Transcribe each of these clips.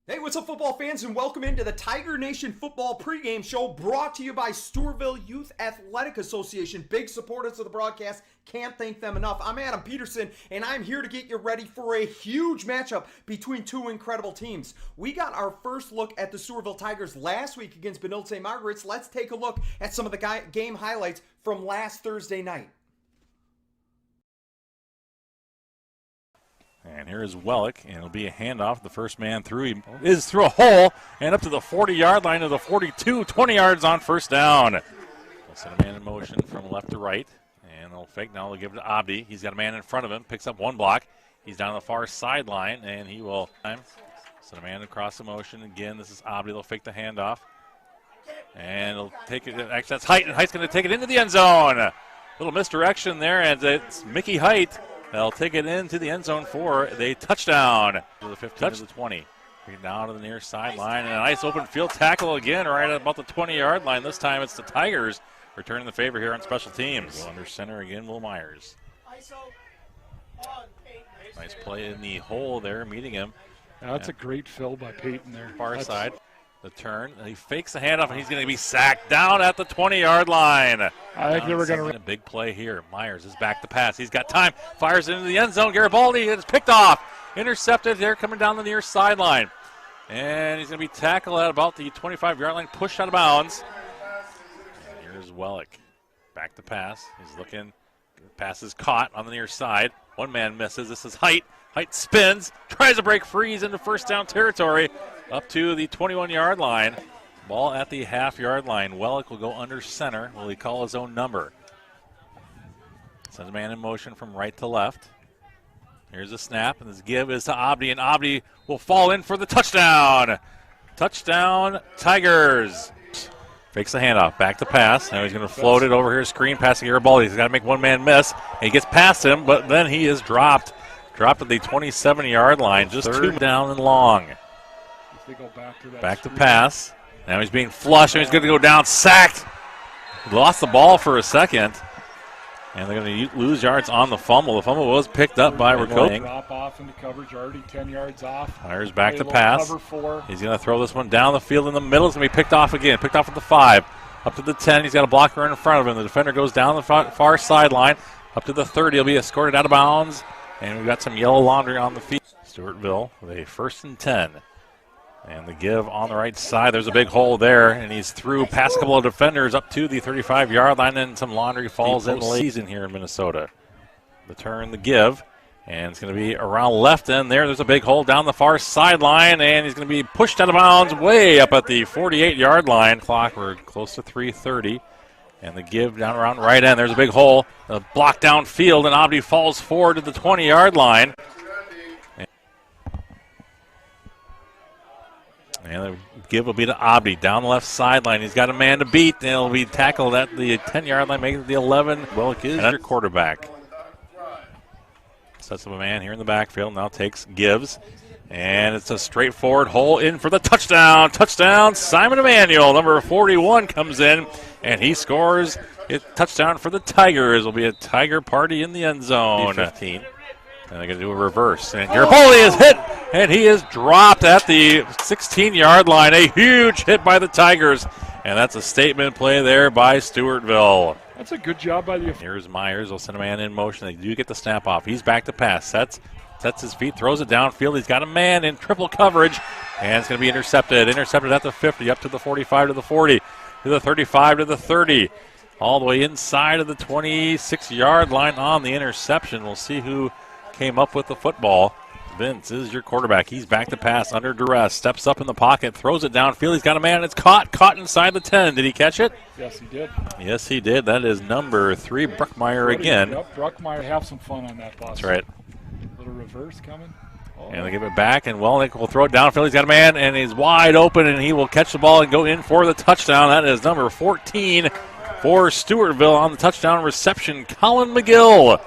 Hey, what's up, football fans, and welcome into the Tiger Nation Football Pregame Show, brought to you by Stewartville Youth Athletic Association. Big supporters of the broadcast. Can't thank them enough. I'm Adam Peterson, and I'm here to get you ready for a huge matchup between two incredible teams. We got our first look at the Stewartville Tigers last week against Benilde St. Margaret's. Let's take a look at some of the game highlights from last Thursday night. And here is Wellick, and it'll be a handoff. The first man through. He is through a hole and up to the 40-yard line to the 42, 20 yards on first down. They'll send a man in motion from left to right, and they'll fake. Now they'll give it to Abdi. He's got a man in front of him, picks up one block. He's down the far sideline, and he will send a man across the motion. Again, this is Abdi. They'll fake the handoff, and he'll take it. Actually, that's Height, and Height's going to take it into the end zone. A little misdirection there, and it's Mickey Height. They'll take it into the end zone for the touchdown. To the 15 to the 20. Down to the near sideline. And a nice open field tackle again right at about the 20-yard line. This time it's the Tigers returning the favor here on special teams. Go under center again, Will Myers. Nice play in the hole there, meeting him. Yeah, that's a great fill by Peyton there. Far side. The turn. And he fakes the handoff, and he's going to be sacked down at the 20-yard line. I think they were going to a big play here. Myers is back to pass. He's got time. Fires into the end zone. Garibaldi is picked off. Intercepted there, coming down the near sideline. And he's going to be tackled at about the 25-yard line, pushed out of bounds. And here's Wellick. Back to pass. He's looking. Pass is caught on the near side. One man misses. This is Height. Height spins, tries to break free. He's into first down territory up to the 21-yard line. Ball at the half-yard line. Wellick will go under center. Will he call his own number? Sends a man in motion from right to left. Here's a snap, and this give is to Abdi, and Abdi will fall in for the touchdown. Touchdown, Tigers. Fakes the handoff, back to pass. Now he's going to float it over here, screen pass to Garibaldi. He's got to make one man miss. He gets past him, but then he is dropped. Dropped at the 27-yard line, just two down and long. If they go back to pass. Now he's being flushed, and he's going to go down, sacked. He lost the ball for a second, and they're going to lose yards on the fumble. The fumble was picked up by Rico. Drop off into coverage, already 10 yards off. Myers back to pass. Cover 4. He's going to throw this one down the field in the middle. It's going to be picked off again. Picked off at the 5. Up to the 10. He's got a blocker in front of him. The defender goes down the far sideline. Up to the 30. He'll be escorted out of bounds. And we've got some yellow laundry on the field. Stewartville with a 1st and 10. And the give on the right side. There's a big hole there, and he's through past a couple of defenders up to the 35-yard line, and some laundry falls in late season here in Minnesota. The turn, the give, and it's going to be around left end there. There's a big hole down the far sideline, and he's going to be pushed out of bounds way up at the 48-yard line. Clock, we're close to 3:30. And the give down around right end. There's a big hole. A block downfield, and Abdi falls forward to the 20-yard line. And the give will be to Abdi down the left sideline. He's got a man to beat, and he'll be tackled at the 10-yard line, making it the 11. Wellick is under quarterback. Sets up a man here in the backfield. Now takes, gives. And it's a straightforward hole in for the touchdown. Touchdown, Simon Emanuel. Number 41 comes in, and he scores a touchdown for the Tigers. It'll be a Tiger party in the end zone. 15. And they're going to do a reverse. And Garibaldi is hit, and he is dropped at the 16-yard line. A huge hit by the Tigers. And that's a statement play there by Stewartville. That's a good job by the. Here's Myers. They'll send a man in motion. They do get the snap off. He's back to pass. Sets his feet, throws it downfield. He's got a man in triple coverage, and it's going to be intercepted. Intercepted at the 50, up to the 45 to the 40, to the 35 to the 30, all the way inside of the 26-yard line on the interception. We'll see who came up with the football. Vince is your quarterback. He's back to pass under duress. Steps up in the pocket, throws it downfield. He's got a man. It's caught inside the 10. Did he catch it? Yes, he did. Yes, he did. That is number 3, Bruckmeyer again. Yep, Bruckmeyer, have some fun on that bus. That's right. Little reverse coming. Oh. And they give it back, and Wellick will throw it downfield. He's got a man, and he's wide open, and he will catch the ball and go in for the touchdown. That is number 14 for Stewartville on the touchdown reception, Colin McGill.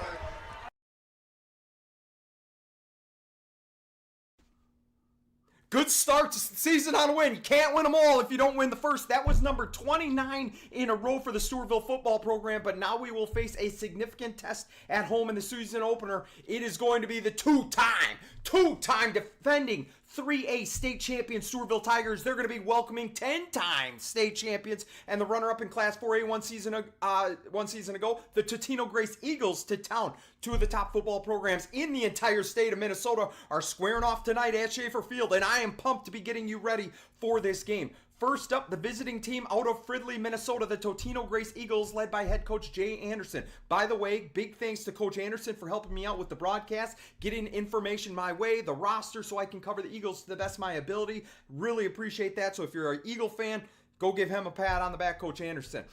Good start to the season on a win. You can't win them all if you don't win the first. That was number 29 in a row for the Stewartville football program, but now we will face a significant test at home in the season opener. It is going to be the two-time defending 3A state champion Stewartville Tigers. They're going to be welcoming 10-time state champions and the runner-up in Class 4A one season ago, the Totino-Grace Eagles, to town. Two of the top football programs in the entire state of Minnesota are squaring off tonight at Schaefer Field, and I am pumped to be getting you ready for this game. First up, the visiting team out of Fridley, Minnesota, the Totino-Grace Eagles, led by head coach Jay Anderson. By the way, big thanks to Coach Anderson for helping me out with the broadcast, getting information my way, the roster, so I can cover the Eagles to the best of my ability. Really appreciate that. So if you're an Eagle fan, go give him a pat on the back, Coach Anderson.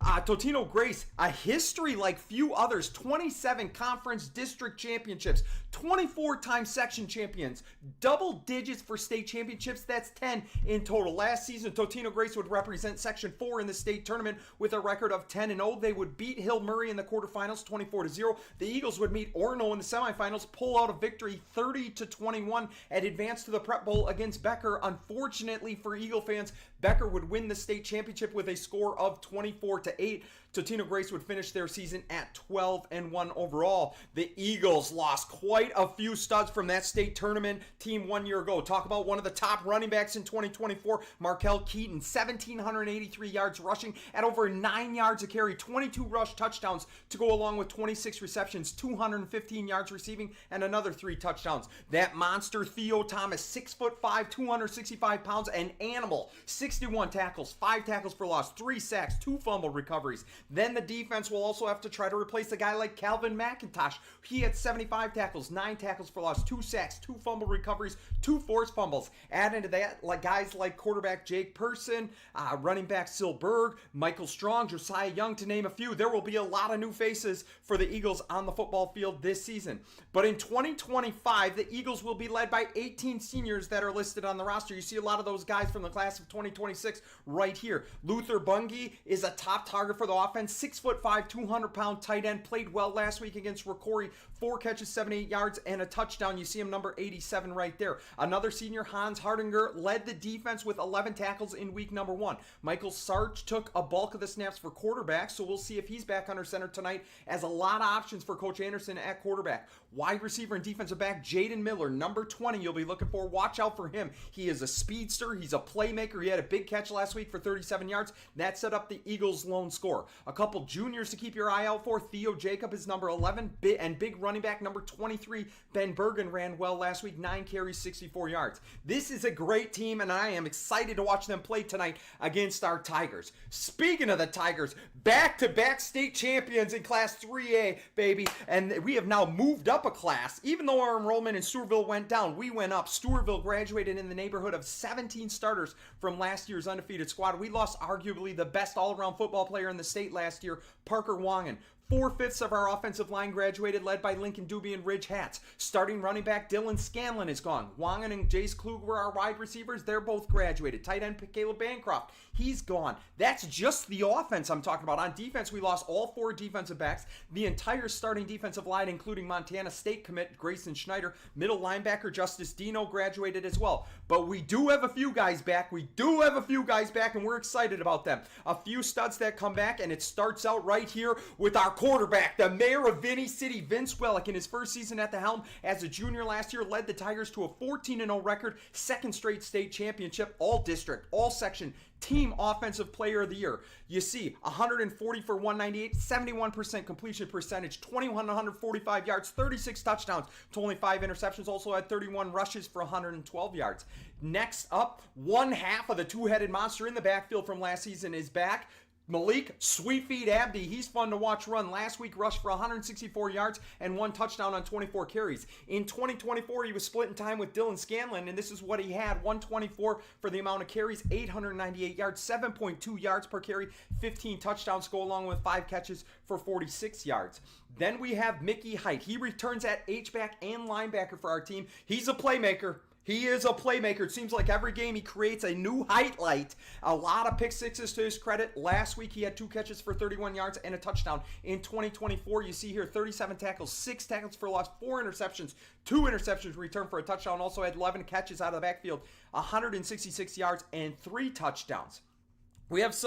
Totino-Grace, a history like few others, 27 conference district championships, 24-time section champions, double digits for state championships, that's 10 in total. Last season, Totino-Grace would represent Section 4 in the state tournament with a record of 10-0. They would beat Hill Murray in the quarterfinals 24-0. The Eagles would meet Orono in the semifinals, pull out a victory 30-21, and advance to the Prep Bowl against Becker. Unfortunately for Eagle fans, Becker would win the state championship with a score of 24-8. Totino-Grace would finish their season at 12-1 overall. The Eagles lost quite a few studs from that state tournament team 1 year ago. Talk about one of the top running backs in 2024, Markel Keaton, 1,783 yards rushing at over 9 yards a carry, 22 rush touchdowns to go along with 26 receptions, 215 yards receiving, and another 3 touchdowns. That monster Theo Thomas, 6'5", 265 pounds, an animal, 61 tackles, 5 tackles for loss, 3 sacks, 2 fumble recoveries. Then the defense will also have to try to replace a guy like Calvin McIntosh. He had 75 tackles, 9 tackles for loss, 2 sacks, 2 fumble recoveries, 2 forced fumbles. Add into that guys like quarterback Jake Person, running back Sil Berg, Michael Strong, Josiah Young, to name a few. There will be a lot of new faces for the Eagles on the football field this season. But in 2025, the Eagles will be led by 18 seniors that are listed on the roster. You see a lot of those guys from the class of 2026 right here. Luther Bungie is a top target for the offense, 6'5", 200-pound tight end, played well last week against Rocori, 4 catches, 78 yards, and a touchdown. You see him number 87 right there. Another senior, Hans Hardinger, led the defense with 11 tackles in week number 1. Michael Sarge took a bulk of the snaps for quarterback, so we'll see if he's back under center tonight, as a lot of options for Coach Anderson at quarterback. Wide receiver and defensive back, Jaden Miller, number 20, you'll be looking for. Watch out for him. He is a speedster. He's a playmaker. He had a big catch last week for 37 yards. That set up the Eagles' lone score. A couple juniors to keep your eye out for. Theo Jacob is number 11, and big running back number 23, Ben Bergen, ran well last week, 9 carries, 64 yards. This is a great team, and I am excited to watch them play tonight against our Tigers. Speaking of the Tigers, back-to-back state champions in Class 3A, baby, and we have now moved up a class. Even though our enrollment in Stewartville went down, we went up. Stewartville graduated in the neighborhood of 17 starters from last year's undefeated squad. We lost arguably the best all-around football player in the state last year, Parker Wangen. 4/5 of our offensive line graduated, led by Lincoln Doobie and Ridge Hats. Starting running back Dylan Scanlon is gone. Wangen and Jace Klug were our wide receivers. They're both graduated. Tight end Caleb Bancroft, he's gone. That's just the offense I'm talking about. On defense, we lost all 4 defensive backs, the entire starting defensive line, including Montana State commit Grayson Schneider. Middle linebacker Justice Dino graduated as well. But we do have a few guys back. And we're excited about them. A few studs that come back, and it starts out right here with our quarterback, the mayor of Vinny City, Vince Wellick. In his first season at the helm as a junior last year, led the Tigers to a 14-0 record, 2nd straight state championship, all district, all section, team offensive player of the year. You see 140 for 198, 71% completion percentage, 2,145 yards, 36 touchdowns to only 5 interceptions. Also had 31 rushes for 112 yards. Next up, one half of the two-headed monster in the backfield from last season is back. Malik Sweet Feet Abdi, he's fun to watch run. Last week rushed for 164 yards and 1 touchdown on 24 carries. In 2024, he was splitting time with Dylan Scanlon, and this is what he had: 124 for the amount of carries, 898 yards, 7.2 yards per carry, 15 touchdowns to go along with 5 catches for 46 yards. Then we have Mickey Height. He returns at H-back and linebacker for our team. He's a playmaker. He is a playmaker. It seems like every game he creates a new highlight. A lot of pick sixes to his credit. Last week he had 2 catches for 31 yards and a touchdown. In 2024, you see here 37 tackles, 6 tackles for loss, 4 interceptions, 2 interceptions returned for a touchdown. Also had 11 catches out of the backfield, 166 yards and 3 touchdowns. We have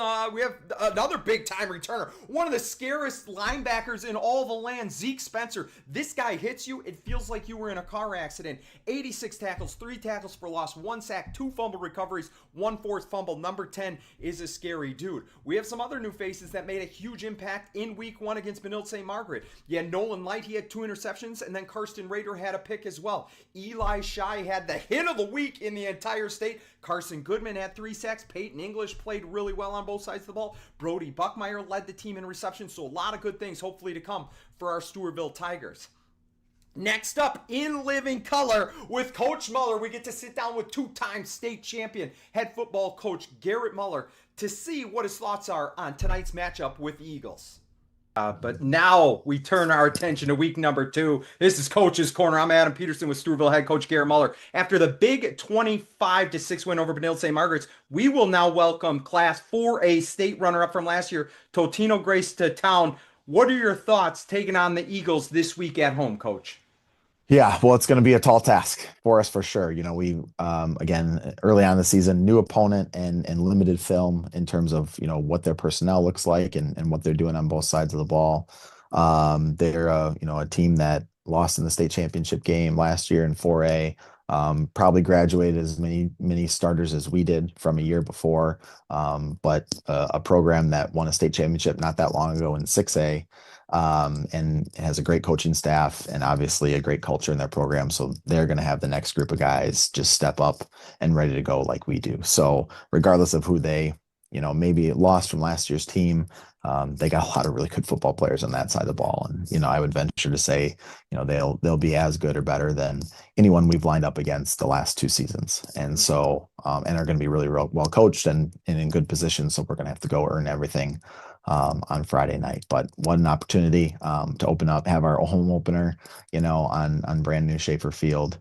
another big time returner, one of the scariest linebackers in all the land, Zeke Spencer. This guy hits you, it feels like you were in a car accident. 86 tackles, 3 tackles for loss, 1 sack, 2 fumble recoveries, 1 forced fumble. Number 10 is a scary dude. We have some other new faces that made a huge impact in week 1 against Benilde St. Margaret. Yeah, Nolan Light, he had 2 interceptions, and then Karsten Rader had a pick as well. Eli Shy had the hit of the week in the entire state. Carson Goodman had 3 sacks. Peyton English played really well on both sides of the ball. Brody Buckmeyer led the team in reception. So a lot of good things hopefully to come for our Stewartville Tigers. Next up, in living color with Coach Muller, we get to sit down with 2-time state champion head football coach Garrett Muller to see what his thoughts are on tonight's matchup with the Eagles. But now we turn our attention to week number 2. This is Coach's Corner. I'm Adam Peterson with Stewartville head coach Garrett Muller. After the big 25-6 win over Benilde St. Margaret's, we will now welcome Class 4A state runner-up from last year, Totino-Grace to town. What are your thoughts taking on the Eagles this week at home, Coach? Yeah, well, it's going to be a tall task for us for sure. We again early on in the season, new opponent and limited film in terms of what their personnel looks like and what they're doing on both sides of the ball. They're a team that lost in the state championship game last year in 4A. Probably graduated as many starters as we did from a year before, but a program that won a state championship not that long ago in 6A. And has a great coaching staff and obviously a great culture in their program. So they're going to have the next group of guys just step up and ready to go like we do. So regardless of who they, maybe lost from last year's team, they got a lot of really good football players on that side of the ball. And, I would venture to say, they'll be as good or better than anyone we've lined up against the last 2 seasons. And so, and are going to be really well coached and in good position. So we're going to have to go earn everything on Friday night. But what an opportunity to have our home opener, on brand new Schaefer Field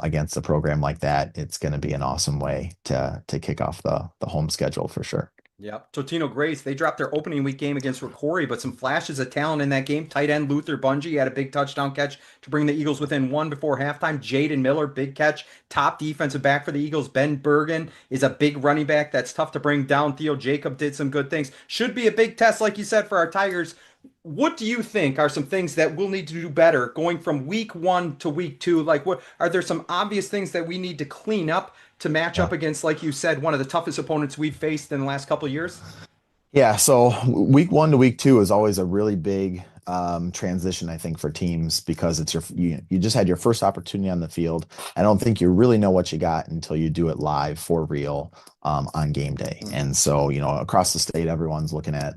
against a program like that. It's going to be an awesome way to kick off the home schedule for sure. Yep. Totino-Grace, they dropped their opening week game against Rocori, but some flashes of talent in that game. Tight end Luther Bungie had a big touchdown catch to bring the Eagles within 1 before halftime. Jaden Miller, big catch. Top defensive back for the Eagles. Ben Bergen is a big running back that's tough to bring down. Theo Jacob did some good things. Should be a big test, like you said, for our Tigers. What do you think are some things that we'll need to do better going from week 1 to week 2? Like, what are there some obvious things that we need to clean up to match up against, like you said, one of the toughest opponents we've faced in the last couple of years? Yeah, so week 1 to week 2 is always a really big transition, I think, for teams because it's you just had your first opportunity on the field. I don't think you really know what you got until you do it live for real on game day. And so, across the state, everyone's looking at,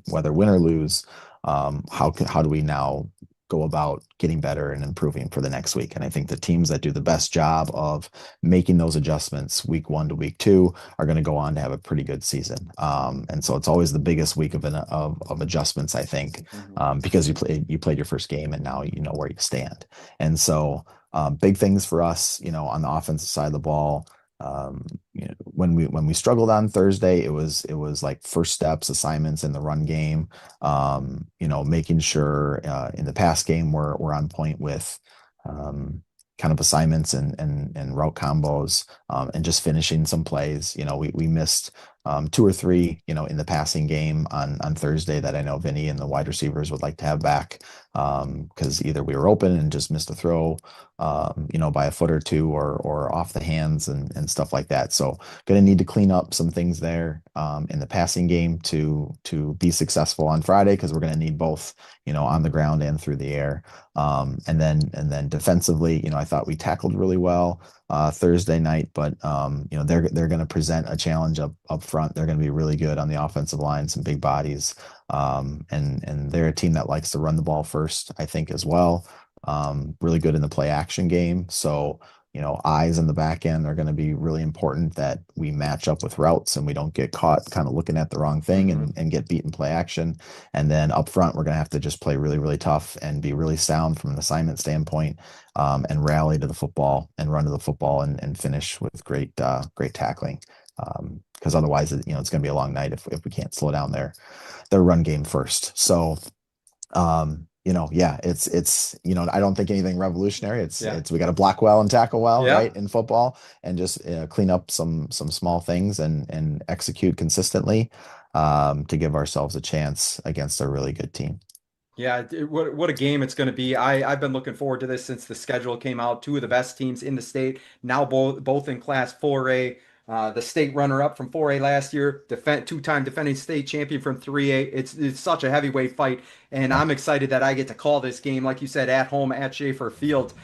whether win or lose, how do we now go about getting better and improving for the next week. And I think the teams that do the best job of making those adjustments week 1 to week 2 are going to go on to have a pretty good season. And so it's always the biggest week of adjustments, I think, because you played your first game and now you know where you stand. And so big things for us, on the offensive side of the ball. When we struggled on Thursday, it was like first steps, assignments in the run game, making sure in the pass game we're on point with kind of assignments and route combos and just finishing some plays. We missed 2 or 3, in the passing game on Thursday that I know Vinny and the wide receivers would like to have back because either we were open and just missed a throw, by a foot or 2 or off the hands and stuff like that. So going to need to clean up some things there in the passing game to be successful on Friday because we're going to need both, on the ground and through the air. And then defensively, I thought we tackled really well Thursday night, but they're going to present a challenge up front. They're going to be really good on the offensive line, some big bodies, and they're a team that likes to run the ball first, I think, as well. Really good in the play action game. So, eyes in the back end are going to be really important that we match up with routes and we don't get caught kind of looking at the wrong thing and get beat in play action. And then up front, we're going to have to just play really, really tough and be really sound from an assignment standpoint and rally to the football and run to the football and finish with great tackling. Because otherwise, it's going to be a long night if we can't slow down their run game first. So, it's I don't think anything revolutionary. It's we got to block well and tackle well, right, in football, and just clean up some small things and execute consistently to give ourselves a chance against a really good team. Yeah, what a game it's going to be. I've been looking forward to this since the schedule came out. Two of the best teams in the state, now both in Class 4A. The state runner-up from 4A last year, two-time defending state champion from 3A. It's such a heavyweight fight, and I'm excited that I get to call this game, like you said, at home at Schaefer Field.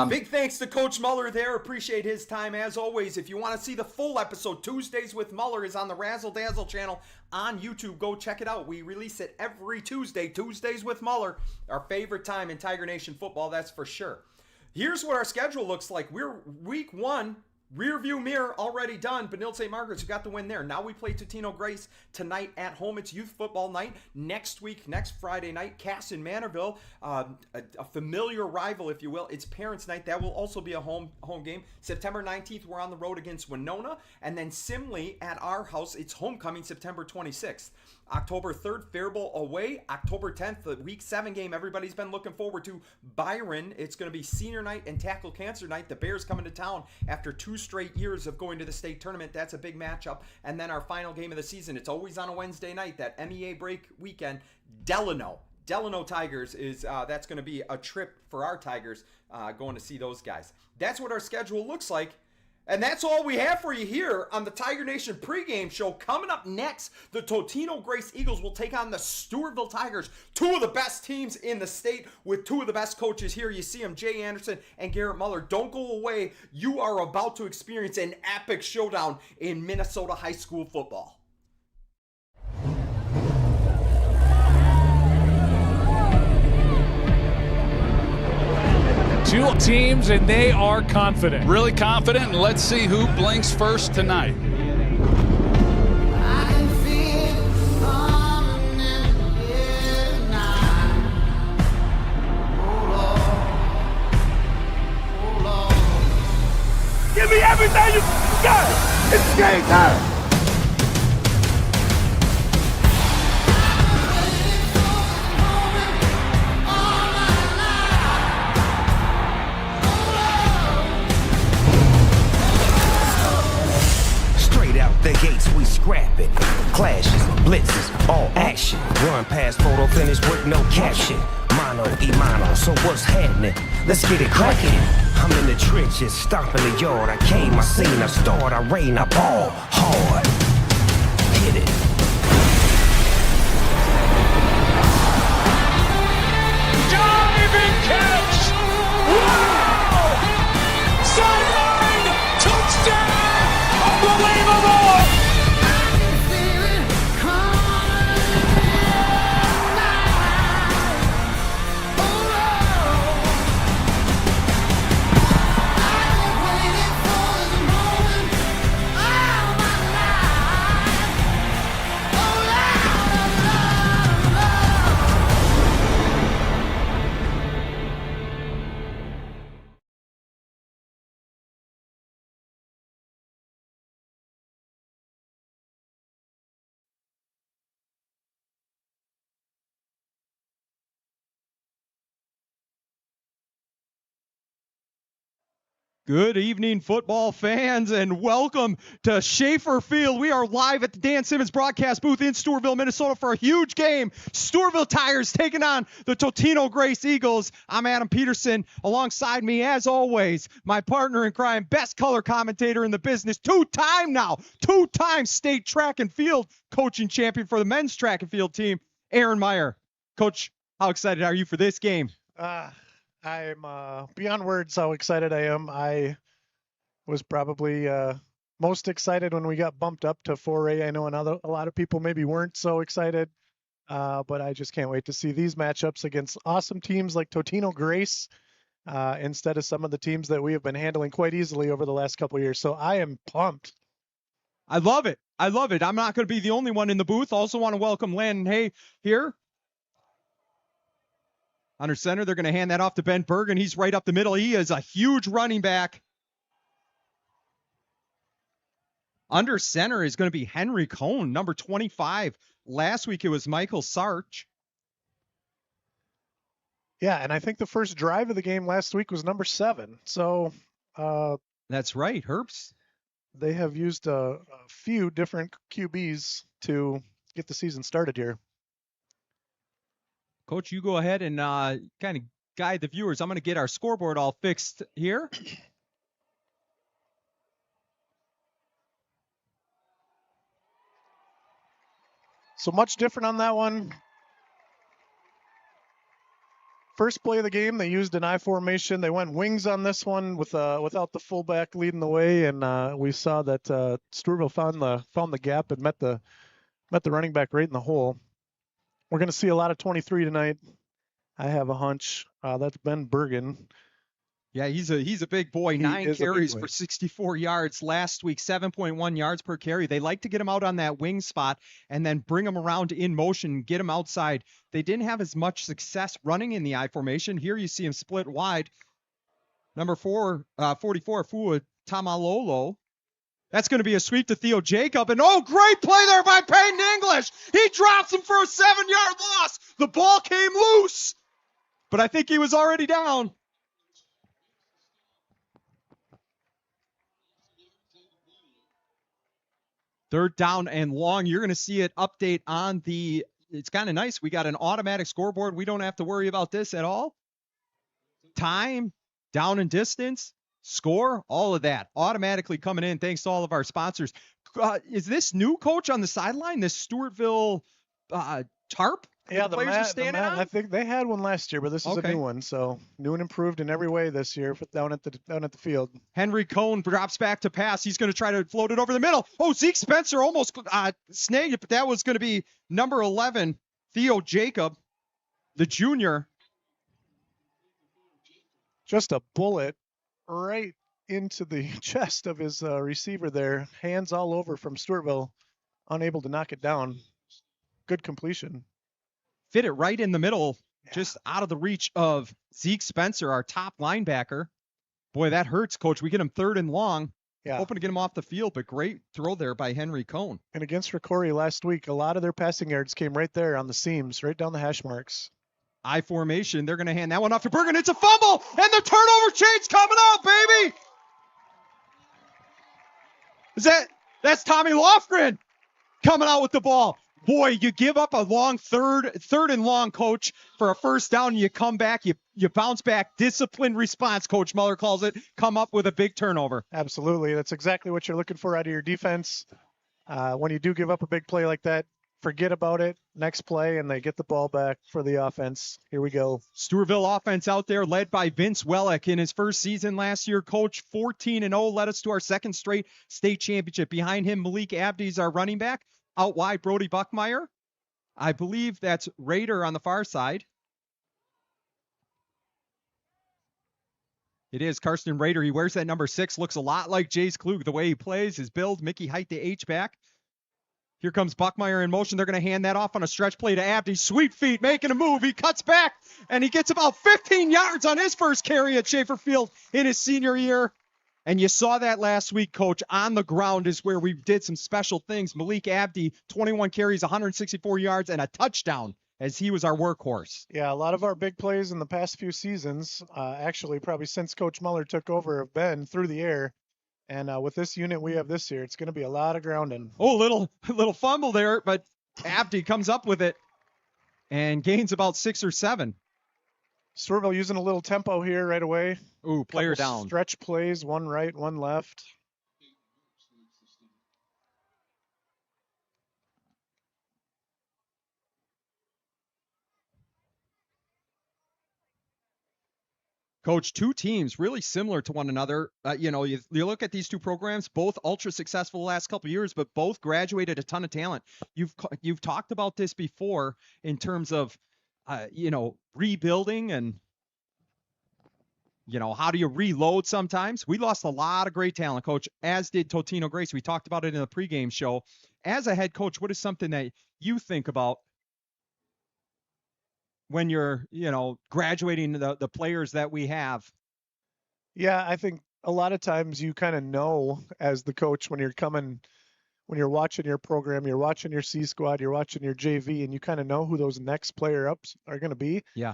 Big thanks to Coach Muller there. Appreciate his time as always. If you want to see the full episode, Tuesdays with Muller is on the Razzle Dazzle channel on YouTube. Go check it out. We release it every Tuesday. Tuesdays with Muller, our favorite time in Tiger Nation football, that's for sure. Here's what our schedule looks like. We're week 1. Rear view mirror already done. Benilde St. Margaret's, you got the win there. Now we play Totino-Grace tonight at home. It's youth football night. Next Friday night, Casson Manorville, a familiar rival, if you will. It's parents' night. That will also be a home game. September 19th, we're on the road against Winona. And then Simley at our house. It's homecoming September 26th. October 3rd, Faribault away. October 10th, the Week 7 game everybody's been looking forward to. Byron, it's going to be senior night and tackle cancer night. The Bears coming to town after 2 straight years of going to the state tournament. That's a big matchup. And then our final game of the season, it's always on a Wednesday night, that MEA break weekend. Delano Tigers is that's going to be a trip for our Tigers going to see those guys. That's what our schedule looks like. And that's all we have for you here on the Tiger Nation pregame show. Coming up next, the Totino-Grace Eagles will take on the Stewartville Tigers, two of the best teams in the state with two of the best coaches here. You see them, Jay Anderson and Garrett Muller. Don't go away. You are about to experience an epic showdown in Minnesota high school football. Two teams, and they are confident. Really confident, and let's see who blinks first tonight. I can feel it coming in the air tonight. Oh Lord. Give me everything you got. It's game time. The gates we scrapping, clashes, blitzes, all action. Run past photo finish with no caption. Mano y so what's happening? Let's get it cracking. I'm in the trenches, stomping the yard. I came, I seen, I start, I rain, I ball hard. Hit it. Diving catch! Wow! Sideline! Touchdown! Unbelievable! Good evening, football fans, and welcome to Schaefer Field. We are live at the Dan Simmons broadcast booth in Stewartville, Minnesota for a huge game. Stewartville Tigers taking on the Totino-Grace Eagles. I'm Adam Peterson. Alongside me, as always, my partner in crime, best color commentator in the business, two-time state track and field coaching champion for the men's track and field team, Aaron Meyer. Coach, how excited are you for this game? I'm beyond words how excited I am. I was probably most excited when we got bumped up to 4A. I know a lot of people maybe weren't so excited, but I just can't wait to see these matchups against awesome teams like Totino-Grace instead of some of the teams that we have been handling quite easily over the last couple of years. So I am pumped. I love it. I'm not going to be the only one in the booth. Also want to welcome Landon Hay here. Under center, they're going to hand that off to Ben Bergen. He's right up the middle. He is a huge running back. Under center is going to be Henry Cohn, number 25. Last week it was Michael Sarch. Yeah, and I think the first drive of the game last week was number 7. So That's right, Herbs. they have used a few different QBs to get the season started here. Coach, you go ahead and kind of guide the viewers. I'm going to get our scoreboard all fixed here. So much different on that one. First play of the game, they used an I formation. They went wings on this one without the fullback leading the way, and we saw that Stewartville found the gap and met the running back right in the hole. We're going to see a lot of 23 tonight. I have a hunch. That's Ben Bergen. Yeah, he's a big boy. 9 carries boy. for 64 yards last week, 7.1 yards per carry. They like to get him out on that wing spot and then bring him around in motion, get him outside. They didn't have as much success running in the I formation. Here you see him split wide. Number 44, Fua Tamalolo. That's going to be a sweep to Theo Jacob. And great play there by Peyton English. He drops him for a 7-yard loss. The ball came loose, but I think he was already down. Third down and long. You're going to see it update on it's kind of nice. We got an automatic scoreboard. We don't have to worry about this at all. Time, down and distance, score, all of that automatically coming in thanks to all of our sponsors. Is this new, Coach, on the sideline, this Stewartville tarp? Yeah, the players are standing on? I think they had one last year, but this is a new one. So new and improved in every way this year down at the field. Henry Cohn drops back to pass. He's going to try to float it over the middle. Zeke Spencer almost snagged it, but that was going to be number 11, Theo Jacob, the junior. Just a bullet right into the chest of his receiver there. Hands all over from Stewartville, unable to knock it down. Good completion. Fit it right in the middle, just out of the reach of Zeke Spencer, our top linebacker. Boy, that hurts, Coach. We get him 3rd and long. Yeah. Hoping to get him off the field, but great throw there by Henry Cohn. And against Ricori last week, a lot of their passing yards came right there on the seams, right down the hash marks. I formation. They're going to hand that one off to Bergen. It's a fumble, and the turnover chain's coming out, baby. That's Tommy Lofgren coming out with the ball. Boy, you give up a long third and long, Coach, for a first down, and you come back, you bounce back. Disciplined response, Coach Muller calls it. Come up with a big turnover. Absolutely. That's exactly what you're looking for out of your defense. When you do give up a big play like that, forget about it. Next play, and they get the ball back for the offense. Here we go. Stewartville offense out there led by Vince Wellick in his first season last year. Coach, 14-0, led us to our second straight state championship. Behind him, Malik Abdi's our running back. Out wide, Brody Buckmeyer. I believe that's Raider on the far side. It is Karsten Raider. He wears that number 6. Looks a lot like Jace Klug, the way he plays, his build. Mickey Height, the H-back. Here comes Buckmeyer in motion. They're going to hand that off on a stretch play to Abdi. Sweet feet, making a move. He cuts back, and he gets about 15 yards on his first carry at Schaefer Field in his senior year. And you saw that last week, Coach. On the ground is where we did some special things. Malik Abdi, 21 carries, 164 yards, and a touchdown as he was our workhorse. Yeah, a lot of our big plays in the past few seasons, actually probably since Coach Muller took over, have been through the air. And with this unit we have this year, it's going to be a lot of grounding. Little fumble there, but Abdi comes up with it and gains about 6 or 7. Stewartville using a little tempo here right away. Player down. Stretch plays, one right, one left. Coach, 2 teams really similar to one another. You look at these 2 programs, both ultra successful the last couple of years, but both graduated a ton of talent. You've talked about this before in terms of, rebuilding and, how do you reload sometimes? We lost a lot of great talent, Coach, as did Totino-Grace. We talked about it in the pregame show. As a head coach, what is something that you think about when you're, graduating the players that we have? Yeah, I think a lot of times you kind of know as the coach when you're coming when you're watching your program, you're watching your C squad, you're watching your JV, and you kind of know who those next player ups are going to be. Yeah.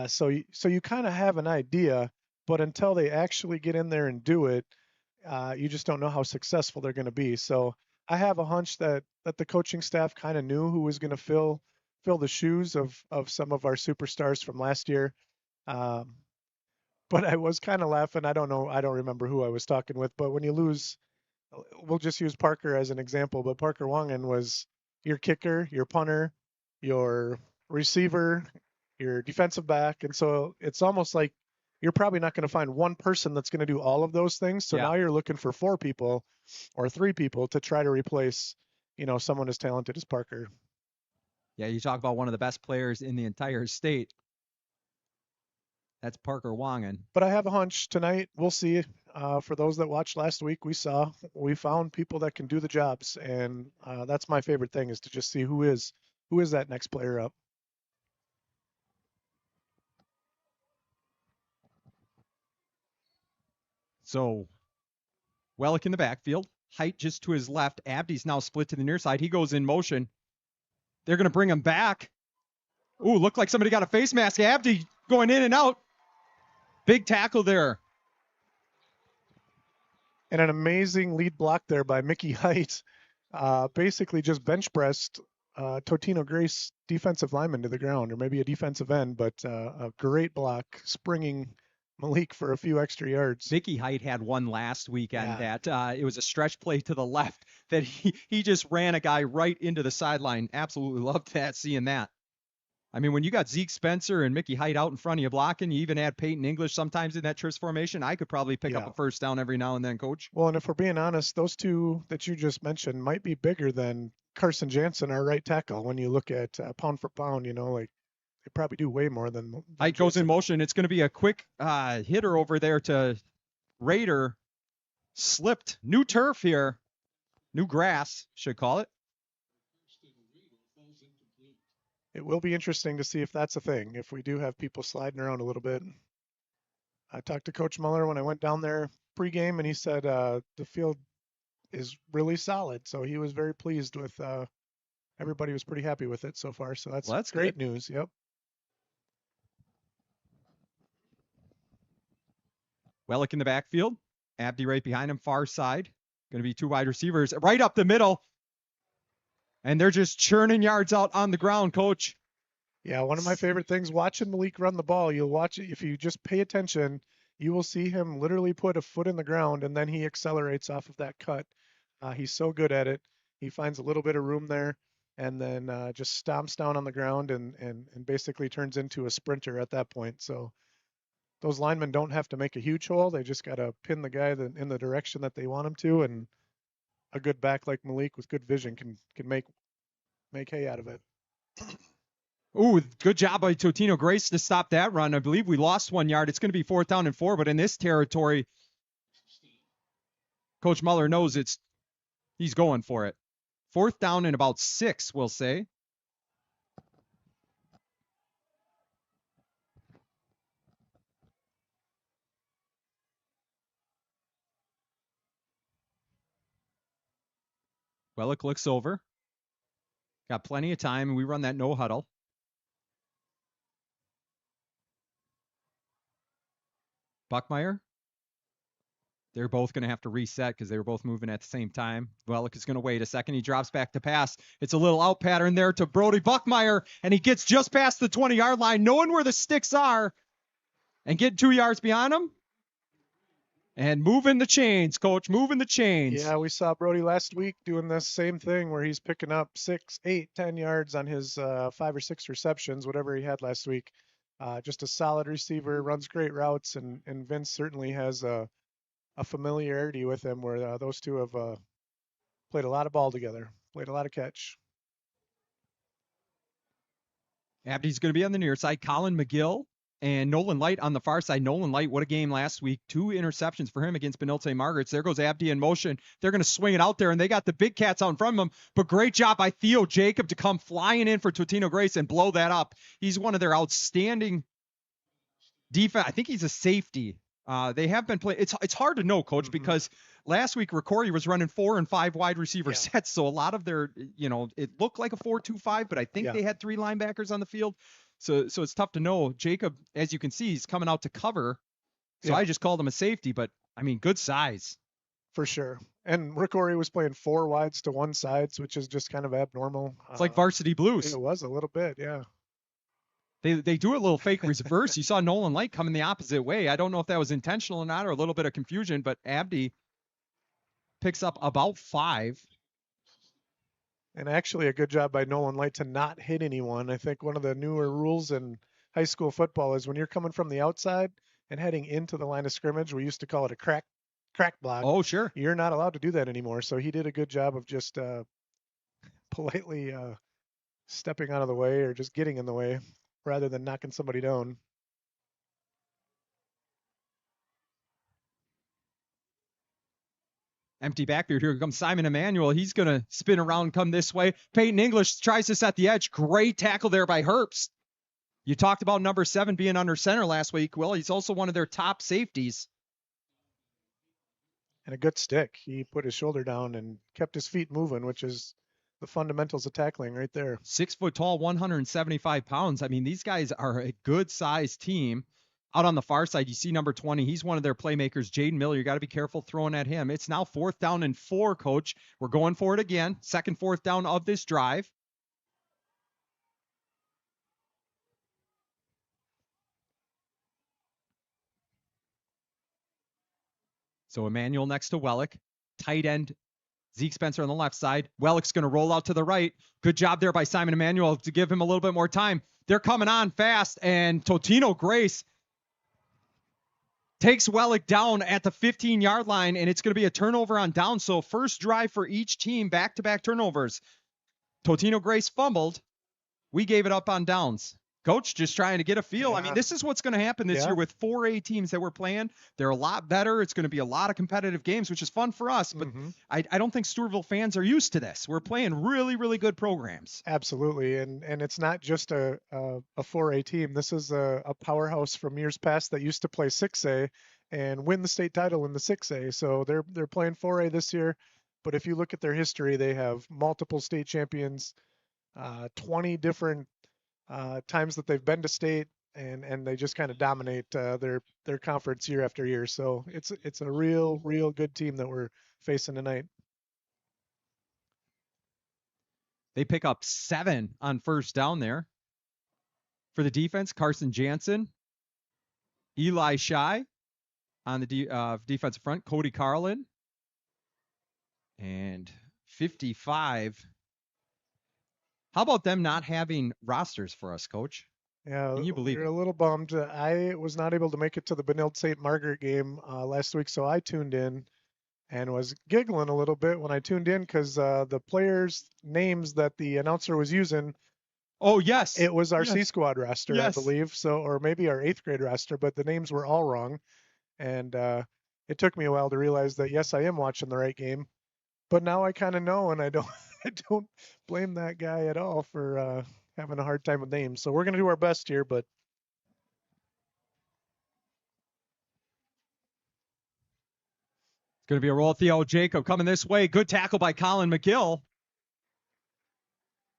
So you kind of have an idea, but until they actually get in there and do it, you just don't know how successful they're going to be. So I have a hunch that the coaching staff kind of knew who was going to fill the shoes of some of our superstars from last year. But I was kind of laughing. I don't remember who I was talking with, but when you lose, we'll just use Parker as an example, but Parker Wangan was your kicker, your punter, your receiver, your defensive back. And so it's almost like you're probably not going to find one person that's going to do all of those things. So now you're looking for 4 people or 3 people to try to replace, someone as talented as Parker. Yeah, you talk about one of the best players in the entire state. That's Parker Wangan. But I have a hunch tonight. We'll see. For those that watched last week, we found people that can do the jobs, and that's my favorite thing, is to just see who is that next player up. So, Wellick in the backfield, Height just to his left. Abdi's now split to the near side. He goes in motion. They're going to bring him back. Ooh, looked like somebody got a face mask. Abdi going in and out. Big tackle there. And an amazing lead block there by Mickey Height. Basically just bench pressed Totino-Grace defensive lineman to the ground, or maybe a defensive end, but a great block, springing Malik for a few extra yards. Mickey Height had one last weekend that it was a stretch play to the left that he just ran a guy right into the sideline. Absolutely loved that, seeing that. I mean, when you got Zeke Spencer and Mickey Height out in front of you blocking, you even add Peyton English sometimes in that tris formation, I could probably pick up a first down every now and then, Coach. Well, and if we're being honest, those two that you just mentioned might be bigger than Carson Jansen, our right tackle. When you look at pound for pound, like they probably do way more than Height goes in motion. It's going to be a quick hitter over there to Raider. Slipped. New turf here. New grass, should call it. It will be interesting to see if that's a thing, if we do have people sliding around a little bit. I talked to Coach Muller when I went down there pregame, and he said the field is really solid. So he was very pleased with everybody was pretty happy with it so far. So that's great news. Yep. Wellick in the backfield. Abdi right behind him, far side. Going to be 2 wide receivers right up the middle. And they're just churning yards out on the ground, Coach. Yeah, one of my favorite things, watching Malik run the ball, you'll watch it. If you just pay attention, you will see him literally put a foot in the ground, and then he accelerates off of that cut. He's so good at it. He finds a little bit of room there, and then just stomps down on the ground and basically turns into a sprinter at that point. So those linemen don't have to make a huge hole. They just got to pin the guy in the direction that they want him to, and a good back like Malik with good vision can make hay out of it. Ooh, good job by Totino-Grace to stop that run. I believe we lost 1 yard. It's going to be 4th down and 4, but in this territory, Coach Muller knows he's going for it. 4th down and about 6, we'll say. Wellick looks over. Got plenty of time, and we run that no huddle. Buckmeyer. They're both going to have to reset because they were both moving at the same time. Wellick is going to wait a second. He drops back to pass. It's a little out pattern there to Brody Buckmeyer, and he gets just past the 20-yard line, knowing where the sticks are, and getting 2 yards beyond him. And moving the chains, Coach, moving the chains. Yeah, we saw Brody last week doing this same thing where he's picking up 6, 8, 10 yards on his 5 or 6 receptions, whatever he had last week. Just a solid receiver, runs great routes, and Vince certainly has a familiarity with him where those two have played a lot of ball together, played a lot of catch. Abdi's going to be on the near side. Colin McGill and Nolan Light on the far side. Nolan Light, what a game last week. 2 interceptions for him against Benilde Margaret's. There goes Abdi in motion. They're going to swing it out there, and they got the big cats out in front of them. But great job by Theo Jacob to come flying in for Totino-Grace and blow that up. He's one of their outstanding defense. I think he's a safety They have been playing. It's hard to know, Coach, because last week Ricori was running 4 and 5 wide receiver sets, so a lot of their, it looked like a 4-2-5, but I think they had 3 linebackers on the field, so it's tough to know. Jacob, as you can see, he's coming out to cover, so I just called him a safety, but I mean, good size for sure. And Ricori was playing 4 wides to 1 side, which is just kind of abnormal. It's like varsity blues. It was a little bit, yeah. They do a little fake reverse. You saw Nolan Light coming the opposite way. I don't know if that was intentional or not, or a little bit of confusion, but Abdi picks up about 5. And actually a good job by Nolan Light to not hit anyone. I think one of the newer rules in high school football is when you're coming from the outside and heading into the line of scrimmage, we used to call it a crack block. Oh, sure. You're not allowed to do that anymore. So he did a good job of just politely stepping out of the way or just getting in the way, rather than knocking somebody down. Empty backfield. Here comes Simon Emmanuel. He's going to spin around, come this way. Peyton English tries to set the edge. Great tackle there by Herbst. You talked about number 7 being under center last week. Well, he's also one of their top safeties. And a good stick. He put his shoulder down and kept his feet moving, which is the fundamentals of tackling right there. 6 foot tall, 175 pounds. I mean, these guys are a good sized team. Out on the far side, you see number 20. He's one of their playmakers, Jaden Miller. You got to be careful throwing at him. It's now 4th down and 4, Coach. We're going for it again. Second 4th down of this drive. So Emmanuel next to Wellick. Tight end Zeke Spencer on the left side. Wellick's going to roll out to the right. Good job there by Simon Emmanuel to give him a little bit more time. They're coming on fast, and Totino-Grace takes Wellick down at the 15-yard line, and it's going to be a turnover on down. So first drive for each team, back-to-back turnovers. Totino-Grace fumbled. We gave it up on downs. Coach, just trying to get a feel. I mean, this is what's going to happen this year with 4A teams that we're playing. They're a lot better. It's going to be a lot of competitive games, which is fun for us. But I don't think Stewartville fans are used to this. We're playing really, really good programs. Absolutely. And it's not just a 4A team. This is a powerhouse from years past that used to play 6A and win the state title in the 6A. So they're playing 4A this year. But if you look at their history, they have multiple state champions, 20 different times that they've been to state, and they just kind of dominate their conference year after year. So it's a real good team that we're facing tonight. They pick up 7 on first down there. For the defense, Carson Jansen, Eli Shy on the defensive front, Cody Carlin, and 55. How about them not having rosters for us, Coach? Yeah, Can you believe we're it? a little bummed. I was not able to make it to the Benilde St. Margaret game last week, so I tuned in and was giggling a little bit when I tuned in because the players' names that the announcer was using. Oh, yes. It was our C squad roster, Yes. I believe, or maybe our 8th grade roster, but the names were all wrong. And it took me a while to realize that, yes, I am watching the right game. But now I kind of know, and I don't blame that guy at all for having a hard time with names. So we're going to do our best here, but It's going to be a roll. Theo Jacob coming this way. Good tackle by Colin McGill.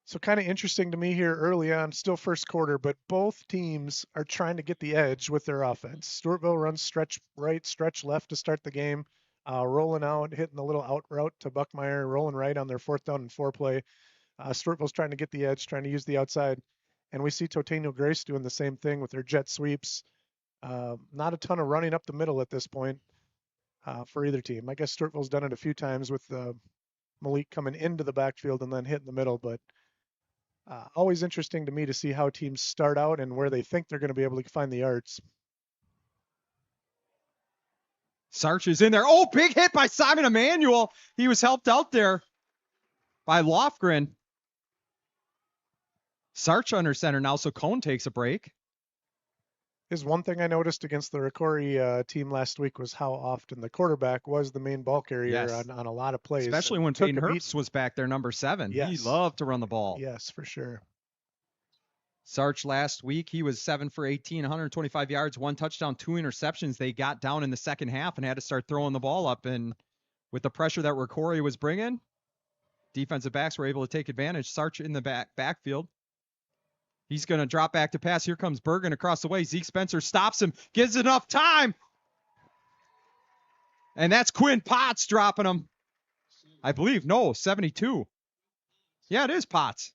so kind of interesting to me here early on, still first quarter, but both teams are trying to get the edge with their offense. Stewartville runs stretch right, stretch left to start the game, rolling out, hitting the little out route to Buckmeyer, rolling right on their 4th down and 4 play. Stewartville's trying to get the edge, trying to use the outside. And we see Totino-Grace doing the same thing with their jet sweeps. Not a ton of running up the middle at this point for either team. I guess Stewartville's done it a few times with Malik coming into the backfield and then hitting the middle, but always interesting to me to see how teams start out and where they think they're going to be able to find the yards. Sarch is in there. Oh, big hit by Simon Emmanuel. He was helped out there by Lofgren. Sarch under center now, so Cone takes a break. Is one thing I noticed against the Ricori team last week was how often the quarterback was the main ball carrier on a lot of plays. Especially when Peyton Herbst was back there, number 7. Yes. He loved to run the ball. Yes, for sure. Sarch last week, he was 7 for 18, 125 yards, 1 touchdown, 2 interceptions. They got down in the second half and had to start throwing the ball up. And with the pressure that Corey was bringing, defensive backs were able to take advantage. Sarch in the backfield. He's going to drop back to pass. Here comes Bergen across the way. Zeke Spencer stops him, gives enough time. And that's Quinn Potts dropping him. I believe, no, 72. Yeah, it is Potts.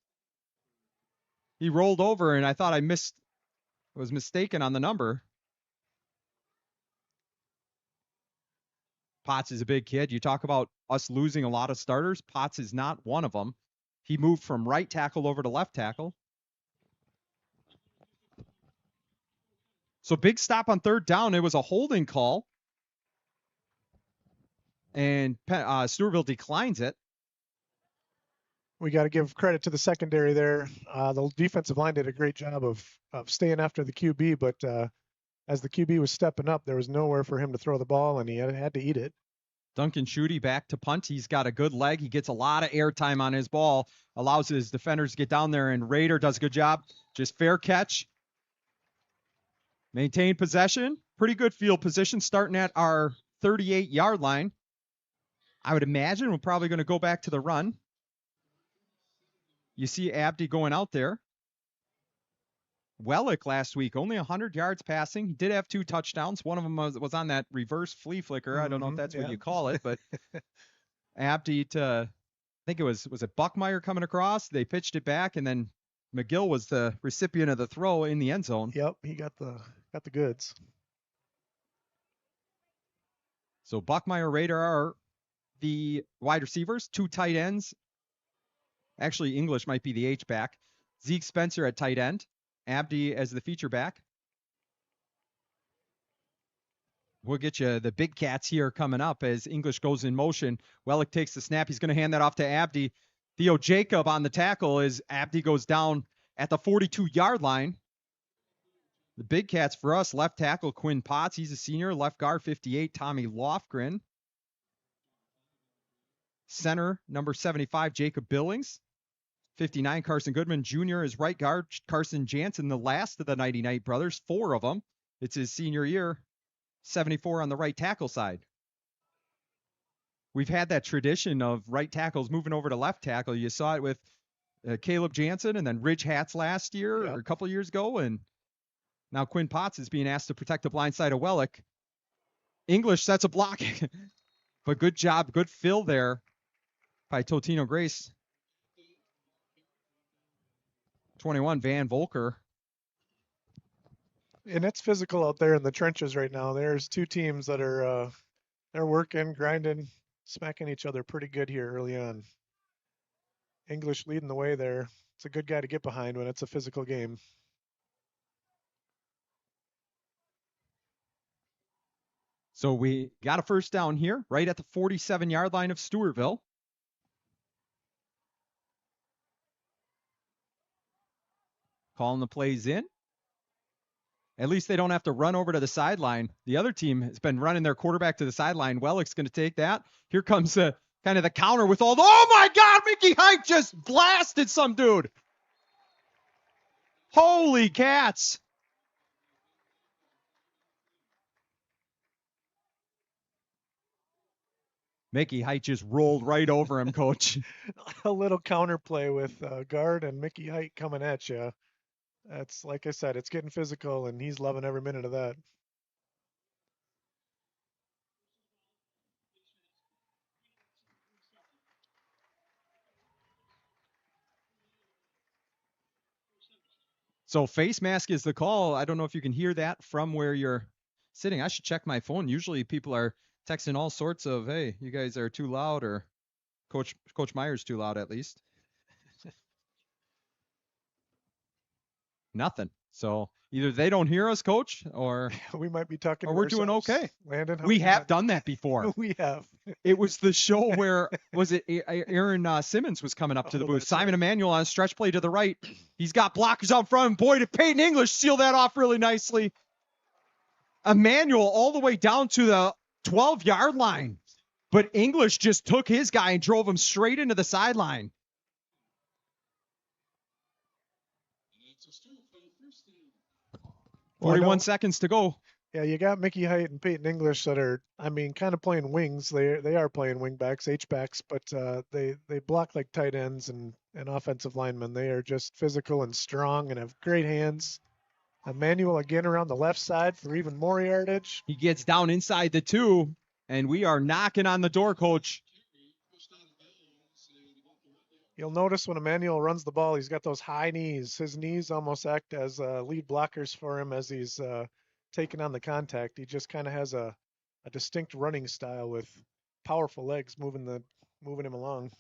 He rolled over, and I thought I was mistaken on the number. Potts is a big kid. You talk about us losing a lot of starters. Potts is not one of them. He moved from right tackle over to left tackle. So big stop on third down. It was a holding call. And Stewartville declines it. We got to give credit to the secondary there. The defensive line did a great job of staying after the QB, but as the QB was stepping up, there was nowhere for him to throw the ball, and he had to eat it. Duncan Schutte back to punt. He's got a good leg. He gets a lot of airtime on his ball, allows his defenders to get down there, and Rader does a good job. Just fair catch. Maintain possession. Pretty good field position starting at our 38-yard line. I would imagine we're probably going to go back to the run. You see Abdi going out there. Wellick last week, only 100 yards passing. He did have 2 touchdowns. One of them was on that reverse flea flicker. I don't know if that's what you call it, but Abdi I think it was it Buckmeyer coming across? They pitched it back, and then McGill was the recipient of the throw in the end zone. Yep, he got the goods. So Buckmeyer, Rader are the wide receivers, 2 tight ends. Actually, English might be the H-back. Zeke Spencer at tight end. Abdi as the feature back. We'll get you the big cats here coming up as English goes in motion. Wellick takes the snap. He's going to hand that off to Abdi. Theo Jacob on the tackle as Abdi goes down at the 42-yard line. The big cats for us, left tackle Quinn Potts. He's a senior. Left guard 58, Tommy Lofgren. Center, number 75, Jacob Billings. 59, Carson Goodman Jr. is right guard. Carson Jansen, the last of the Nighty Night brothers, 4 of them. It's his senior year. 74 on the right tackle side. We've had that tradition of right tackles moving over to left tackle. You saw it with Caleb Jansen and then Ridge Hats last year or a couple of years ago. And now Quinn Potts is being asked to protect the blind side of Wellick. English sets a block. But good job, good fill there by Totino-Grace. 21, Van Volker. And it's physical out there in the trenches right now. There's 2 teams that are they're working, grinding, smacking each other pretty good here early on. English leading the way there. It's a good guy to get behind when it's a physical game. So we got a first down here, right at the 47-yard line of Stewartville. Calling the plays in. At least they don't have to run over to the sideline. The other team has been running their quarterback to the sideline. Wellick's going to take that. Here comes kind of the counter with all the, oh my God, Mickey Hike just blasted some dude. Holy cats. Mickey Hite just rolled right over him, Coach. A little counter play with guard and Mickey Hite coming at you. That's, like I said, it's getting physical, and he's loving every minute of that. So face mask is the call. I don't know if you can hear that from where you're sitting. I should check my phone. Usually people are texting all sorts of, hey, you guys are too loud, or Coach Meyer's too loud at least. Nothing. So either they don't hear us, Coach, or we might be talking. Or we're doing okay. Landon, we have done that before. We have. It was the show where was it? Aaron Simmons was coming up to the booth. Simon Emanuel on a stretch play to the right. He's got blockers out front. Boy, did Peyton English seal that off really nicely. Emanuel all the way down to the 12-yard line, but English just took his guy and drove him straight into the sideline. Well, 41 seconds to go. Yeah, you got Mickey Height and Peyton English that are, I mean, kind of playing wings. They are playing wing backs, H backs, but they block like tight ends and offensive linemen. They are just physical and strong and have great hands. Emmanuel again around the left side for even more yardage. He gets down inside the 2, and we are knocking on the door, Coach. You'll notice when Emmanuel runs the ball, he's got those high knees. His knees almost act as lead blockers for him as he's taking on the contact. He just kind of has a distinct running style with powerful legs moving him along.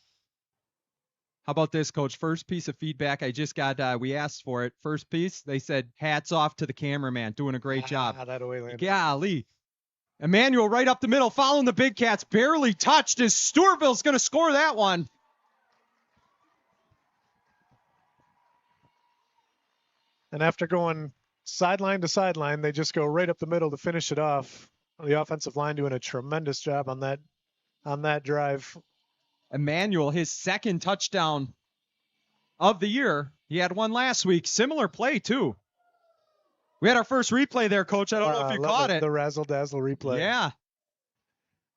How about this, Coach? First piece of feedback I just got, we asked for it. First piece, they said, hats off to the cameraman, doing a great job. That away, Landon. Golly. Emmanuel right up the middle, following the Big Cats, barely touched as Stewartville's going to score that one. And after going sideline to sideline, they just go right up the middle to finish it off. The offensive line doing a tremendous job on that drive. Emmanuel, his second touchdown of the year. He had one last week. Similar play, too. We had our first replay there, Coach. I don't know if you caught it. The razzle-dazzle replay. Yeah.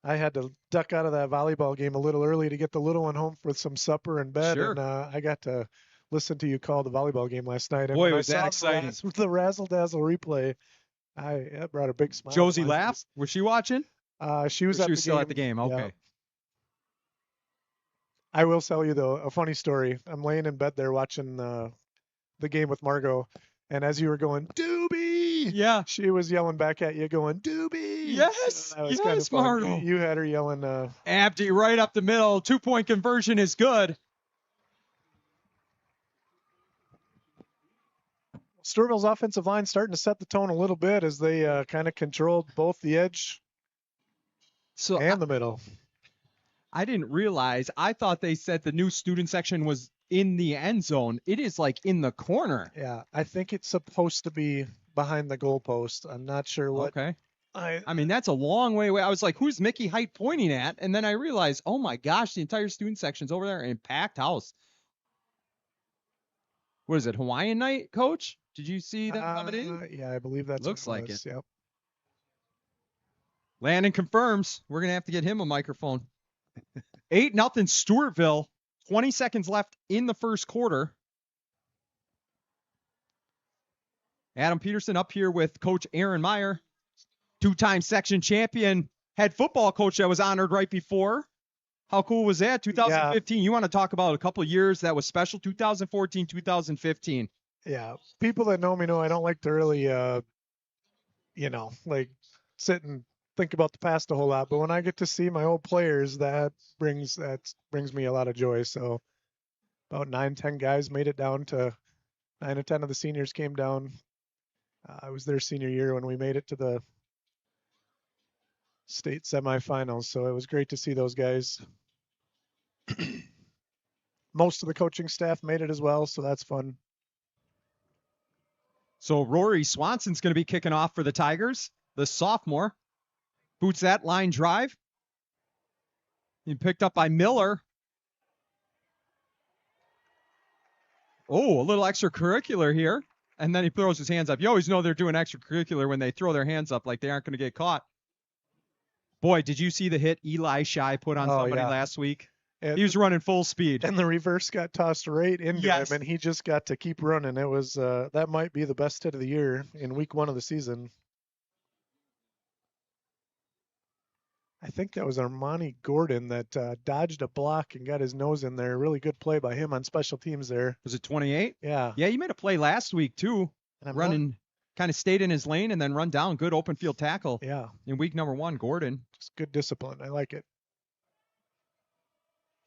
I had to duck out of that volleyball game a little early to get the little one home for some supper and bed. Sure. And I got to listen to you call the volleyball game last night. And Boy, when was I that saw exciting. The razzle-dazzle replay, that brought a big smile. Josie to my laughed. face. Was she watching? She was, Still at the game. Okay. Yeah. I will tell you, though, a funny story. I'm laying in bed there watching the game with Margot, and as you were going, Doobie! Yeah. She was yelling back at you, going, Doobie! Yes! So that was Yes, kind of fun. Margot. You had her yelling. Abdi right up the middle. 2-point conversion is good. Stewartville's offensive line starting to set the tone a little bit as they kind of controlled both the edge and the middle. I didn't realize. I thought they said the new student section was in the end zone. It is like in the corner. Yeah, I think it's supposed to be behind the goalpost. I'm not sure what. Okay. I mean, that's a long way away. I was like, who's Mickey Height pointing at? And then I realized, oh my gosh, the entire student section's over there in packed house. What is it, Hawaiian night, Coach? Did you see that coming in? Yeah, I believe that's Looks what like was. it. Yep. Landon confirms. We're going to have to get him a microphone. 8-0 Stewartville. 20 seconds left in the first quarter. Adam Peterson up here with Coach Aaron Meyer, two-time section champion, head football coach that was honored right before. How cool was that? 2015. Yeah. You want to talk about a couple of years that was special? 2014, 2015. Yeah. People that know me know I don't like to really, like sit and think about the past a whole lot. But when I get to see my old players, that brings me a lot of joy. So about 9-10 guys made it down to 9 or 10 of the seniors came down. I was their senior year when we made it to the state semifinals. So it was great to see those guys. Most of the coaching staff made it as well. So that's fun. So Rory Swanson's going to be kicking off for the Tigers, the sophomore. Boots that line drive. He picked up by Miller. Oh, a little extracurricular here. And then he throws his hands up. You always know they're doing extracurricular when they throw their hands up like they aren't going to get caught. Boy, did you see the hit Eli Shy put on somebody last week? He was running full speed. And the reverse got tossed right into him, and he just got to keep running. It was that might be the best hit of the year in week 1 of the season. I think that was Armani Gordon that dodged a block and got his nose in there. Really good play by him on special teams there. Was it 28? Yeah. Yeah, he made a play last week, too. And running, kind of stayed in his lane and then run down. Good open field tackle. Yeah. In week number 1, Gordon. Just good discipline. I like it.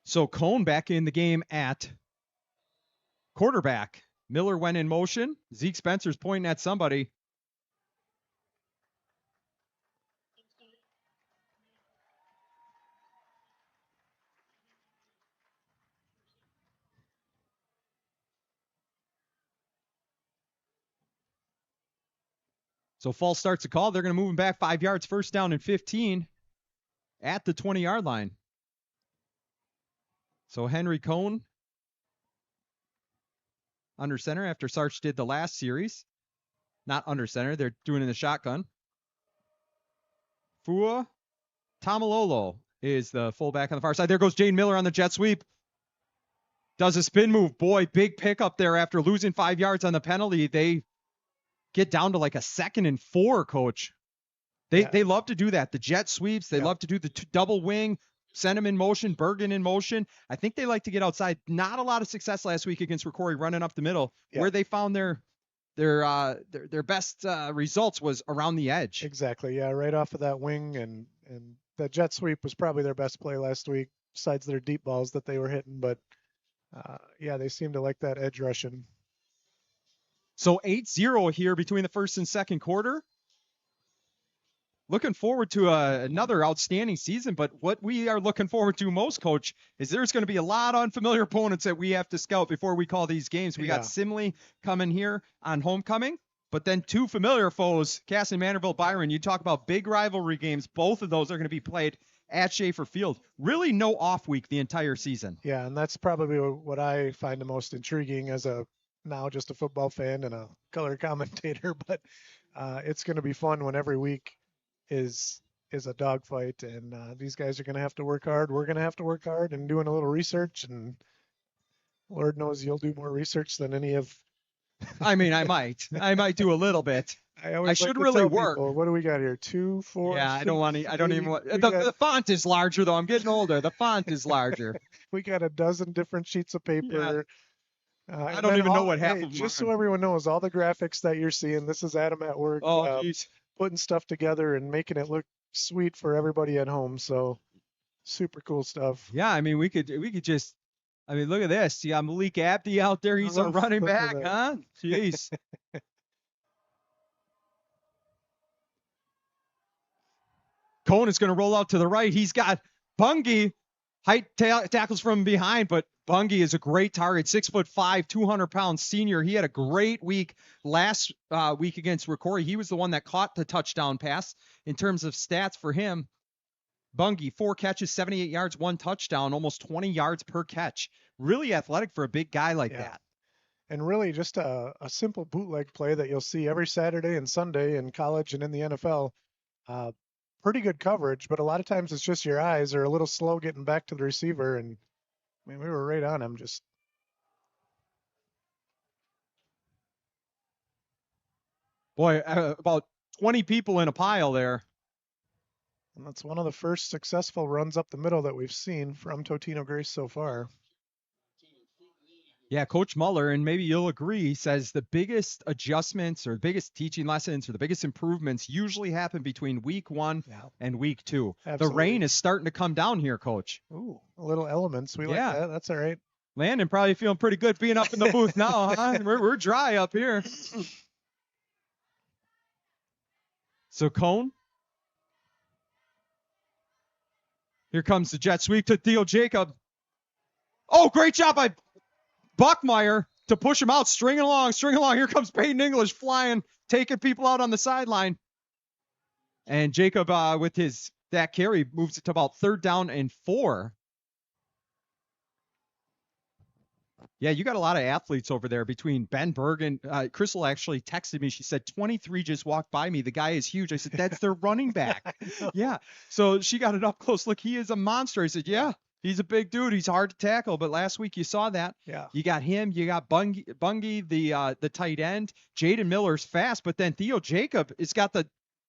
So Cone back in the game at quarterback. Miller went in motion. Zeke Spencer's pointing at somebody. So false starts a call. They're going to move him back 5 yards, first down and 15 at the 20-yard line. So Henry Cone under center after Sarch did the last series. not under center. They're doing it in the shotgun. Fua Tamalolo is the fullback on the far side. There goes Jane Miller on the jet sweep. Does a spin move. Boy, big pickup there after losing 5 yards on the penalty. They get down to like a 2nd and 4, Coach. They love to do that. The jet sweeps. They love to do the double wing, send them in motion, Bergen in motion. I think they like to get outside. Not a lot of success last week against Rocori running up the middle. Where they found their best results was around the edge. Exactly. Yeah, right off of that wing, and that jet sweep was probably their best play last week, besides their deep balls that they were hitting. But they seem to like that edge rushing. So 8-0 here between the first and second quarter. Looking forward to another outstanding season, but what we are looking forward to most, Coach, is there's going to be a lot of unfamiliar opponents that we have to scout before we call these games. We got Simley coming here on homecoming, but then 2 familiar foes, Cass and Manorville Byron. You talk about big rivalry games. Both of those are going to be played at Schaefer Field. Really no off week the entire season. Yeah, and that's probably what I find the most intriguing as now just a football fan and a color commentator, but it's going to be fun when every week is a dogfight, and these guys are going to have to work hard. We're going to have to work hard and doing a little research, and Lord knows you'll do more research than any of. I mean, I might do a little bit. I should really work. People, what do we got here? 2, 4. Yeah, 6, I don't want to. I don't even want. The font is larger though. I'm getting older. The font is larger. We got a dozen different sheets of paper. Yeah. I don't even know what half of them just so everyone knows, all the graphics that you're seeing, this is Adam at work. Oh, geez. Putting stuff together and making it look sweet for everybody at home. So super cool stuff. Yeah, I mean, we could just. I mean, look at this. You got Malik Abdi out there. He's a running back, huh? Jeez. Cohn is going to roll out to the right. He's got Bungie. Height tackles from behind, but Bungie is a great target. 6'5", 200-pound senior. He had a great week last week against Rocori. He was the one that caught the touchdown pass in terms of stats for him. Bungie, 4 catches, 78 yards, 1 touchdown, almost 20 yards per catch. Really athletic for a big guy like that. And really just a simple bootleg play that you'll see every Saturday and Sunday in college and in the NFL. Pretty good coverage, but a lot of times it's just your eyes are a little slow getting back to the receiver, and I mean, we were right on him. Just boy, about 20 people in a pile there. And that's one of the first successful runs up the middle that we've seen from Totino-Grace so far. Yeah, Coach Muller, and maybe you'll agree, says the biggest adjustments or biggest teaching lessons or the biggest improvements usually happen between week 1 and week 2. Absolutely. The rain is starting to come down here, Coach. Ooh, little elements. We like that. That's all right. Landon probably feeling pretty good being up in the booth now, huh? We're dry up here. So Cone. Here comes the jet sweep to Theo Jacob. Oh, great job by Buckmeyer to push him out, stringing along. Here comes Peyton English flying, taking people out on the sideline. And Jacob, with that carry, moves it to about 3rd down and 4. Yeah, you got a lot of athletes over there between Ben Bergen. Crystal actually texted me. She said, 23 just walked by me. The guy is huge. I said, that's their running back. Yeah. So she got it up close. Look, he is a monster. I said, yeah. He's a big dude. He's hard to tackle, but last week you saw that. Yeah. You got him. You got Bungie, the tight end. Jaden Miller's fast, but then Theo Jacob has got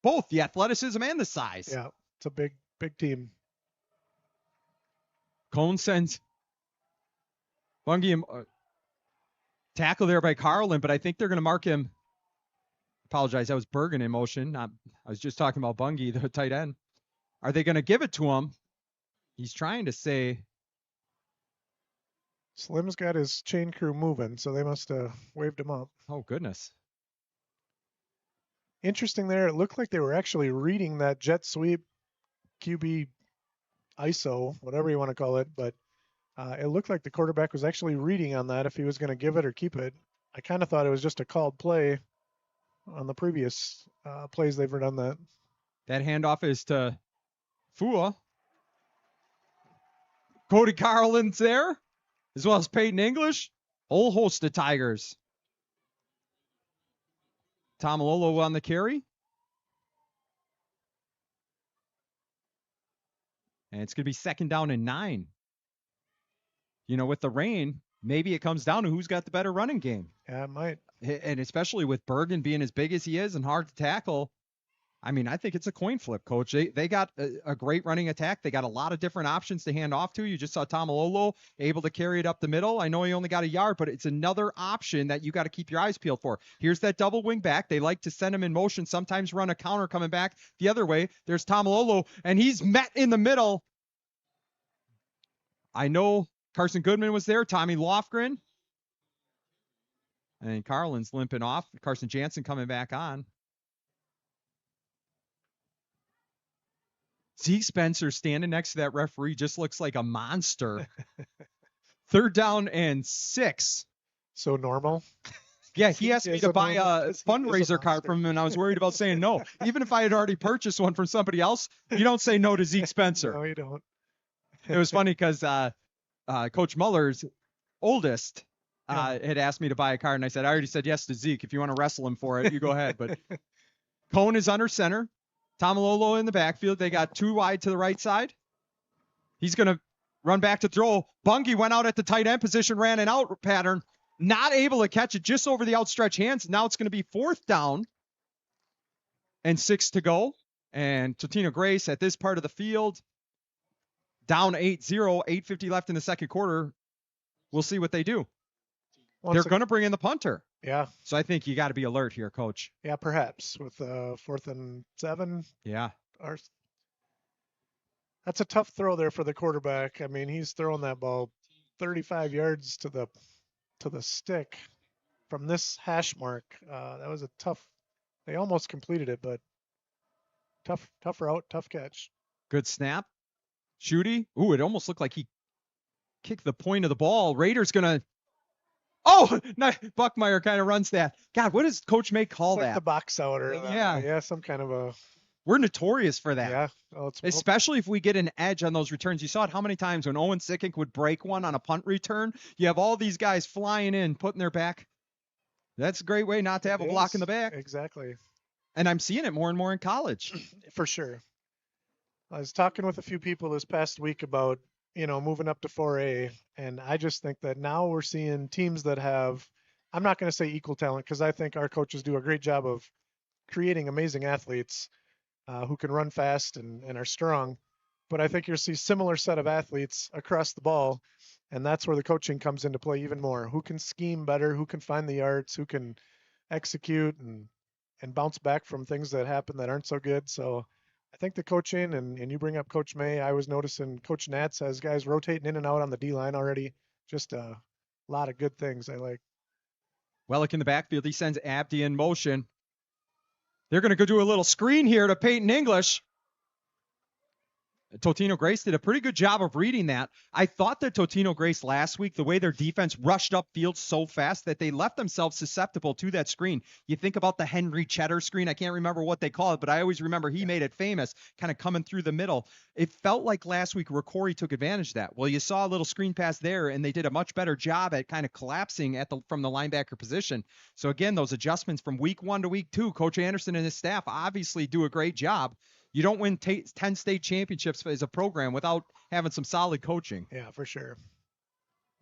both the athleticism and the size. Yeah, it's a big team. Cone sends Bungie tackle there by Carlin, but I think they're going to mark him. Apologize, that was Bergen in motion. I was just talking about Bungie, the tight end. Are they going to give it to him? He's trying to say. Slim's got his chain crew moving, so they must have waved him up. Oh, goodness. Interesting there. It looked like they were actually reading that jet sweep QB ISO, whatever you want to call it, but it looked like the quarterback was actually reading on that if he was going to give it or keep it. I kind of thought it was just a called play on the previous plays they've run that. That handoff is to Fua. Cody Carlin's there, as well as Peyton English. Whole host of Tigers. Tomalolo on the carry. And it's going to be 2nd down and 9. With the rain, maybe it comes down to who's got the better running game. Yeah, it might. And especially with Bergen being as big as he is and hard to tackle, I mean, I think it's a coin flip, Coach. They got a great running attack. They got a lot of different options to hand off to. You just saw Tomalolo able to carry it up the middle. I know he only got a yard, but it's another option that you got to keep your eyes peeled for. Here's that double wing back. They like to send him in motion, sometimes run a counter coming back the other way. There's Tomalolo, and he's met in the middle. I know Carson Goodman was there, Tommy Lofgren. And Carlin's limping off. Carson Jansen coming back on. Zeke Spencer standing next to that referee just looks like a monster. 3rd down and 6. So normal. Yeah, he asked me to buy a fundraiser card from him, and I was worried about saying no. Even if I had already purchased one from somebody else, you don't say no to Zeke Spencer. No, you don't. It was funny because Coach Muller's oldest had asked me to buy a card, and I said, I already said yes to Zeke. If you want to wrestle him for it, you go ahead. But Cohn is under center. Tomalolo in the backfield. They got 2 wide to the right side. He's going to run back to throw. Bungie went out at the tight end position, ran an out pattern. Not able to catch it just over the outstretched hands. Now it's going to be 4th down and 6 to go. And Totino-Grace at this part of the field, down 8-0, 8:50 left in the second quarter. We'll see what they do. They're going to bring in the punter. Yeah. So I think you got to be alert here, Coach. Yeah, perhaps with 4th and 7. Yeah. That's a tough throw there for the quarterback. I mean, he's throwing that ball 35 yards to the stick from this hash mark. That was a tough. They almost completed it, but tough route, tough catch. Good snap. Shooty. Ooh, it almost looked like he kicked the point of the ball. Raiders gonna. Oh, no, Buckmeyer kind of runs that. God, what does Coach May call that? Like the box out or yeah, some kind of a. We're notorious for that. Yeah. Especially if we get an edge on those returns. You saw it how many times when Owen Sickink would break one on a punt return. You have all these guys flying in, putting their back. That's a great way not to have a block in the back. Exactly. And I'm seeing it more and more in college. For sure. I was talking with a few people this past week about, moving up to 4A. And I just think that now we're seeing teams that have, I'm not going to say equal talent, because I think our coaches do a great job of creating amazing athletes who can run fast and are strong. But I think you'll see similar set of athletes across the ball. And that's where the coaching comes into play even more. Who can scheme better, who can find the yards, who can execute and bounce back from things that happen that aren't so good. So I think the coaching, and you bring up Coach May, I was noticing Coach Nats has guys rotating in and out on the D-line already. Just a lot of good things I like. Wellick in the backfield. He sends Abdi in motion. They're going to go do a little screen here to Peyton English. Totino-Grace did a pretty good job of reading that. I thought that Totino-Grace last week, the way their defense rushed upfield so fast that they left themselves susceptible to that screen. You think about the Henry Cheddar screen. I can't remember what they call it, but I always remember he made it famous, kind of coming through the middle. It felt like last week Ricori took advantage of that. Well, you saw a little screen pass there, and they did a much better job at kind of collapsing from the linebacker position. So again, those adjustments from week 1 to week 2, Coach Anderson and his staff obviously do a great job. You don't win 10 state championships as a program without having some solid coaching. Yeah, for sure.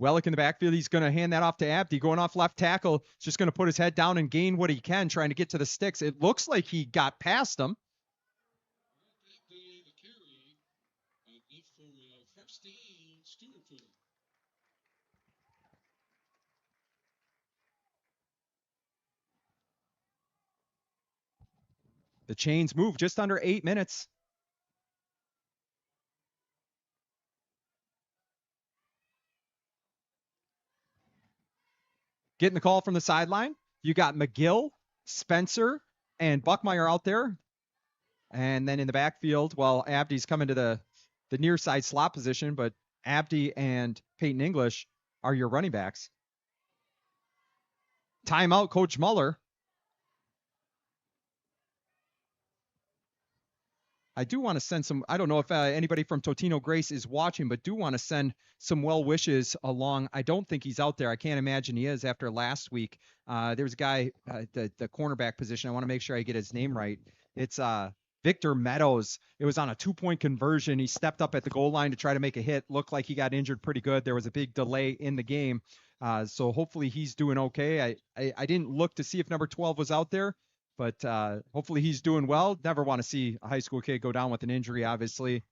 Wellick in the backfield. He's going to hand that off to Abdi. Going off left tackle. He's just going to put his head down and gain what he can, trying to get to the sticks. It looks like he got past him. The chains move just under 8 minutes. Getting the call from the sideline. You got McGill, Spencer, and Buckmeyer out there. And then in the backfield, well, Abdi's coming to the near side slot position, but Abdi and Peyton English are your running backs. Timeout, Coach Muller. I do want to send some, I don't know if anybody from Totino-Grace is watching, but do want to send some well wishes along. I don't think he's out there. I can't imagine he is after last week. There's a guy, the cornerback position. I want to make sure I get his name right. It's Victor Meadows. It was on a 2-point conversion. He stepped up at the goal line to try to make a hit. Looked like he got injured pretty good. There was a big delay in the game. So hopefully he's doing okay. I didn't look to see if number 12 was out there. But hopefully he's doing well. Never want to see a high school kid go down with an injury, obviously.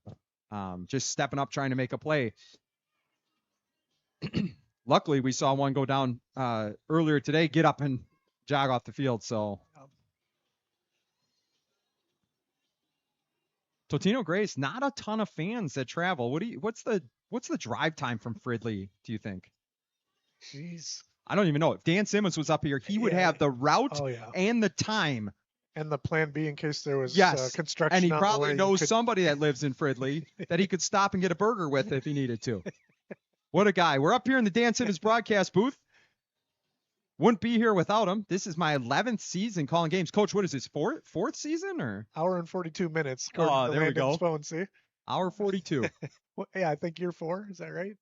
Just stepping up, trying to make a play. Luckily, we saw one go down earlier today, get up and jog off the field. So Totino-Grace, not a ton of fans that travel. What's the drive time from Fridley, do you think? Jeez. I don't even know. If Dan Simmons was up here, he would have the route Oh, yeah. and the time. And the plan B in case there was Yes, construction. and he on the probably way, knows somebody that lives in Fridley that he could stop and get a burger with if he needed to. What a guy. We're up here in the Dan Simmons broadcast booth. Wouldn't be here without him. This is my 11th season calling games. Coach, what is this, fourth season? Or Hour and 42 minutes. Oh, there we go. Phone, see? Hour 42. Well, yeah, I think year 4. Is that right?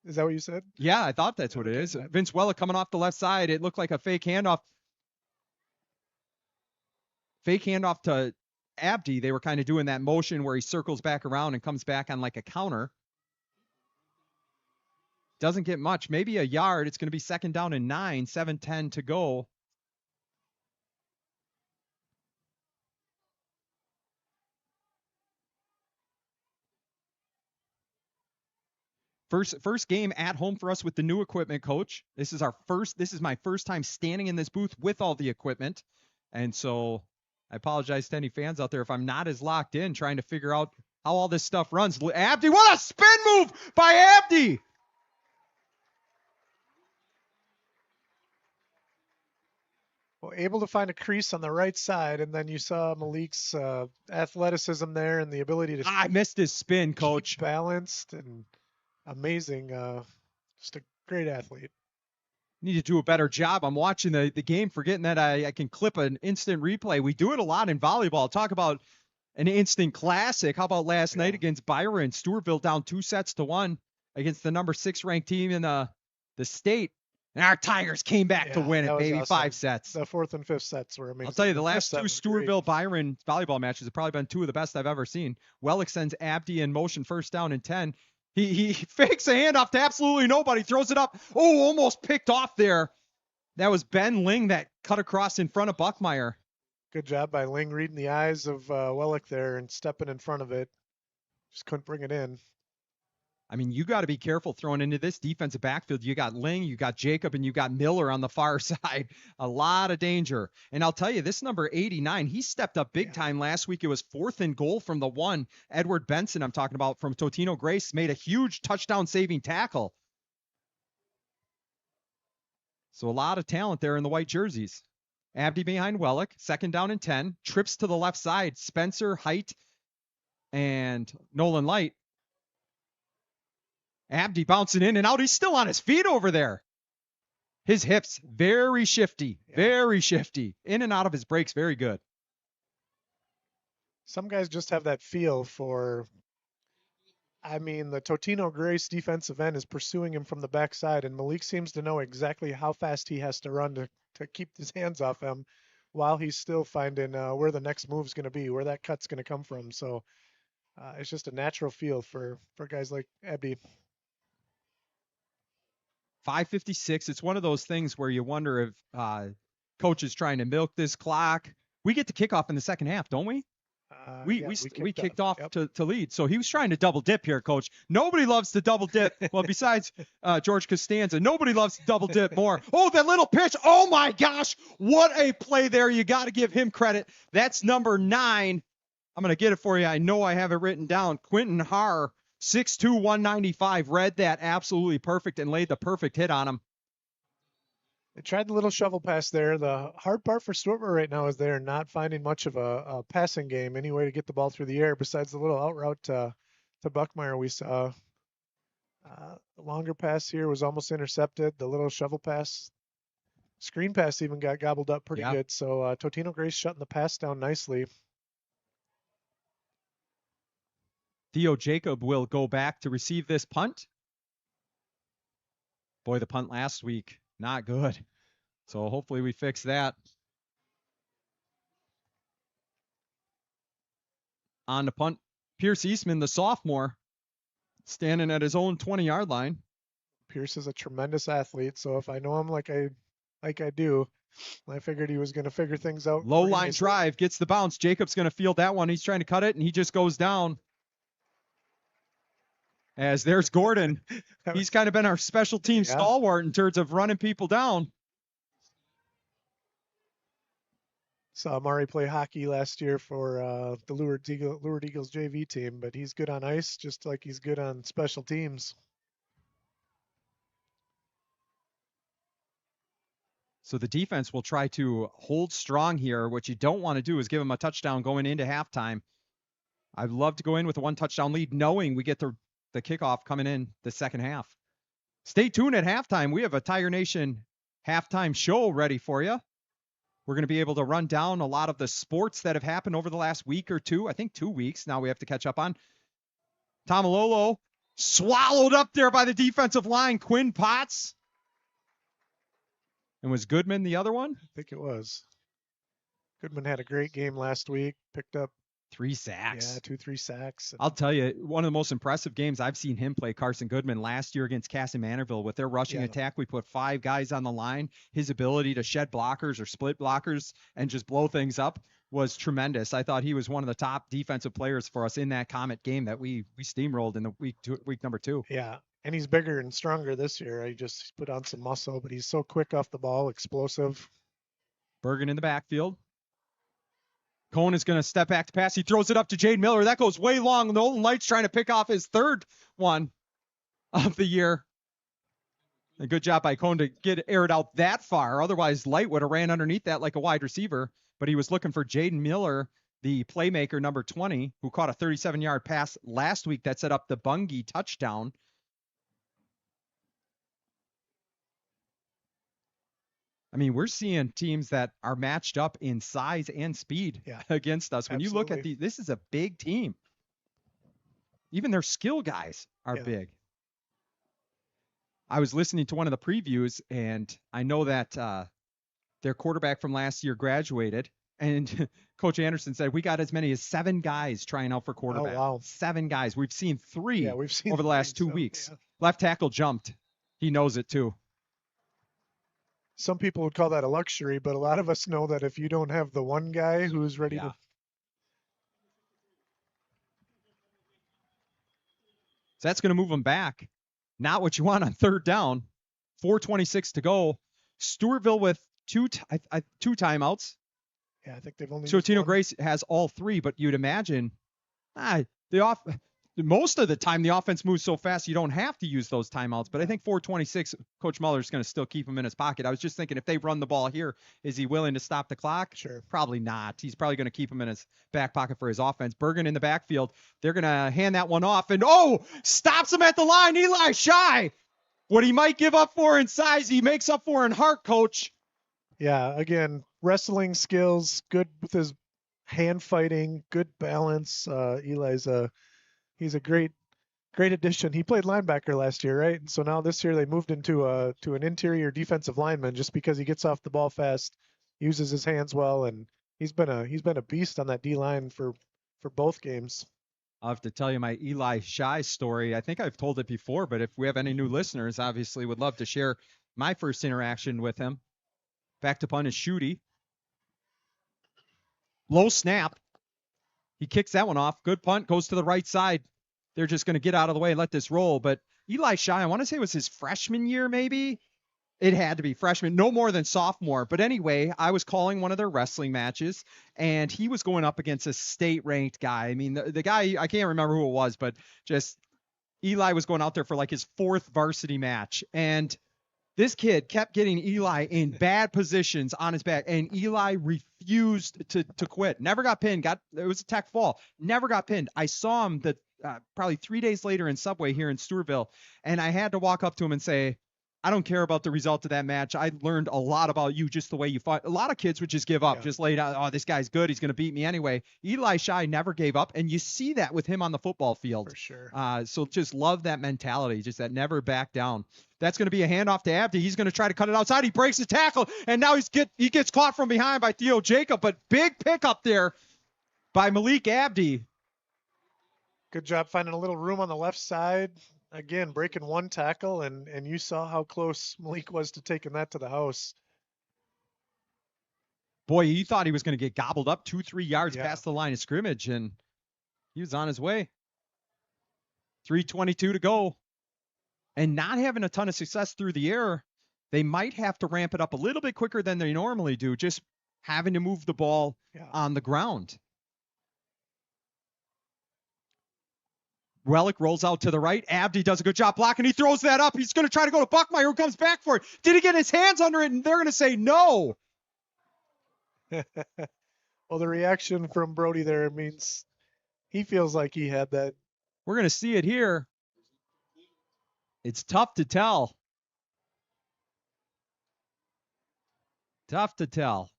Is that what you said? Yeah, I thought that's what it is. Vince Wella coming off the left side. It looked like a fake handoff. Fake handoff to Abdi. They were kind of doing that motion where he circles back around and comes back on like a counter. Doesn't get much. Maybe a yard. It's going to be 2nd down and 9. 7:10 to go. First game at home for us with the new equipment, Coach. This is my first time standing in this booth with all the equipment. And so I apologize to any fans out there if I'm not as locked in trying to figure out how all this stuff runs. Abdi, what a spin move by Abdi! Well, able to find a crease on the right side, and then you saw Malik's athleticism there and the ability to I missed his spin, Coach. Balanced and amazing. Just a great athlete. Need to do a better job. I'm watching the game, forgetting that I can clip an instant replay. We do it a lot in volleyball. Talk about an instant classic. How about last night against Byron? Stewartville down 2-1 against the number 6 ranked team in the state. And our Tigers came back to win it, baby. Awesome. 5 sets. The 4th and 5th sets were amazing. I'll tell you, the last 2 Stewartville-Byron volleyball matches have probably been 2 of the best I've ever seen. Wellick sends Abdi in motion 1st down and 10. He fakes a handoff to absolutely nobody, throws it up. Oh, almost picked off there. That was Ben Ling that cut across in front of Buckmeyer. Good job by Ling reading the eyes of Wellick there and stepping in front of it. Just couldn't bring it in. I mean, you got to be careful throwing into this defensive backfield. You got Ling, you got Jacob, and you got Miller on the far side. A lot of danger. And I'll tell you, this number 89, he stepped up big time last week. It was 4th and goal from the 1. Edward Benson, I'm talking about, from Totino-Grace, made a huge touchdown-saving tackle. So a lot of talent there in the white jerseys. Abdi behind Wellick, 2nd down and 10. Trips to the left side. Spencer, Height, and Nolan Light. Abdi bouncing in and out. He's still on his feet over there. His hips, very shifty, very shifty. In and out of his breaks, very good. Some guys just have that feel for, I mean, the Totino-Grace defensive end is pursuing him from the backside, and Malik seems to know exactly how fast he has to run to keep his hands off him while he's still finding where the next move's going to be, where that cut's going to come from. So it's just a natural feel for guys like Abdi. 5:56. It's one of those things where you wonder if coach is trying to milk this clock. We get the kickoff in the second half, don't we? We kicked off to lead. So he was trying to double dip here, Coach. Nobody loves to double dip. Well, besides George Costanza, nobody loves to double dip more. Oh, that little pitch. Oh, my gosh. What a play there. You got to give him credit. That's number 9. I'm going to get it for you. I know I have it written down. Quentin Haar. 6'2", 195, read that absolutely perfect and laid the perfect hit on him. They tried the little shovel pass there. The hard part for Stewartville right now is they're not finding much of a passing game, any way to get the ball through the air besides the little out route to Buckmeyer we saw. The longer pass here was almost intercepted. The little shovel pass, screen pass even got gobbled up pretty good. So Totino-Grace shutting the pass down nicely. Theo Jacob will go back to receive this punt. Boy, the punt last week, not good. So hopefully we fix that. On the punt, Pierce Eastman, the sophomore, standing at his own 20-yard line. Pierce is a tremendous athlete, so if I know him like I do, I figured he was going to figure things out. Low line drive, gets the bounce. Jacob's going to field that one. He's trying to cut it, and he just goes down. As there's Gordon. He's kind of been our special team stalwart in terms of running people down. Saw Amari play hockey last year for the Lured Eagles JV team, but he's good on ice just like he's good on special teams. So the defense will try to hold strong here. What you don't want to do is give them a touchdown going into halftime. I'd love to go in with a 1 touchdown lead, knowing we get the kickoff coming in the second half. Stay tuned at halftime. We have a Tiger Nation halftime show ready for you. We're going to be able to run down a lot of the sports that have happened over the last week or two. I think 2 weeks now we have to catch up on. Tomalolo swallowed up there by the defensive line. Quinn Potts. And was Goodman the other one? I think it was. Goodman had a great game last week. Picked up 3 sacks. Yeah, 2-3 sacks. I'll tell you, one of the most impressive games I've seen him play, Carson Goodman, last year against Cassie Manorville. With their rushing attack, we put 5 guys on the line. His ability to shed blockers or split blockers and just blow things up was tremendous. I thought he was one of the top defensive players for us in that Comet game that we steamrolled in the week number 2. Yeah, and he's bigger and stronger this year. I just put on some muscle, but he's so quick off the ball, explosive. Bergen in the backfield. Cohn is going to step back to pass. He throws it up to Jade Miller. That goes way long. Nolan Light's trying to pick off his 3rd one of the year. A good job by Cohn to get aired out that far. Otherwise, Light would have ran underneath that like a wide receiver. But he was looking for Jaden Miller, the playmaker, number 20, who caught a 37-yard pass last week that set up the Bungie touchdown. I mean, we're seeing teams that are matched up in size and speed against us. When you look at this is a big team. Even their skill guys are big. I was listening to one of the previews, and I know that their quarterback from last year graduated, and Coach Anderson said, we got as many as 7 guys trying out for quarterback. Oh, wow. 7 guys. We've seen 3 we've seen over the last 2 weeks. Left tackle jumped. He knows it, too. Some people would call that a luxury, but a lot of us know that if you don't have the one guy who's ready to. So that's going to move them back. Not what you want on 3rd down. 4:26 to go. Stewartville with 2 timeouts. Yeah, I think they've only. Totino-Grace has all 3, but you'd imagine most of the time the offense moves so fast you don't have to use those timeouts. But I think 4:26, Coach Muller's going to still keep him in his pocket. I was just thinking, if they run the ball here, is he willing to stop the clock? Sure. Probably not. He's probably going to keep him in his back pocket for his offense. Bergen in the backfield. They're going to hand that one off. And, stops him at the line. Eli Shy. What he might give up for in size, he makes up for in heart, Coach. Yeah, again, wrestling skills, good with his hand fighting, good balance. He's a great addition. He played linebacker last year, right? And so now this year they moved him to an interior defensive lineman just because he gets off the ball fast, uses his hands well, and he's been a beast on that D line for both games. I'll have to tell you my Eli Shy story. I think I've told it before, but if we have any new listeners, obviously would love to share my first interaction with him. Back to punt is Shooty. Low snap. He kicks that one off. Good punt. Goes to the right side. They're just going to get out of the way and let this roll. But Eli Shy, I want to say it was his freshman year maybe. It had to be freshman, no more than sophomore. But anyway, I was calling one of their wrestling matches, and he was going up against a state-ranked guy. I mean, the guy, I can't remember who it was, but just Eli was going out there for like his 4th varsity match. And this kid kept getting Eli in bad positions on his back, and Eli refused to quit. Never got pinned. It was a tech fall. Never got pinned. I saw him probably 3 days later in Subway here in Stewartville, and I had to walk up to him and say, I don't care about the result of that match. I learned a lot about you, just the way you fought. A lot of kids would just give up, just lay down. Oh, this guy's good. He's going to beat me anyway. Eli Shai never gave up, and you see that with him on the football field. For sure. So just love that mentality, just that never back down. That's going to be a handoff to Abdi. He's going to try to cut it outside. He breaks the tackle, and now he gets caught from behind by Theo Jacob, but big pickup there by Malik Abdi. Good job finding a little room on the left side. Again, breaking one tackle, and you saw how close Malik was to taking that to the house. Boy, you thought he was going to get gobbled up 2-3 yards past the line of scrimmage, and he was on his way. 3:22 to go. And not having a ton of success through the air, they might have to ramp it up a little bit quicker than they normally do, just having to move the ball on the ground. Wellick rolls out to the right. Abdi does a good job blocking. He throws that up. He's going to try to go to Buckmeyer, who comes back for it. Did he get his hands under it? And they're going to say no. Well, the reaction from Brody there means he feels like he had that. We're going to see it here. It's tough to tell. Tough to tell.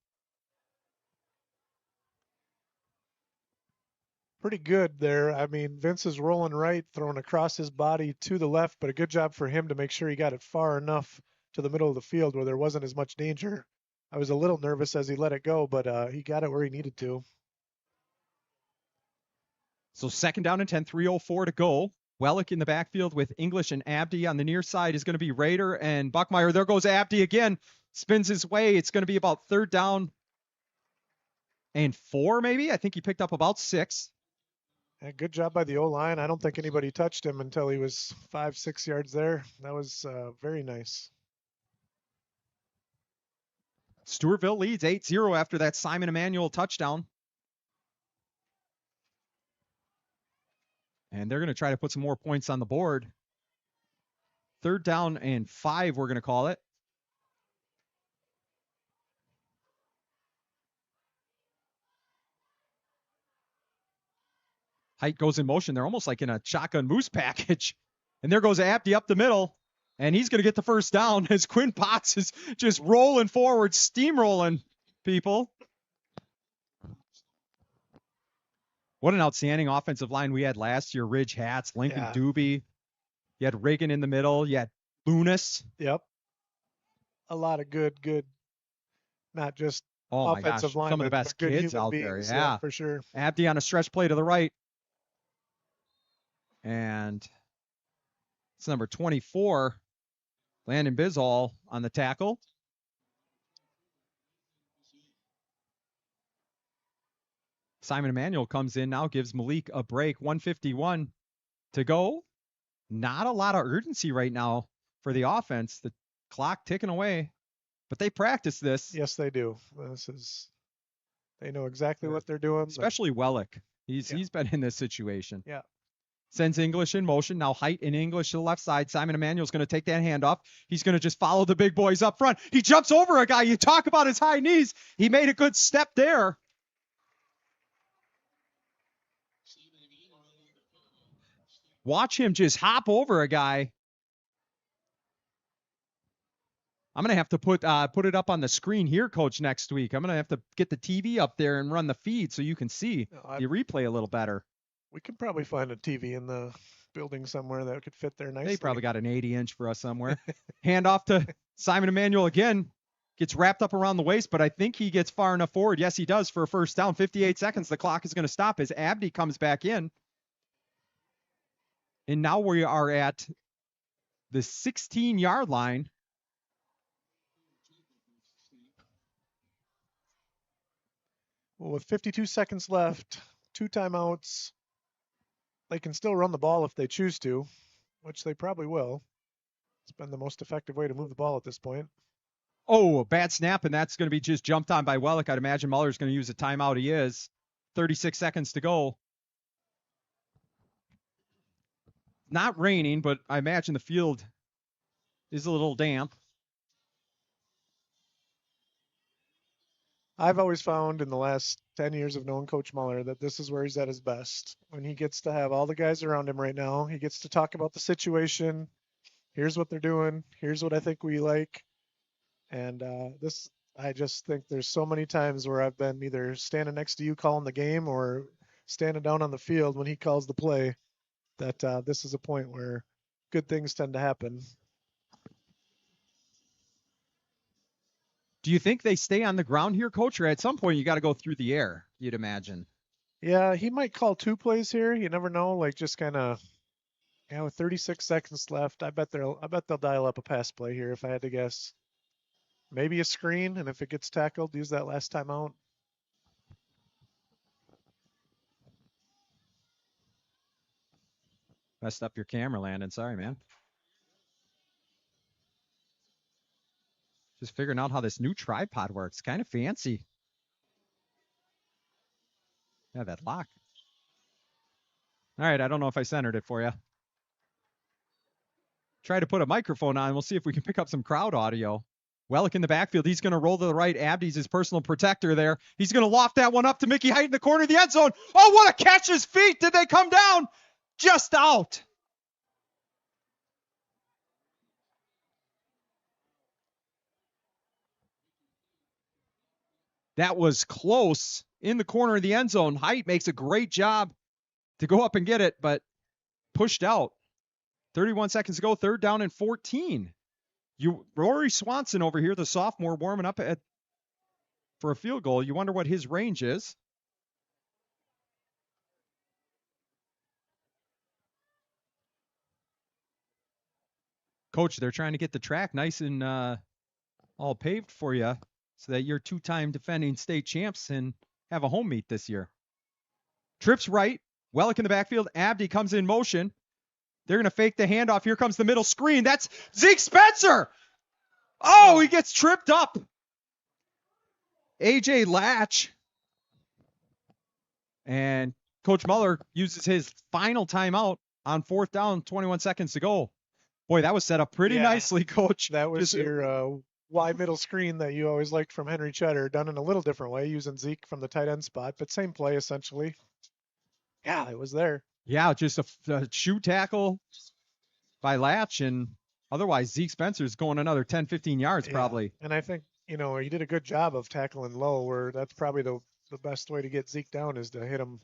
Pretty good there. I mean, Vince is rolling right, throwing across his body to the left, but a good job for him to make sure he got it far enough to the middle of the field where there wasn't as much danger. I was a little nervous as he let it go, but he got it where he needed to. So 2nd down and 10, 3:04 to go. Wellick in the backfield with English and Abdi. On the near side is going to be Rader and Buckmeyer. There goes Abdi again. Spins his way. It's going to be about 3rd down and 4, maybe. I think he picked up about 6. Yeah, good job by the O-line. I don't think anybody touched him until he was 5-6 yards there. That was very nice. Stewartville leads 8-0 after that Simon Emanuel touchdown. And they're going to try to put some more points on the board. 3rd down and 5, we're going to call it. Height goes in motion. They're almost like in a shotgun moose package. And there goes Abdi up the middle. And he's going to get the 1st down as Quinn Potts is just rolling forward, steamrolling people. What an outstanding offensive line we had last year. Ridge Hats, Lincoln Doobie. You had Reagan in the middle. You had Lunas. Yep. A lot of good, not just offensive line. Some of the best kids out there. Yeah, for sure. Abdi on a stretch play to the right. And it's number 24, Landon Bizall on the tackle. Simon Emanuel comes in now, gives Malik a break. 1:51 to go. Not a lot of urgency right now for the offense. The clock ticking away, but they practice this. Yes, they do. They know exactly what they're doing. Especially Wellick. He's been in this situation. Yeah. Sends English in motion. Now Height in English to the left side. Simon Emanuel's going to take that handoff. He's going to just follow the big boys up front. He jumps over a guy. You talk about his high knees. He made a good step there. Watch him just hop over a guy. I'm going to have to put it up on the screen here, Coach, next week. I'm going to have to get the TV up there and run the feed so you can see the replay a little better. We could probably find a TV in the building somewhere that could fit there nicely. They probably got an 80-inch for us somewhere. Handoff to Simon Emanuel again. Gets wrapped up around the waist, but I think he gets far enough forward. Yes, he does for a 1st down. 58 seconds. The clock is going to stop as Abdi comes back in. And now we are at the 16-yard line. Well, with 52 seconds left, 2 timeouts, they can still run the ball if they choose to, which they probably will. It's been the most effective way to move the ball at this point. Oh, a bad snap, and that's going to be just jumped on by Wellick. I'd imagine Muller's going to use a timeout. He is. 36 seconds to go. Not raining, but I imagine the field is a little damp. I've always found in the last 10 years of knowing Coach Muller that this is where he's at his best. When he gets to have all the guys around him right now, he gets to talk about the situation. here's what they're doing. Here's what I think we like. And I just think there's so many times where I've been either standing next to you calling the game or standing down on the field when he calls the play, that this is a point where good things tend to happen. Do you think they stay on the ground here, Coach, or at some point you got to go through the air, you'd imagine? Yeah, he might call 2 plays here. You never know. Like just kind of, with 36 seconds left, I bet they'll dial up a pass play here if I had to guess. Maybe a screen, and if it gets tackled, use that last time out. Messed up your camera, Landon. Sorry, man. Just figuring out how this new tripod works. Kind of fancy. Yeah, that lock. All right, I don't know if I centered it for you. Try to put a microphone on. We'll see if we can pick up some crowd audio. Wellick in the backfield. He's going to roll to the right. Abdi's his personal protector there. He's going to loft that one up to Mickey Height in the corner of the end zone. Oh, what a catch. His feet. Did they come down? Just out. That was close in the corner of the end zone. Height makes a great job to go up and get it, but pushed out. 31 seconds to go. 3rd down and 14. Rory Swanson over here, the sophomore, warming up for a field goal. You wonder what his range is. Coach, they're trying to get the track nice and all paved for you so that you're 2-time defending state champs and have a home meet this year. Trips right. Wellick in the backfield. Abdi comes in motion. They're going to fake the handoff. Here comes the middle screen. That's Zeke Spencer. Oh, he gets tripped up. AJ Latch. And Coach Muller uses his final timeout on 4th down, 21 seconds to go. Boy, that was set up pretty nicely, Coach. That was your wide middle screen that you always liked from Henry Cheddar, done in a little different way, using Zeke from the tight end spot, but same play essentially. Yeah, it was there. Yeah, just a shoe tackle by Latch, and otherwise Zeke Spencer's going another 10, 15 yards probably. And I think, he did a good job of tackling low, where that's probably the best way to get Zeke down is to hit him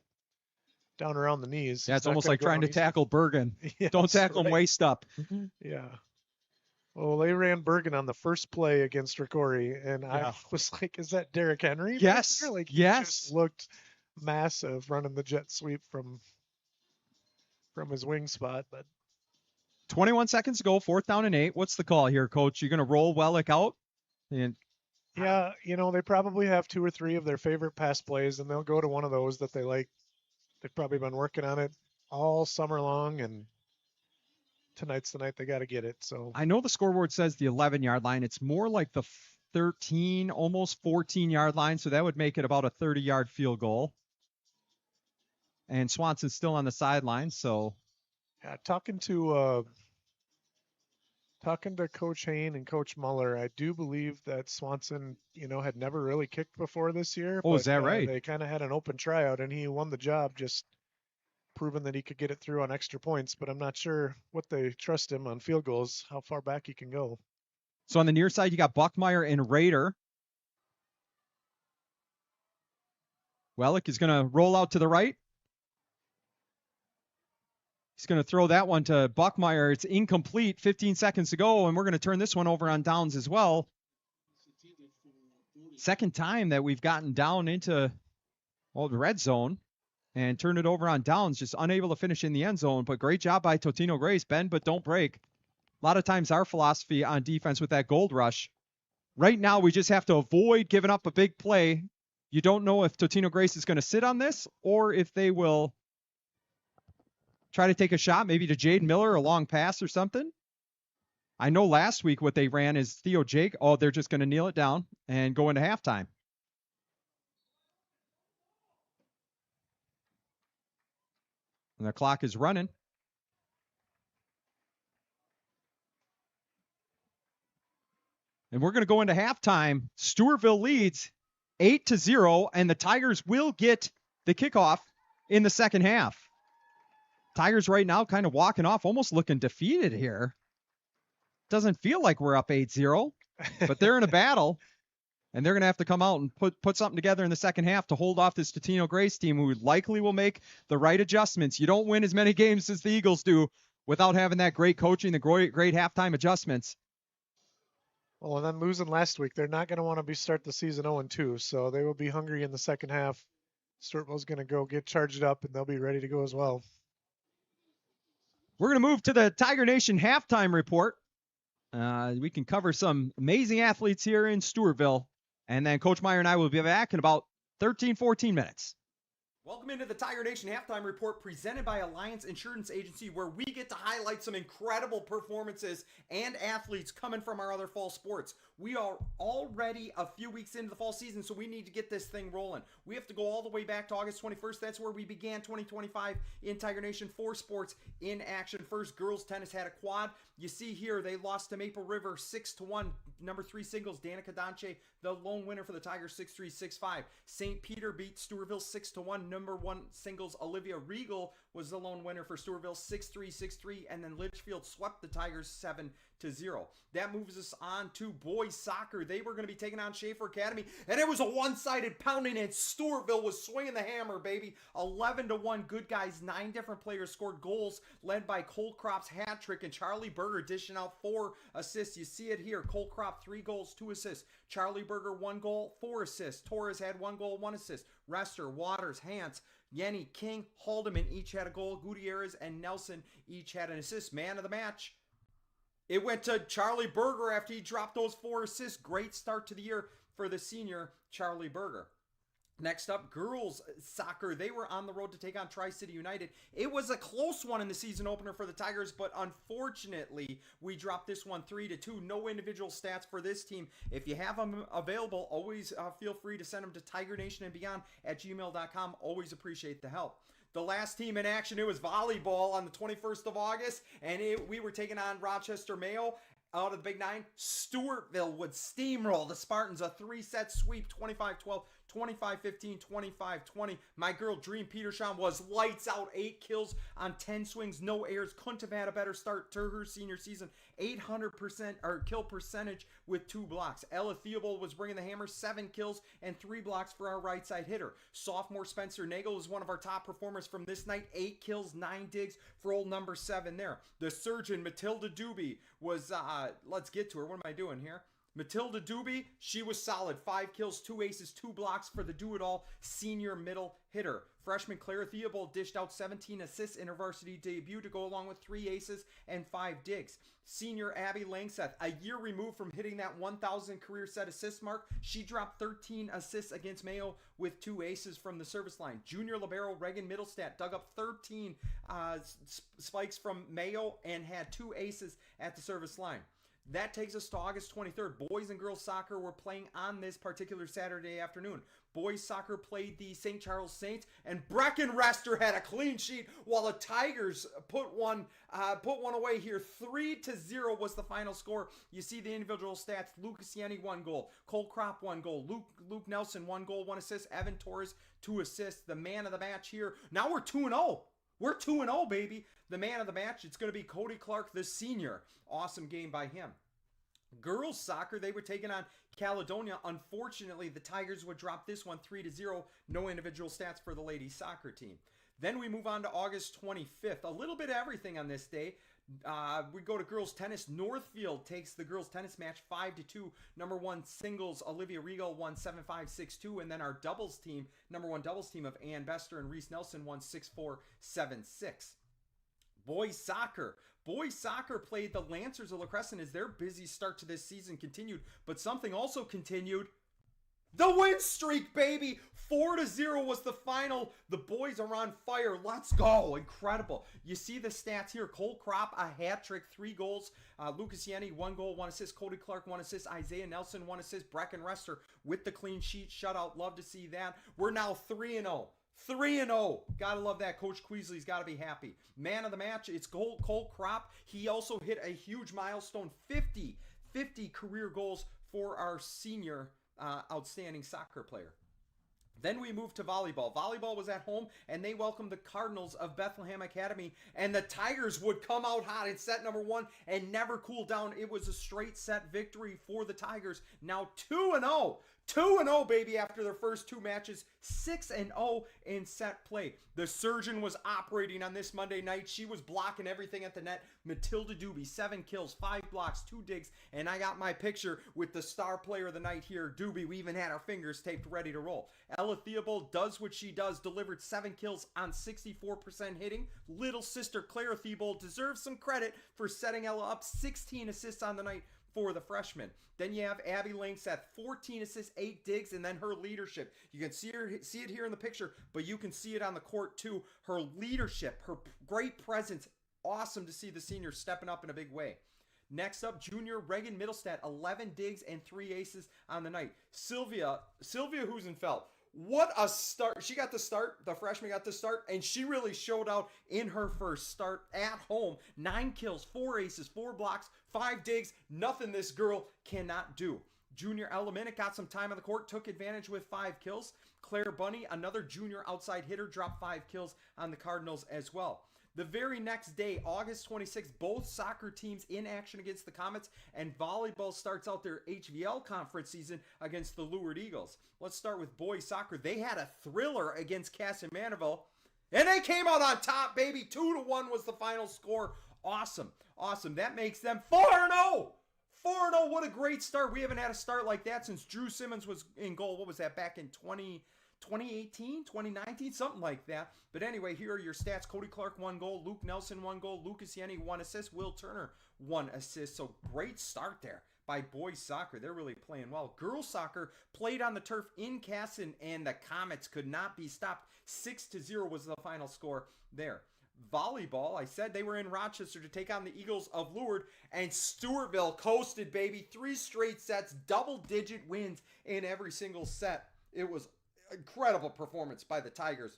down around the knees. Yeah, it's almost like trying to tackle Bergen. Yes, Don't tackle him waist up. Yeah. Well, they ran Bergen on the first play against Ricori, and I was like, is that Derrick Henry? Yes. Like, he yes. just looked massive running the jet sweep from his wing spot. But 21 seconds to go, 4th down and 8. What's the call here, Coach? You're going to roll Wellick out? And yeah, they probably have 2 or 3 of their favorite pass plays, and they'll go to one of those that they like. They've probably been working on it all summer long, and tonight's the night they got to get it. So I know the scoreboard says the 11-yard line. It's more like the 13, almost 14-yard line, so that would make it about a 30-yard field goal. And Swanson's still on the sideline, so. Yeah, talking to Coach Hain and Coach Muller, I do believe that Swanson, had never really kicked before this year. Oh, is that right? They kind of had an open tryout, and he won the job, just proving that he could get it through on extra points. But I'm not sure what they trust him on field goals, how far back he can go. So on the near side, you got Buckmeyer and Rader. Wellick is going to roll out to the right. He's going to throw that one to Buckmeyer. It's incomplete. 15 seconds to go, and we're going to turn this one over on downs as well. Second time that we've gotten down into the red zone and turned it over on downs, just unable to finish in the end zone. But great job by Totino-Grace. Bend, but don't break. A lot of times our philosophy on defense with that gold rush, right now we just have to avoid giving up a big play. You don't know if Totino-Grace is going to sit on this or if they will try to take a shot, maybe to Jade Miller, a long pass or something. I know last week what they ran is Theo Jake. Oh, they're just going to kneel it down and go into halftime. And the clock is running. And we're going to go into halftime. Stewartville leads 8-0, and the Tigers will get the kickoff in the second half. Tigers right now kind of walking off, almost looking defeated here. doesn't feel like we're up 8-0, but they're in a battle, and they're going to have to come out and put something together in the second half to hold off this Totino-Grace team, who likely will make the right adjustments. You don't win as many games as the Eagles do without having that great coaching, the great halftime adjustments. Well, and then losing last week, they're not going to want to start the season 0-2, so they will be hungry in the second half. Stewartville's going to go get charged up, and they'll be ready to go as well. We're going to move to the Tiger Nation halftime report. We can cover some amazing athletes here in Stewartville, and then Coach Meyer and I will be back in about 13, 14 minutes. Welcome into the Tiger Nation Halftime Report presented by Alliance Insurance Agency, where we get to highlight some incredible performances and athletes coming from our other fall sports. We are already a few weeks into the fall season, so we need to get this thing rolling. We have to go all the way back to August 21st. That's where we began 2025 in Tiger Nation. 4 sports in action. First, girls tennis had a quad. You see here, they lost to Maple River 6-1. Number 3 singles, Danica Donche, the lone winner for the Tigers, 6-3, 6-5. St. Peter beat Stewartville 6-1. Number 1 singles, Olivia Regal, was the lone winner for Stewartville, 6-3, 6-3. And then Litchfield swept the Tigers 7-0. That moves us on to boys soccer. They were going to be taking on Schaefer Academy, and it was a one-sided pounding, and Stewartville was swinging the hammer, baby. 11-1. Good guys. 9 different players scored goals, led by Cole Crop's hat trick, and Charlie Berger dishing out 4 assists. You see it here. Cole Crop 3 goals, 2 assists. Charlie Berger 1 goal, 4 assists. Torres had 1 goal, 1 assist. Rester, Waters, Hans, Yenny, King, Haldeman each had a goal. Gutierrez and Nelson each had an assist. Man of the match, it went to Charlie Berger after he dropped those 4 assists. Great start to the year for the senior Charlie Berger. Next up, girls soccer. They were on the road to take on Tri-City United. It was a close one in the season opener for the Tigers, but unfortunately, we dropped this one 3-2. No individual stats for this team. If you have them available, always feel free to send them to tigernationdbeyond@gmail.com. Always appreciate the help. The last team in action, it was volleyball on the 21st of August, and we were taking on Rochester Mayo. Out of the Big 9, Stewartville would steamroll the Spartans, a 3-set sweep, 25-12, 25-15, 25-20. My girl Dream Petersham was lights out, 8 kills on 10 swings, no errors. Couldn't have had a better start to her senior season. 800% or kill percentage with 2 blocks. Ella Theobald was bringing the hammer, 7 kills and 3 blocks for our right side hitter. Sophomore Spencer Nagel is one of our top performers from this night. 8 kills, 9 digs for old number 7 there. The surgeon Matilda Doobie was, let's get to her. What am I doing here? Matilda Doobie, she was solid. 5 kills, 2 aces, 2 blocks for the do-it-all senior middle hitter. Freshman Claire Theobald dished out 17 assists in her varsity debut to go along with 3 aces and 5 digs. Senior Abby Langseth, a year removed from hitting that 1,000 career set assist mark, she dropped 13 assists against Mayo with 2 aces from the service line. Junior libero Reagan Middlestat dug up 13 spikes from Mayo and had 2 aces at the service line. That takes us to August 23rd. Boys and girls soccer were playing on this particular Saturday afternoon. Boys soccer played the St. Charles Saints, and Brecken Rester had a clean sheet while the Tigers put one away here. 3-0 was the final score. You see the individual stats. Lucas Yenny 1 goal. Cole Crop 1 goal. Luke Nelson 1 goal, 1 assist. Evan Torres 2 assists. The man of the match here. Now we're 2-0. We're 2-0, baby. The man of the match, it's going to be Cody Clark, the senior. Awesome game by him. Girls soccer, they were taking on Caledonia. Unfortunately, the Tigers would drop this one 3-0. No individual stats for the ladies soccer team. Then we move on to August 25th. A little bit of everything on this day. We go to girls tennis. Northfield takes the girls tennis match 5-2. Number 1 singles, Olivia Regal won 7-5, 6-2. And then our doubles team, number 1 doubles team of Ann Bester and Reese Nelson won 6-4, 7-6. Boys soccer. Boys soccer played the Lancers of La Crescent as their busy start to this season continued. But something also continued. The win streak, baby! 4-0 was the final. The boys are on fire. Let's go. Incredible. You see the stats here. Cole Crop, a hat trick, 3 goals. Lucas Yenny, 1 goal, 1 assist. Cody Clark, 1 assist. Isaiah Nelson, 1 assist. Brecken Rester with the clean sheet shutout. Love to see that. We're now 3-0. 3-0. Gotta love that. Coach Queasley's got to be happy. Man of the match, it's Cole Crop. He also hit a huge milestone, 50 career goals for our senior outstanding soccer player. Then we moved to volleyball. Volleyball was at home, and they welcomed the Cardinals of Bethlehem Academy, and the Tigers would come out hot in set number 1 and never cool down. It was a straight set victory for the Tigers. Now 2-0. 2-0, baby, after their first 2 matches. 6-0 in set play. The surgeon was operating on this Monday night. She was blocking everything at the net. Matilda Doobie, 7 kills, 5 blocks, 2 digs, and I got my picture with the star player of the night here, Doobie. We even had our fingers taped ready to roll. Ella Theobald does what she does, delivered 7 kills on 64% hitting. Little sister Clara Theobald deserves some credit for setting Ella up. 16 assists on the night for the freshman. Then you have Abby Links at 14 assists, 8 digs, and then her leadership. You can see it here in the picture, but you can see it on the court too. Her leadership, her great presence. Awesome to see the senior stepping up in a big way. Next up, junior Reagan Middlestat, 11 digs and 3 aces on the night. Sylvia Husenfeld. What a start. She got the start. The freshman got the start, and she really showed out in her first start at home. 9 kills, 4 aces, 4 blocks, 5 digs. Nothing this girl cannot do. Junior Ella Minnick got some time on the court, took advantage with 5 kills. Claire Bunny, another junior outside hitter, dropped 5 kills on the Cardinals as well. The very next day, August 26th, both soccer teams in action against the Comets, and volleyball starts out their HVL conference season against the Leeward Eagles. Let's start with boys soccer. They had a thriller against Cassimaniville, and they came out on top, baby. 2-1 was the final score. Awesome. That makes them 4-0. 4-0, what a great start. We haven't had a start like that since Drew Simmons was in goal. What was that, back in 2018, 2019, something like that. But anyway, here are your stats. Cody Clark, 1 goal. Luke Nelson, 1 goal. Lucas Yenny, 1 assist. Will Turner, 1 assist. So great start there by boys soccer. They're really playing well. Girls soccer played on the turf in Casson, and the Comets could not be stopped. 6-0 was the final score there. Volleyball, I said they were in Rochester to take on the Eagles of Leeward, and Stewartville coasted, baby. 3 straight sets, double-digit wins in every single set. It was incredible performance by the Tigers.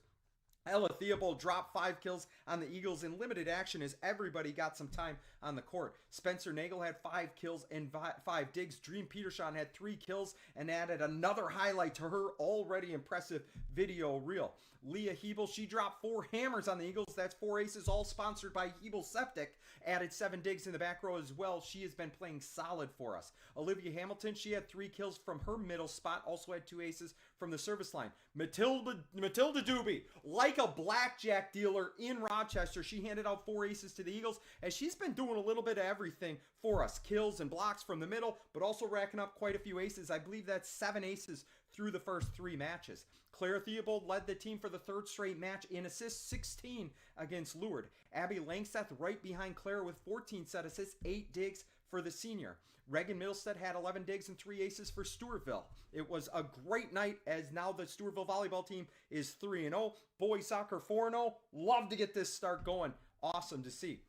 Ella Theobald dropped 5 kills on the Eagles in limited action as everybody got some time on the court. Spencer Nagel had 5 kills and 5 digs. Dream Petershon had 3 kills and added another highlight to her already impressive video reel. Leah Hebel, she dropped 4 hammers on the Eagles. That's 4 aces, all sponsored by Hebel Septic. Added 7 digs in the back row as well. She has been playing solid for us. Olivia Hamilton, she had 3 kills from her middle spot. Also had 2 aces from the service line. Matilda Doobie, like a blackjack dealer in Rochester, she handed out 4 aces to the Eagles, as she's been doing a little bit of everything for us. Kills and blocks from the middle, but also racking up quite a few aces. I believe that's 7 aces through the first 3 matches. Claire Theobald led the team for the 3rd straight match in assists, 16 against Leeward. Abby Langseth right behind Claire with 14 set assists, 8 digs for the senior. Reagan Middlestead had 11 digs and 3 aces for Stewartville. It was a great night, as now the Stewartville volleyball team is 3-0. Boys soccer 4-0. Love to get this start going. Awesome to see.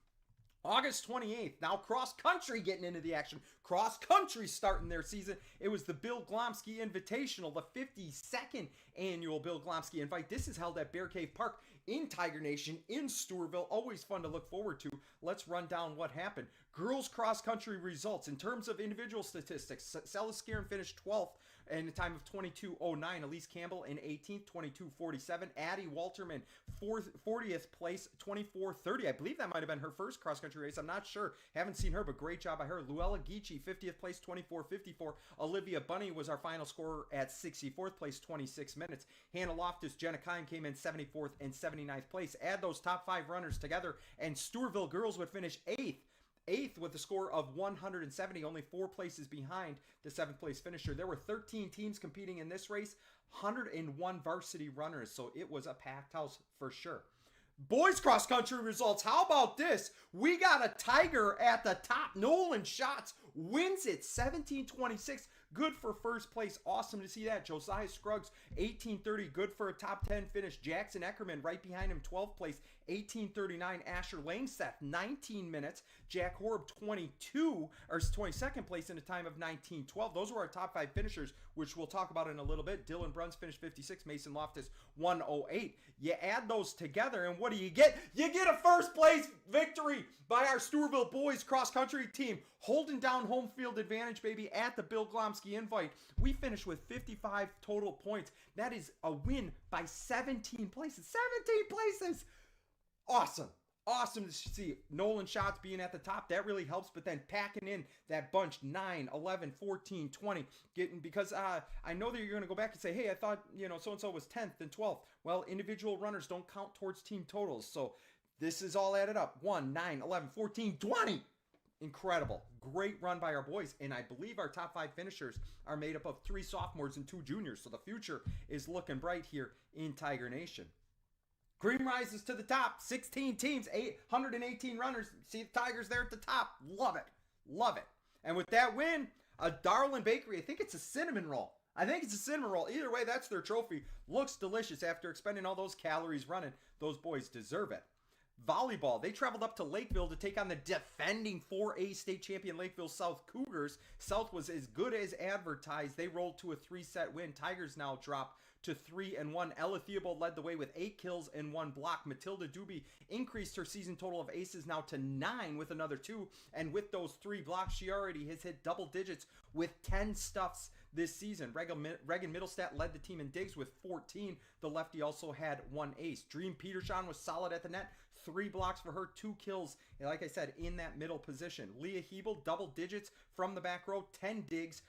August 28th, now cross country getting into the action. Cross country starting their season. It was the Bill Glomsky Invitational, the 52nd annual Bill Glomsky Invite. This is held at Bear Cave Park in Tiger Nation in Stewartville. Always fun to look forward to. Let's run down what happened. Girls cross country results. In terms of individual statistics, Sella Skirin finished 12th in a time of 22:09. Elise Campbell in 18th, 22:47. Addie Walterman, 40th place, 24:30. I believe that might have been her first cross-country race. I'm not sure. Haven't seen her, but great job by her. Luella Geechee, 50th place, 24:54. Olivia Bunny was our final scorer at 64th place, 26 minutes. Hannah Loftus, Jenna Kine came in 74th and 79th place. Add those top 5 runners together, and Stewartville girls would finish 8th with a score of 170, only 4 places behind the 7th place finisher. There were 13 teams competing in this race, 101 varsity runners, so it was a packed house for sure. Boys cross country results. How about this? We got a Tiger at the top. Nolan Schatz wins it, 17:26. Good for first place. Awesome to see that. Josiah Scruggs, 18:30. Good for a top 10 finish. Jackson Eckerman right behind him, 12th place, 18:39, Asher Langseth, 19 minutes. Jack Horb, 22nd place in a time of 19:12. Those were our top 5 finishers, which we'll talk about in a little bit. Dylan Bruns finished 56, Mason Loftus 108. You add those together, and what do you get? You get a first place victory by our Stewartville boys cross country team, holding down home field advantage, baby, at the Bill Glomsky Invite. We finished with 55 total points. That is a win by 17 places. 17 places! Awesome. Awesome to see Nolan Schatz being at the top. That really helps, but then packing in that bunch 9, 11, 14, 20, because I know that you're going to go back and say, hey, I thought, so-and-so was 10th and 12th. Well, individual runners don't count towards team totals, so this is all added up. 1, 9, 11, 14, 20. Incredible. Great run by our boys, and I believe our top 5 finishers are made up of 3 sophomores and 2 juniors, so the future is looking bright here in Tiger Nation. Cream rises to the top. 16 teams, 818 runners. See the Tigers there at the top. Love it. Love it. And with that win, a Darlin Bakery, I think it's a cinnamon roll. Either way, that's their trophy. Looks delicious after expending all those calories running. Those boys deserve it. Volleyball, they traveled up to Lakeville to take on the defending 4A state champion Lakeville South Cougars. South was as good as advertised. They rolled to a 3-set win. Tigers now drop to 3-1. Ella Theobald led the way with 8 kills and 1 block. Matilda Doobie increased her season total of aces now to 9 with another 2. And with those 3 blocks, she already has hit double digits with 10 stuffs this season. Reagan Middlestat led the team in digs with 14. The lefty also had 1 ace. Dream Petershon was solid at the net. 3 blocks for her, 2 kills, and like I said, in that middle position. Leah Hebel, double digits from the back row, 10 digs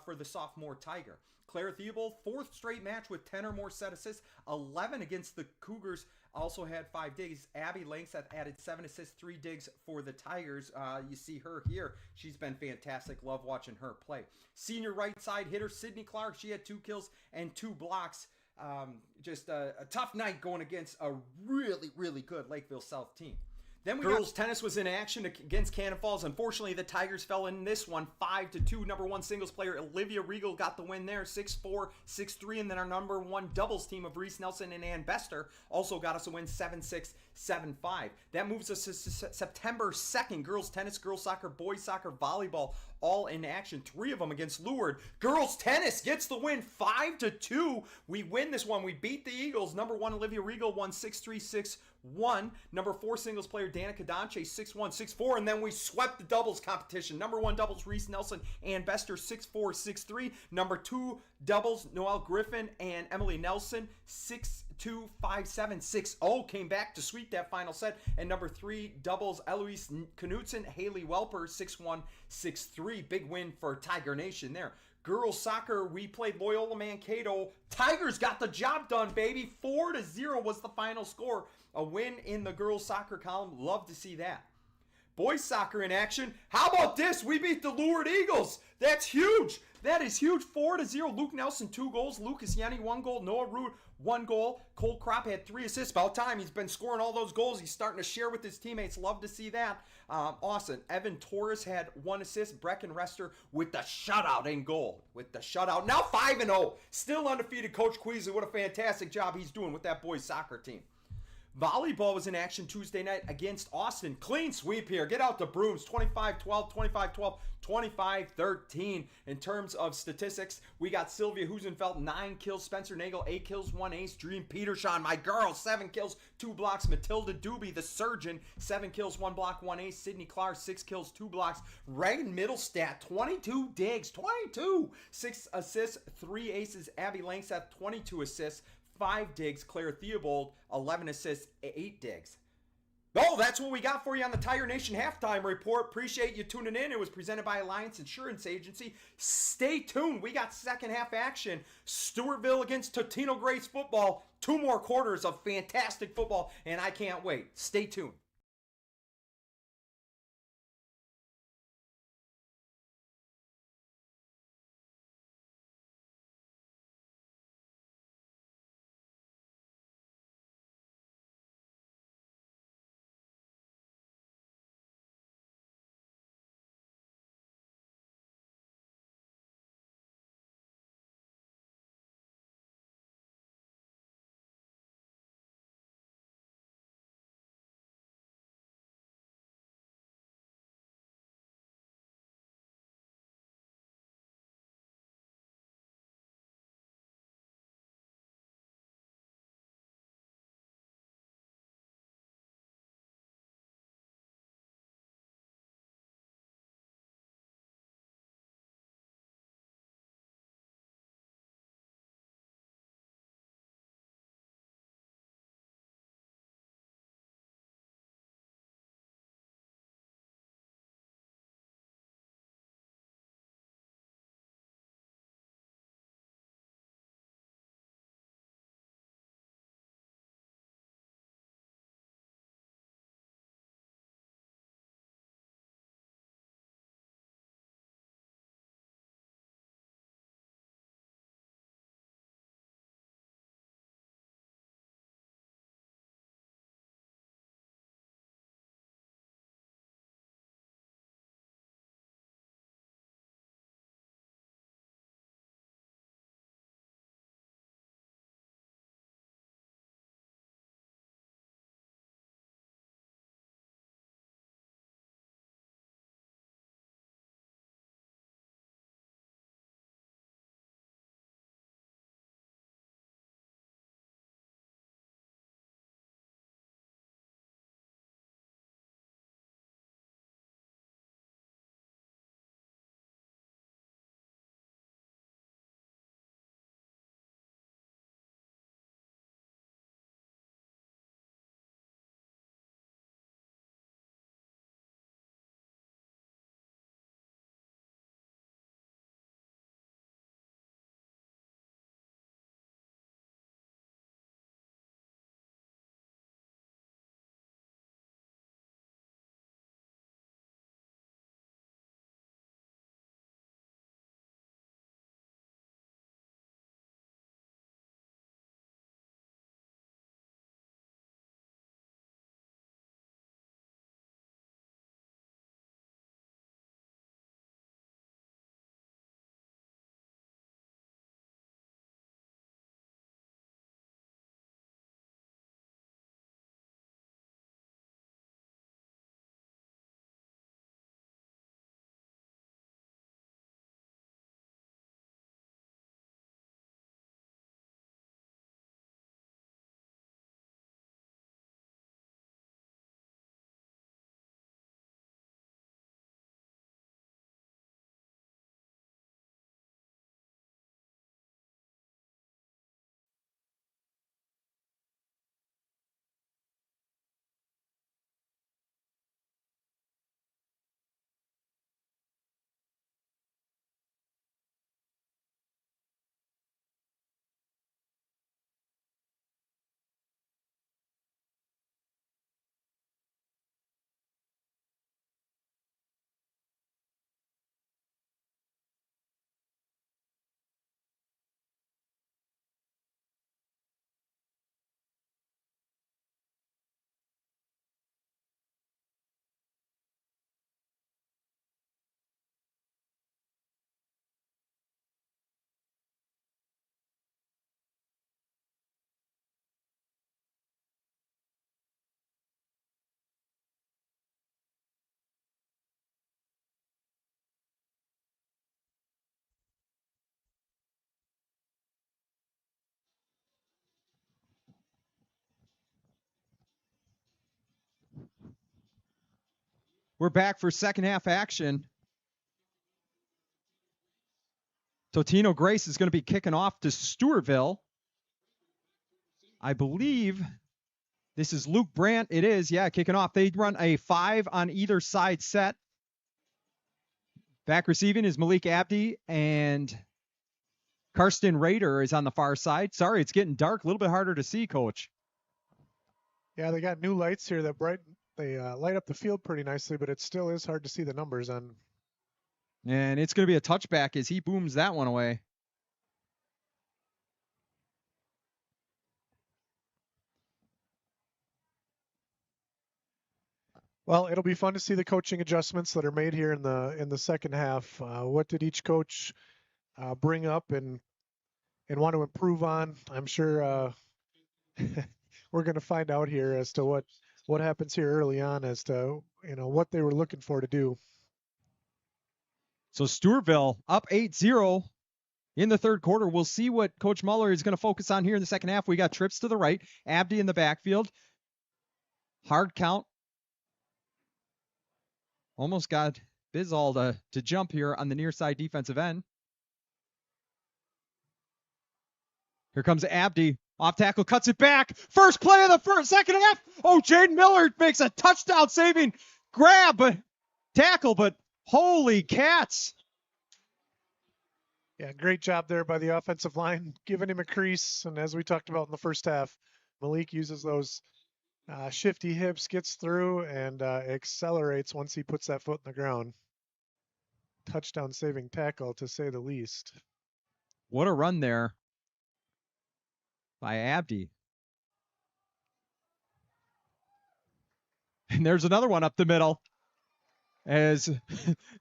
for the sophomore Tiger. Claire Theobald, 4th straight match with 10 or more set assists, 11 against the Cougars, also had 5 digs. Abby Langseth added 7 assists, 3 digs for the Tigers. You see her here. She's been fantastic. Love watching her play. Senior right side hitter, Sydney Clark, she had 2 kills and 2 blocks. Just a tough night going against a really, really good Lakeville South team. Then girls tennis was in action against Cannon Falls. Unfortunately, the Tigers fell in this one 5-2. Number 1 singles player Olivia Regal got the win there, 6-4, 6-3. And then our number 1 doubles team of Reese Nelson and Ann Bester also got us a win 7-6, 7-5. That moves us to September 2nd. Girls tennis, girls soccer, boys soccer, volleyball, all in action. 3 of them against Leeward. Girls tennis gets the win 5-2. We win this one. We beat the Eagles. Number 1 Olivia Regal won 6-3, 6-1. Number 4 singles player Danica Donche 6-1, 6-4, and then we swept the doubles competition. Number 1 doubles Reese Nelson and Bester 6-4, 6-3. Number 2 doubles Noelle Griffin and Emily Nelson 6-2, 5-7, 6-0. Came back to sweep that final set. And number 3 doubles Eloise Knutson, Haley Welper 6-1, 6-3. Big win for Tiger Nation there. Girls soccer, we played Loyola Mankato. Tigers got the job done, baby. 4-0 was the final score. A win in the girls soccer column. Love to see that. Boys soccer in action. How about this? We beat the Leeward Eagles. That's huge. That is huge. 4-0. Luke Nelson, 2 goals. Lucas Yenny, 1 goal. Noah Root, 1 goal. Cole Kropp had 3 assists. About time. He's been scoring all those goals. He's starting to share with his teammates. Love to see that. Awesome. Evan Torres had 1 assist. Brecken Rester with the shutout in goal. Now 5-0. Still undefeated. Coach Queasley, what a fantastic job he's doing with that boys soccer team. Volleyball was in action Tuesday night against Austin. Clean sweep here. Get out the brooms. 25-12, 25-12, 25-13. In terms of statistics, we got Sylvia Husenfeld, 9 kills. Spencer Nagel, 8 kills, 1 ace. Dream Petershon, my girl, 7 kills, 2 blocks. Matilda Doobie, the surgeon, 7 kills, 1 block, 1 ace. Sydney Clark, 6 kills, 2 blocks. Reagan Middlestat, 22 digs, 22. 6 assists, 3 aces. Abby Langseth, 22 assists. 5 digs. Claire Theobald, 11 assists, 8 digs. Oh, that's what we got for you on the Tiger Nation Halftime Report. Appreciate you tuning in. It was presented by Alliance Insurance Agency. Stay tuned. We got second half action. Stewartville against Totino-Grace football. 2 more quarters of fantastic football, and I can't wait. Stay tuned. We're back for second half action. Totino-Grace is going to be kicking off to Stewartville. I believe this is Luke Brandt. It is, yeah, kicking off. They run a 5 on either side set. Back receiving is Malik Abdi, and Karsten Rader is on the far side. Sorry, it's getting dark. A little bit harder to see, Coach. Yeah, they got new lights here that they light up the field pretty nicely, but it still is hard to see the numbers on. And it's going to be a touchback as he booms that one away. Well, it'll be fun to see the coaching adjustments that are made here in the second half. What did each coach bring up and want to improve on? I'm sure we're going to find out here as to what happens here early on as to what they were looking for to do. So Stewartville up 8-0 in the third quarter. We'll see what Coach Muller is going to focus on here in the second half. We got trips to the right, Abdi in the backfield. Hard count. Almost got Bizzall to jump here on the near side defensive end. Here comes Abdi. Off tackle, cuts it back. First play of the second half. Oh, Jaden Miller makes a touchdown saving tackle, but holy cats. Yeah, great job there by the offensive line, giving him a crease. And as we talked about in the first half, Malik uses those shifty hips, gets through, and accelerates once he puts that foot in the ground. Touchdown saving tackle, to say the least. What a run there by Abdi. And there's another one up the middle. As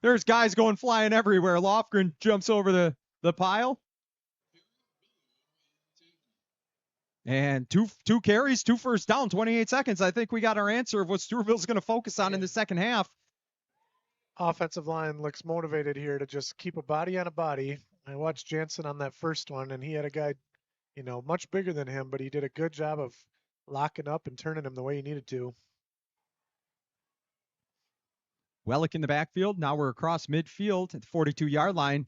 there's guys going flying everywhere. Lofgren jumps over the pile. And two carries, 2 first down, 28 seconds. I think we got our answer of what Stewartville's going to focus on in the second half. Offensive line looks motivated here to just keep a body on a body. I watched Jansen on that first one, and he had a guy, much bigger than him, but he did a good job of locking up and turning him the way he needed to. Wellick in the backfield. Now we're across midfield at the 42-yard line.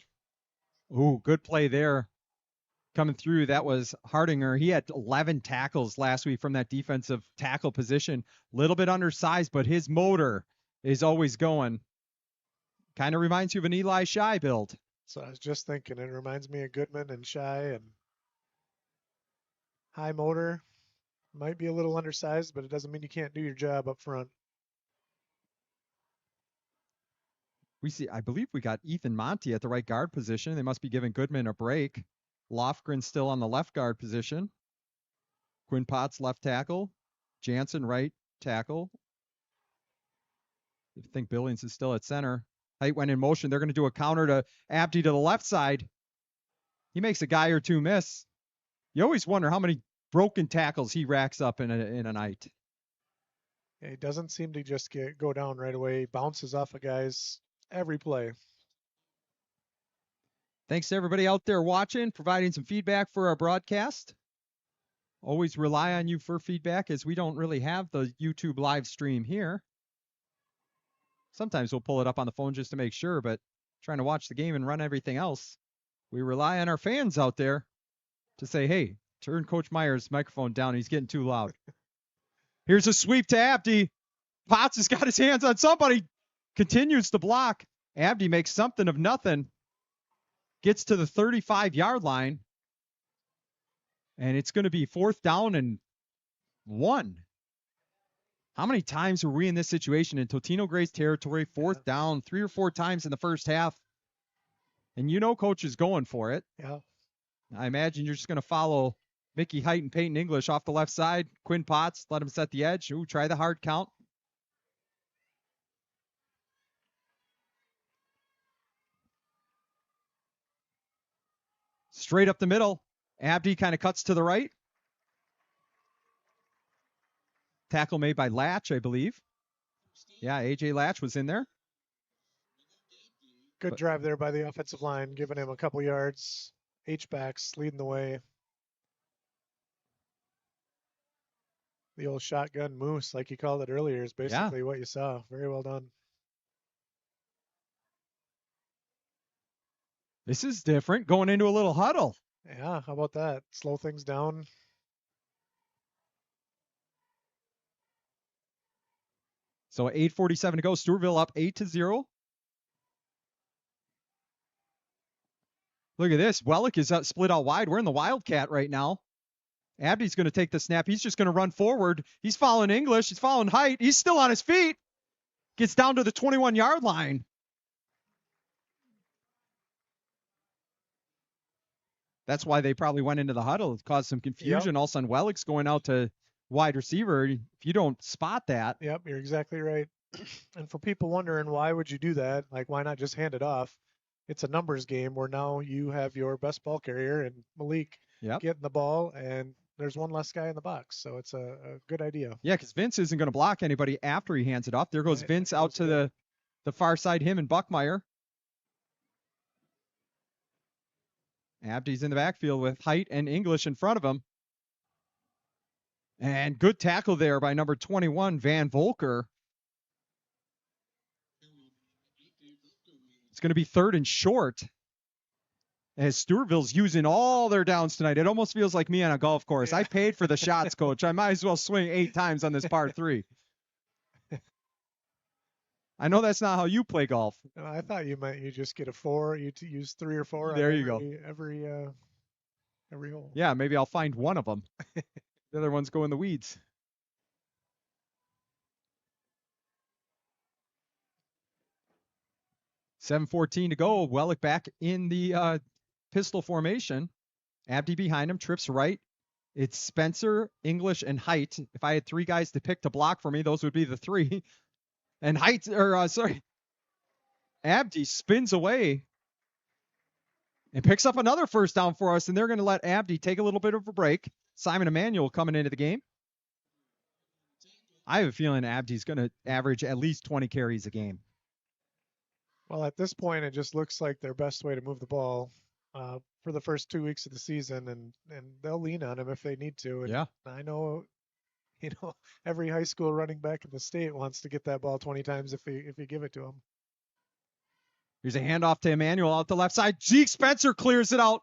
Ooh, good play there. Coming through, that was Hardinger. He had 11 tackles last week from that defensive tackle position. Little bit undersized, but his motor is always going. Kind of reminds you of an Eli Shy build. So I was just thinking, it reminds me of Goodman and Shy, and high motor. Might be a little undersized, but it doesn't mean you can't do your job up front. I believe we got Ethan Monty at the right guard position. They must be giving Goodman a break. Lofgren still on the left guard position. Quinn Potts left tackle. Jansen right tackle. I think Billings is still at center. Height went in motion. They're going to do a counter to Abdi to the left side. He makes a guy or two miss. You always wonder how many broken tackles he racks up in a night. Yeah, he doesn't seem to just go down right away. He bounces off of guys every play. Thanks to everybody out there watching, providing some feedback for our broadcast. Always rely on you for feedback as we don't really have the YouTube live stream here. Sometimes we'll pull it up on the phone just to make sure, but trying to watch the game and run everything else, we rely on our fans out there to say, hey, turn Coach Meyer's microphone down. He's getting too loud. Here's a sweep to Abdi. Potts has got his hands on somebody. Continues to block. Abdi makes something of nothing. Gets to the 35-yard line. And it's going to be 4th down and 1. How many times were we in this situation in Totino-Grace territory? 4th down 3 or 4 times in the first half. And Coach is going for it. Yeah. I imagine you're just going to follow Mickey Height and Peyton English off the left side. Quinn Potts, let him set the edge. Ooh, try the hard count. Straight up the middle. Abdi kind of cuts to the right. Tackle made by Latch, I believe. Yeah, A.J. Latch was in there. Good drive there by the offensive line, giving him a couple yards. H-backs leading the way. The old shotgun moose, like you called it earlier, is basically what you saw. Very well done. This is different, going into a little huddle. Yeah, how about that? Slow things down. So 8:47 to go. Stewartville up 8-0. Look at this. Wellick is split out wide. We're in the Wildcat right now. Abdi's going to take the snap. He's just going to run forward. He's following English. He's following Height. He's still on his feet. Gets down to the 21-yard line. That's why they probably went into the huddle. It caused some confusion. Yep. All of a sudden, Wellick's going out to wide receiver. If you don't spot that. Yep, you're exactly right. And for people wondering why would you do that, like why not just hand it off? It's a numbers game where now you have your best ball carrier and Malik getting the ball, and there's one less guy in the box. So it's a good idea. Yeah, because Vince isn't going to block anybody after he hands it off. There goes Vince out to the far side, him and Buckmeyer. Abdi's in the backfield with Height and English in front of him. And good tackle there by number 21, Van Volker. It's going to be 3rd and short as Stewartville's using all their downs tonight. It almost feels like me on a golf course. I paid for the shots, coach. I might as well swing 8 times on this par 3. I know that's not how you play golf. I thought you meant you just get a 4. You use 3 or 4. There you go. Every hole. Yeah, maybe I'll find one of them. The other ones go in the weeds. $7:14 to go. Wellick back in the pistol formation. Abdi behind him, trips right. It's Spencer, English, and Height. If I had 3 guys to pick to block for me, those would be the 3. And Abdi spins away and picks up another first down for us, and they're going to let Abdi take a little bit of a break. Simon Emanuel coming into the game. I have a feeling Abdi's going to average at least 20 carries a game. Well, at this point, it just looks like their best way to move the ball for the first 2 weeks of the season, and they'll lean on him if they need to. And yeah. I know, every high school running back in the state wants to get that ball 20 times if you give it to him. Here's a handoff to Emmanuel out the left side. Zeke Spencer clears it out.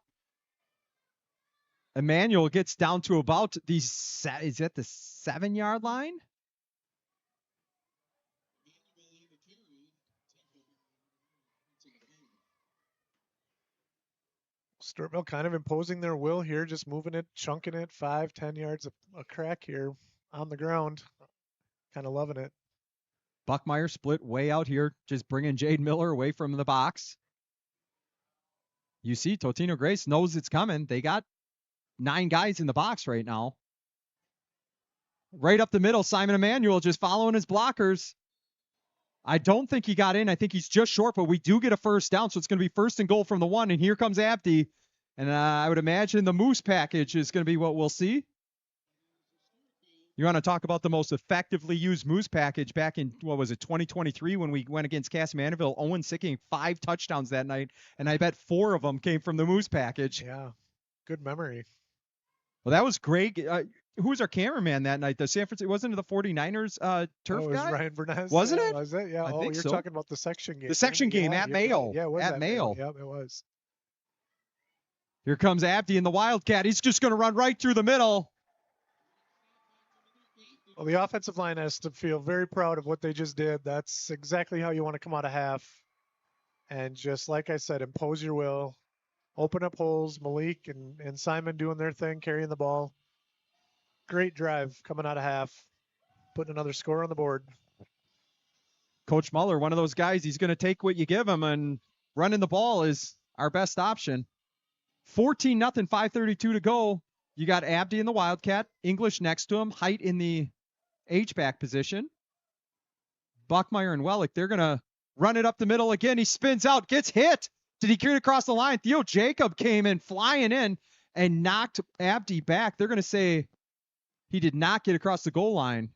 Emmanuel gets down to about is that the 7-yard line? Stewartville kind of imposing their will here, just moving it, chunking it 5-10 yards a crack here on the ground. Kind of loving it. Buckmeyer split way out here, just bringing Jade Miller away from the box. You see, Totino-Grace knows it's coming. They got 9 guys in the box right now. Right up the middle, Simon Emanuel just following his blockers. I don't think he got in. I think he's just short, but we do get a first down, so it's going to be 1st and goal from the 1, and here comes Abdi. And I would imagine the Moose package is going to be what we'll see. You want to talk about the most effectively used Moose package back in, 2023 when we went against Cass Mandeville. Owen Sicking 5 touchdowns that night, and I bet 4 of them came from the Moose package. Yeah, good memory. Well, that was great. Who was our cameraman that night? The San Francisco, wasn't it the 49ers turf it was guy? Ryan Bernez. Wasn't it? Was it? Yeah. I think you're so. talking about the section game. The section game at Mayo. Yeah, it was at Mayo. Yep, it was. Here comes Abdi in the Wildcat. He's just going to run right through the middle. Well, the offensive line has to feel very proud of what they just did. That's exactly how you want to come out of half. And just like I said, impose your will. Open up holes. Malik and Simon doing their thing, carrying the ball. Great drive coming out of half. Putting another score on the board. Coach Muller, one of those guys, he's going to take what you give him, and running the ball is our best option. 14-0, 5:32 to go. You got Abdi in the Wildcat, English next to him, Height in the H-back position. Buckmeyer and Wellick, they're going to run it up the middle again. He spins out, gets hit. Did he carry it across the line? Theo Jacob came in flying in and knocked Abdi back. They're going to say he did not get across the goal line.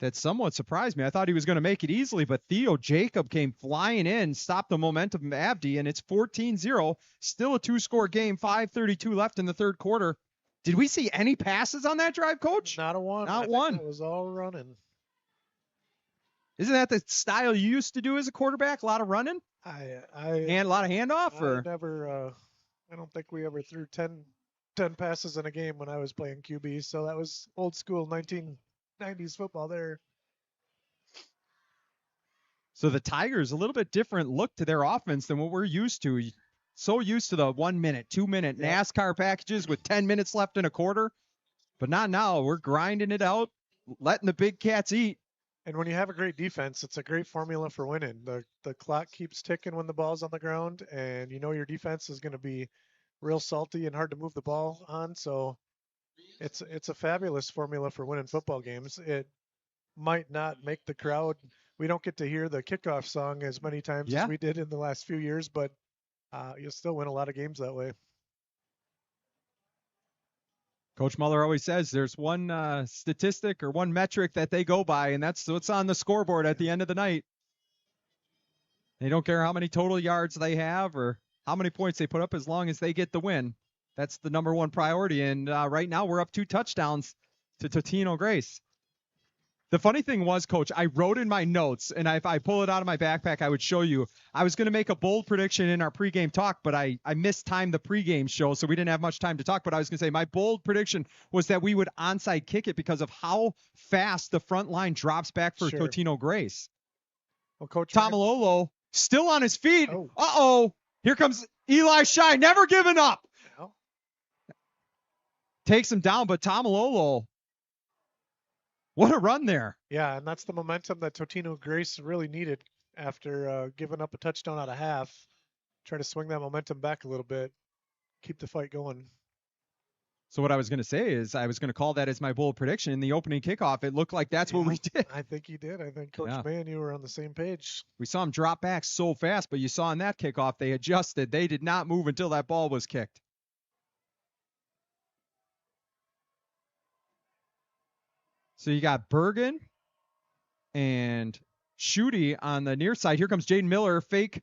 That somewhat surprised me. I thought he was going to make it easily, but Theo Jacob came flying in, stopped the momentum of Abdi, and it's 14-0. Still a 2-score game, 5:32 left in the third quarter. Did we see any passes on that drive, Coach? Not a one. Not one. It was all running. Isn't that the style you used to do as a quarterback? A lot of running And a lot of handoff? Or I don't think we ever threw 10 passes in a game when I was playing QB. So that was old school 1990s football there. So the Tigers, a little bit different look to their offense than what we're used to. So used to the 1 minute, 2 minute NASCAR packages with 10 minutes left in a quarter. But not now. We're grinding it out, letting the big cats eat. And when you have a great defense, it's a great formula for winning. The clock keeps ticking when the ball's on the ground, and you know your defense is going to be real salty and hard to move the ball on. So it's a fabulous formula for winning football games. It might not make the crowd. We don't get to hear the kickoff song as many times as we did in the last few years, but you'll still win a lot of games that way. Coach Muller always says there's one statistic or one metric that they go by, and that's what's on the scoreboard at the end of the night. They don't care how many total yards they have or how many points they put up as long as they get the win. That's the number one priority, and right now we're up 2 touchdowns to Totino-Grace. The funny thing was, Coach, I wrote in my notes, and if I pull it out of my backpack, I would show you. I was going to make a bold prediction in our pregame talk, but I mistimed the pregame show, so we didn't have much time to talk. But I was going to say my bold prediction was that we would onside kick it because of how fast the front line drops back for Totino-Grace. Well, Coach Tomalolo still on his feet. Uh-oh. Here comes Eli Shine, never giving up. Takes him down, but Tomalolo, what a run there. Yeah, and that's the momentum that Totino-Grace really needed after giving up a touchdown out of half. Try to swing that momentum back a little bit, keep the fight going. So what I was going to say is I was going to call that as my bold prediction in the opening kickoff. It looked like that's what we did. I think you did. I think Coach Mann, you were on the same page. We saw him drop back so fast, but you saw in that kickoff they adjusted. They did not move until that ball was kicked. So you got Bergen and Schutte on the near side. Here comes Jaden Miller, fake,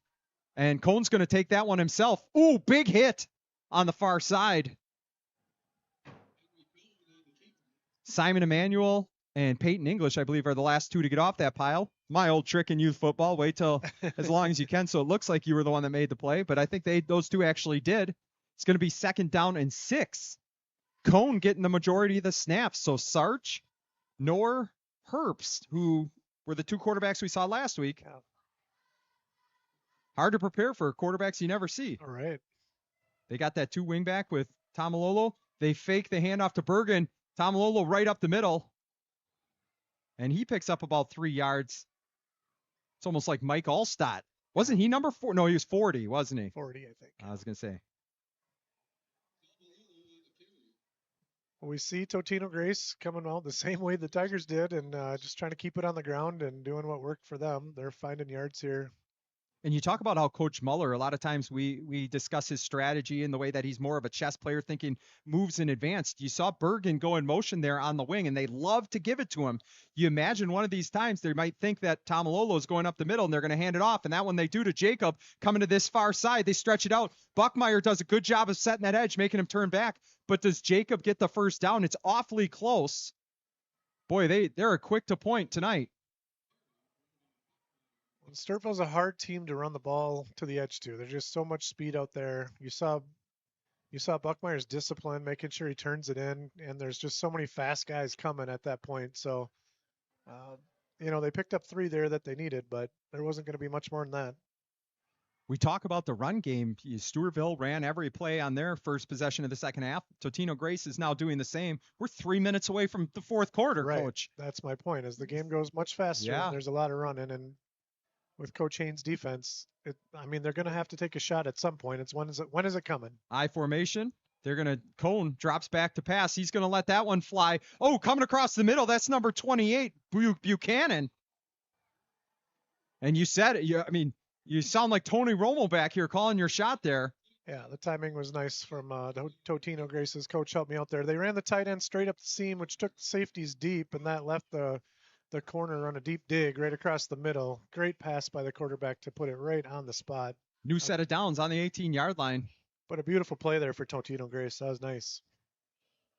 and Cohn's going to take that one himself. Ooh, big hit on the far side. Simon Emanuel and Peyton English, I believe, are the last 2 to get off that pile. My old trick in youth football, wait till as long as you can so it looks like you were the one that made the play, but I think those 2 actually did. It's going to be 2nd down and 6. Cohn getting the majority of the snaps, so Sarch nor Herbst, who were the 2 quarterbacks we saw last week. Hard to prepare for quarterbacks you never see. All right. They got that 2 wing back with Tomalolo. They fake the handoff to Bergen. Tomalolo right up the middle. And he picks up about 3 yards. It's almost like Mike Allstott. Wasn't he number 4? No, he was 40, wasn't he? 40, I think. I was going to say. We see Totino-Grace coming out the same way the Tigers did and just trying to keep it on the ground and doing what worked for them. They're finding yards here. And you talk about how Coach Muller, a lot of times we discuss his strategy and the way that he's more of a chess player thinking moves in advance. You saw Bergen go in motion there on the wing, and they love to give it to him. You imagine one of these times they might think that Tomalolo is going up the middle, and they're going to hand it off. And that one they do to Jacob coming to this far side. They stretch it out. Buckmeyer does a good job of setting that edge, making him turn back. But does Jacob get the first down? It's awfully close. Boy, they're a quick to point tonight. Stewartville's a hard team to run the ball to the edge to. There's just so much speed out there. You saw Buckmeyer's discipline, making sure he turns it in, and there's just so many fast guys coming at that point. So, they picked up 3 there that they needed, but there wasn't going to be much more than that. We talk about the run game. Stewartville ran every play on their first possession of the second half. Totino-Grace is now doing the same. We're 3 minutes away from the fourth quarter, right. Coach. That's my point. As the game goes much faster, and there's a lot of running, and with Coach Haynes' defense, they're going to have to take a shot at some point. It's when is it coming? I formation. Cohn drops back to pass. He's going to let that one fly. Oh, coming across the middle. That's number 28, Buchanan. And you said it. You sound like Tony Romo back here calling your shot there. Yeah, the timing was nice from Totino-Grace's coach. Helped me out there. They ran the tight end straight up the seam, which took the safeties deep, and that left the corner on a deep dig right across the middle. Great pass by the quarterback to put it right on the spot. New set of downs on the 18-yard line. But a beautiful play there for Totino-Grace. That was nice.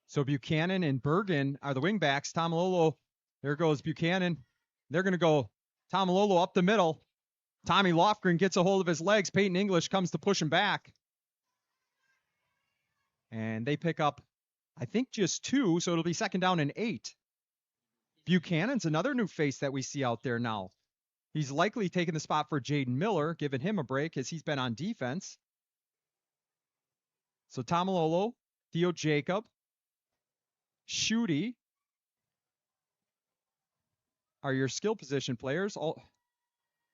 So Buchanan and Bergen are the wingbacks. Tomalolo, there goes Buchanan. They're going to go Tomalolo up the middle. Tommy Lofgren gets a hold of his legs. Peyton English comes to push him back. And they pick up, I think, just 2, so it'll be second down and 8. Buchanan's another new face that we see out there now. He's likely taking the spot for Jaden Miller, giving him a break as he's been on defense. So Tomalolo, Theo Jacob, Schutte are your skill position players.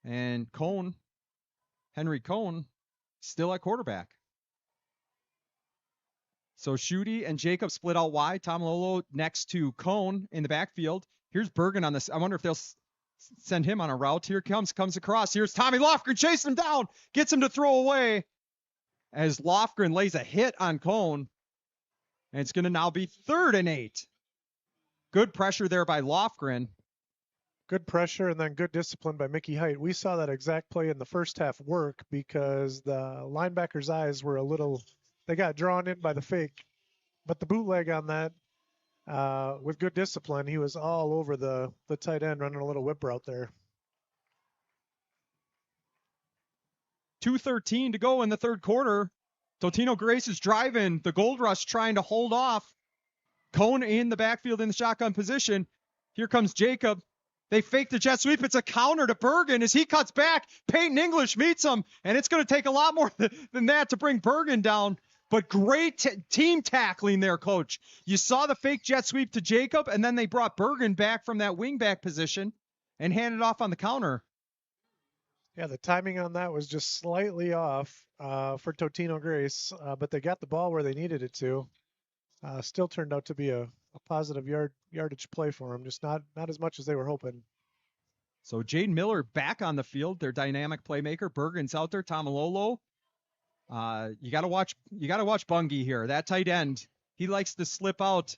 And Cone, Henry Cone, still at quarterback. So Schutte and Jacob split out wide. Tomalolo next to Cone in the backfield. Here's Bergen on this. I wonder if they'll send him on a route. Here comes across. Here's Tommy Lofgren chasing him down. Gets him to throw away as Lofgren lays a hit on Cone. And it's going to now be 3rd and 8. Good pressure there by Lofgren. Good pressure and then good discipline by Mickey Height. We saw that exact play in the first half work because the linebacker's eyes were they got drawn in by the fake. But the bootleg on that, with good discipline, he was all over the tight end running a little whip route there. 2:13 to go in the third quarter. Totino-Grace is driving. The Gold Rush trying to hold off. Cone in the backfield in the shotgun position. Here comes Jacob. They fake the jet sweep. It's a counter to Bergen as he cuts back. Peyton English meets him, and it's going to take a lot more than that to bring Bergen down. But great team tackling there, Coach. You saw the fake jet sweep to Jacob, and then they brought Bergen back from that wingback position and handed off on the counter. Yeah, the timing on that was just slightly off for Totino-Grace, but they got the ball where they needed it to. Still turned out to be a positive yardage play for them, just not as much as they were hoping. So Jaden Miller back on the field, their dynamic playmaker. Bergen's out there. Tomalolo. You got to watch Bungie here. That tight end, he likes to slip out.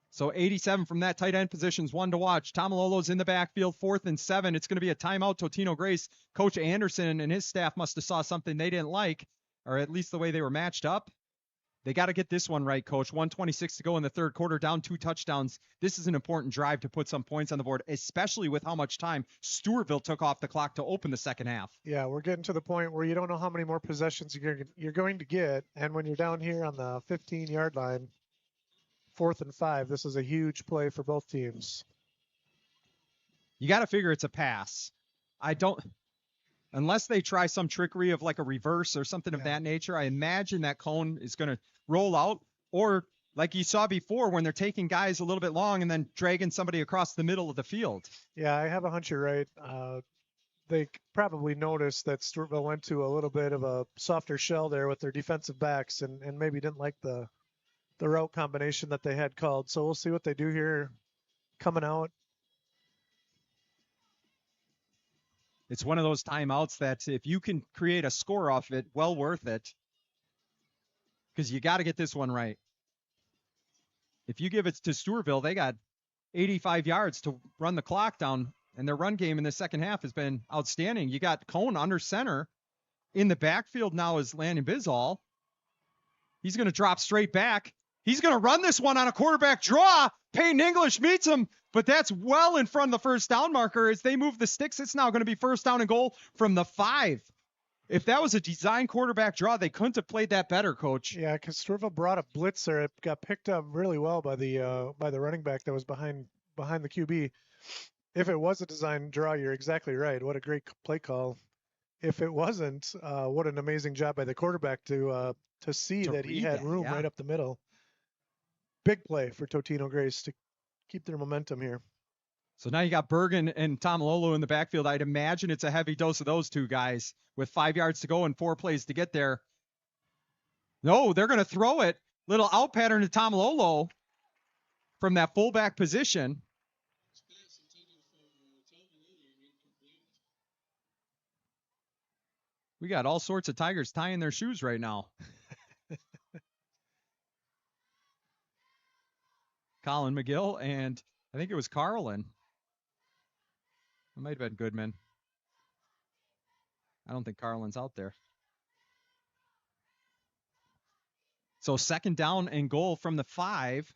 So 87 from that tight end position is one to watch. Tomalolo's in the backfield, 4th and 7. It's going to be a timeout. Totino-Grace, Coach Anderson and his staff must have saw something they didn't like, or at least the way they were matched up. They got to get this one right, Coach. 1:26 to go in the third quarter, down 2 touchdowns. This is an important drive to put some points on the board, especially with how much time Stewartville took off the clock to open the second half. Yeah, we're getting to the point where you don't know how many more possessions you're going to get, and when you're down here on the 15-yard line, 4th and 5, this is a huge play for both teams. You got to figure it's a pass. Unless they try some trickery of like a reverse or something of that nature, I imagine that Cone is going to roll out, or like you saw before when they're taking guys a little bit long and then dragging somebody across the middle of the field. Yeah, I have a hunch you're right. They probably noticed that Stewartville went to a little bit of a softer shell there with their defensive backs and maybe didn't like the route combination that they had called. So we'll see what they do here coming out. It's one of those timeouts that if you can create a score off it, well worth it. Because you got to get this one right. If you give it to Stewartville, they got 85 yards to run the clock down, and their run game in the second half has been outstanding. You got Cone under center. In the backfield now is Landon Bizzall. He's going to drop straight back. He's going to run this one on a quarterback draw. Peyton English meets him, but that's well in front of the first down marker. As they move the sticks, it's now going to be first down and goal from the 5. If that was a design quarterback draw, they couldn't have played that better, Coach. Yeah, because Stewartville brought a blitzer. It got picked up really well by the running back that was behind the QB. If it was a design draw, you're exactly right. What a great play call. If it wasn't, what an amazing job by the quarterback to see that he had room right up the middle. Big play for Totino-Grace to keep their momentum here. So now you got Bergen and Tomalolo in the backfield. I'd imagine it's a heavy dose of those two guys with 5 yards to go and 4 plays to get there. No, they're going to throw it. Little out pattern to Tomalolo from that fullback position. We got all sorts of Tigers tying their shoes right now. Colin McGill and I think it was Carlin. It might have been Goodman. I don't think Carlin's out there. So second down and goal from the 5.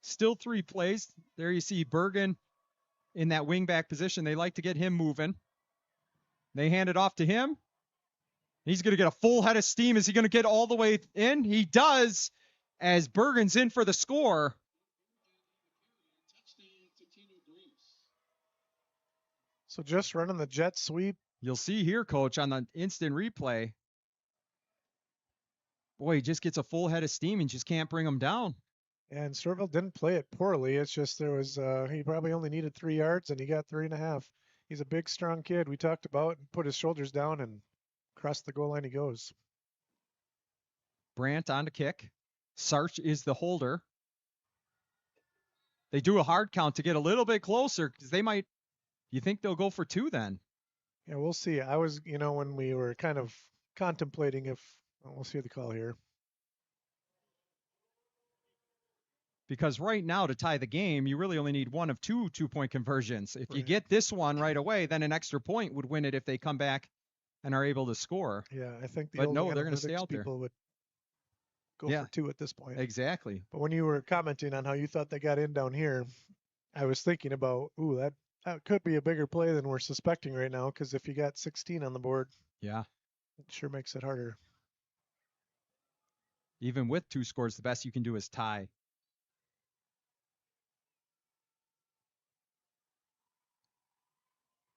Still 3 plays. There you see Bergen in that wingback position. They like to get him moving. They hand it off to him. He's going to get a full head of steam. Is he going to get all the way in? He does, as Bergen's in for the score. So just running the jet sweep. You'll see here, Coach, on the instant replay. Boy, he just gets a full head of steam and just can't bring him down. And Stewartville didn't play it poorly. It's just there was he probably only needed 3 yards and he got 3.5. He's a big, strong kid. We talked about and put his shoulders down and across the goal line he goes. Brandt on to kick. Sarch is the holder. They do a hard count to get a little bit closer because they might. You think they'll go for 2 then? Yeah, we'll see. I was, when we were kind of contemplating if we'll see the call here. Because right now, to tie the game, you really only need 1 of 2 2-point conversions. If you get this one right away, then an extra point would win it if they come back and are able to score. Yeah, I think But no, they're going to stay out there. People would go for 2 at this point. Exactly. But when you were commenting on how you thought they got in down here, I was thinking about, that could be a bigger play than we're suspecting right now, because if you got 16 on the board, yeah, it sure makes it harder. Even with 2 scores, the best you can do is tie.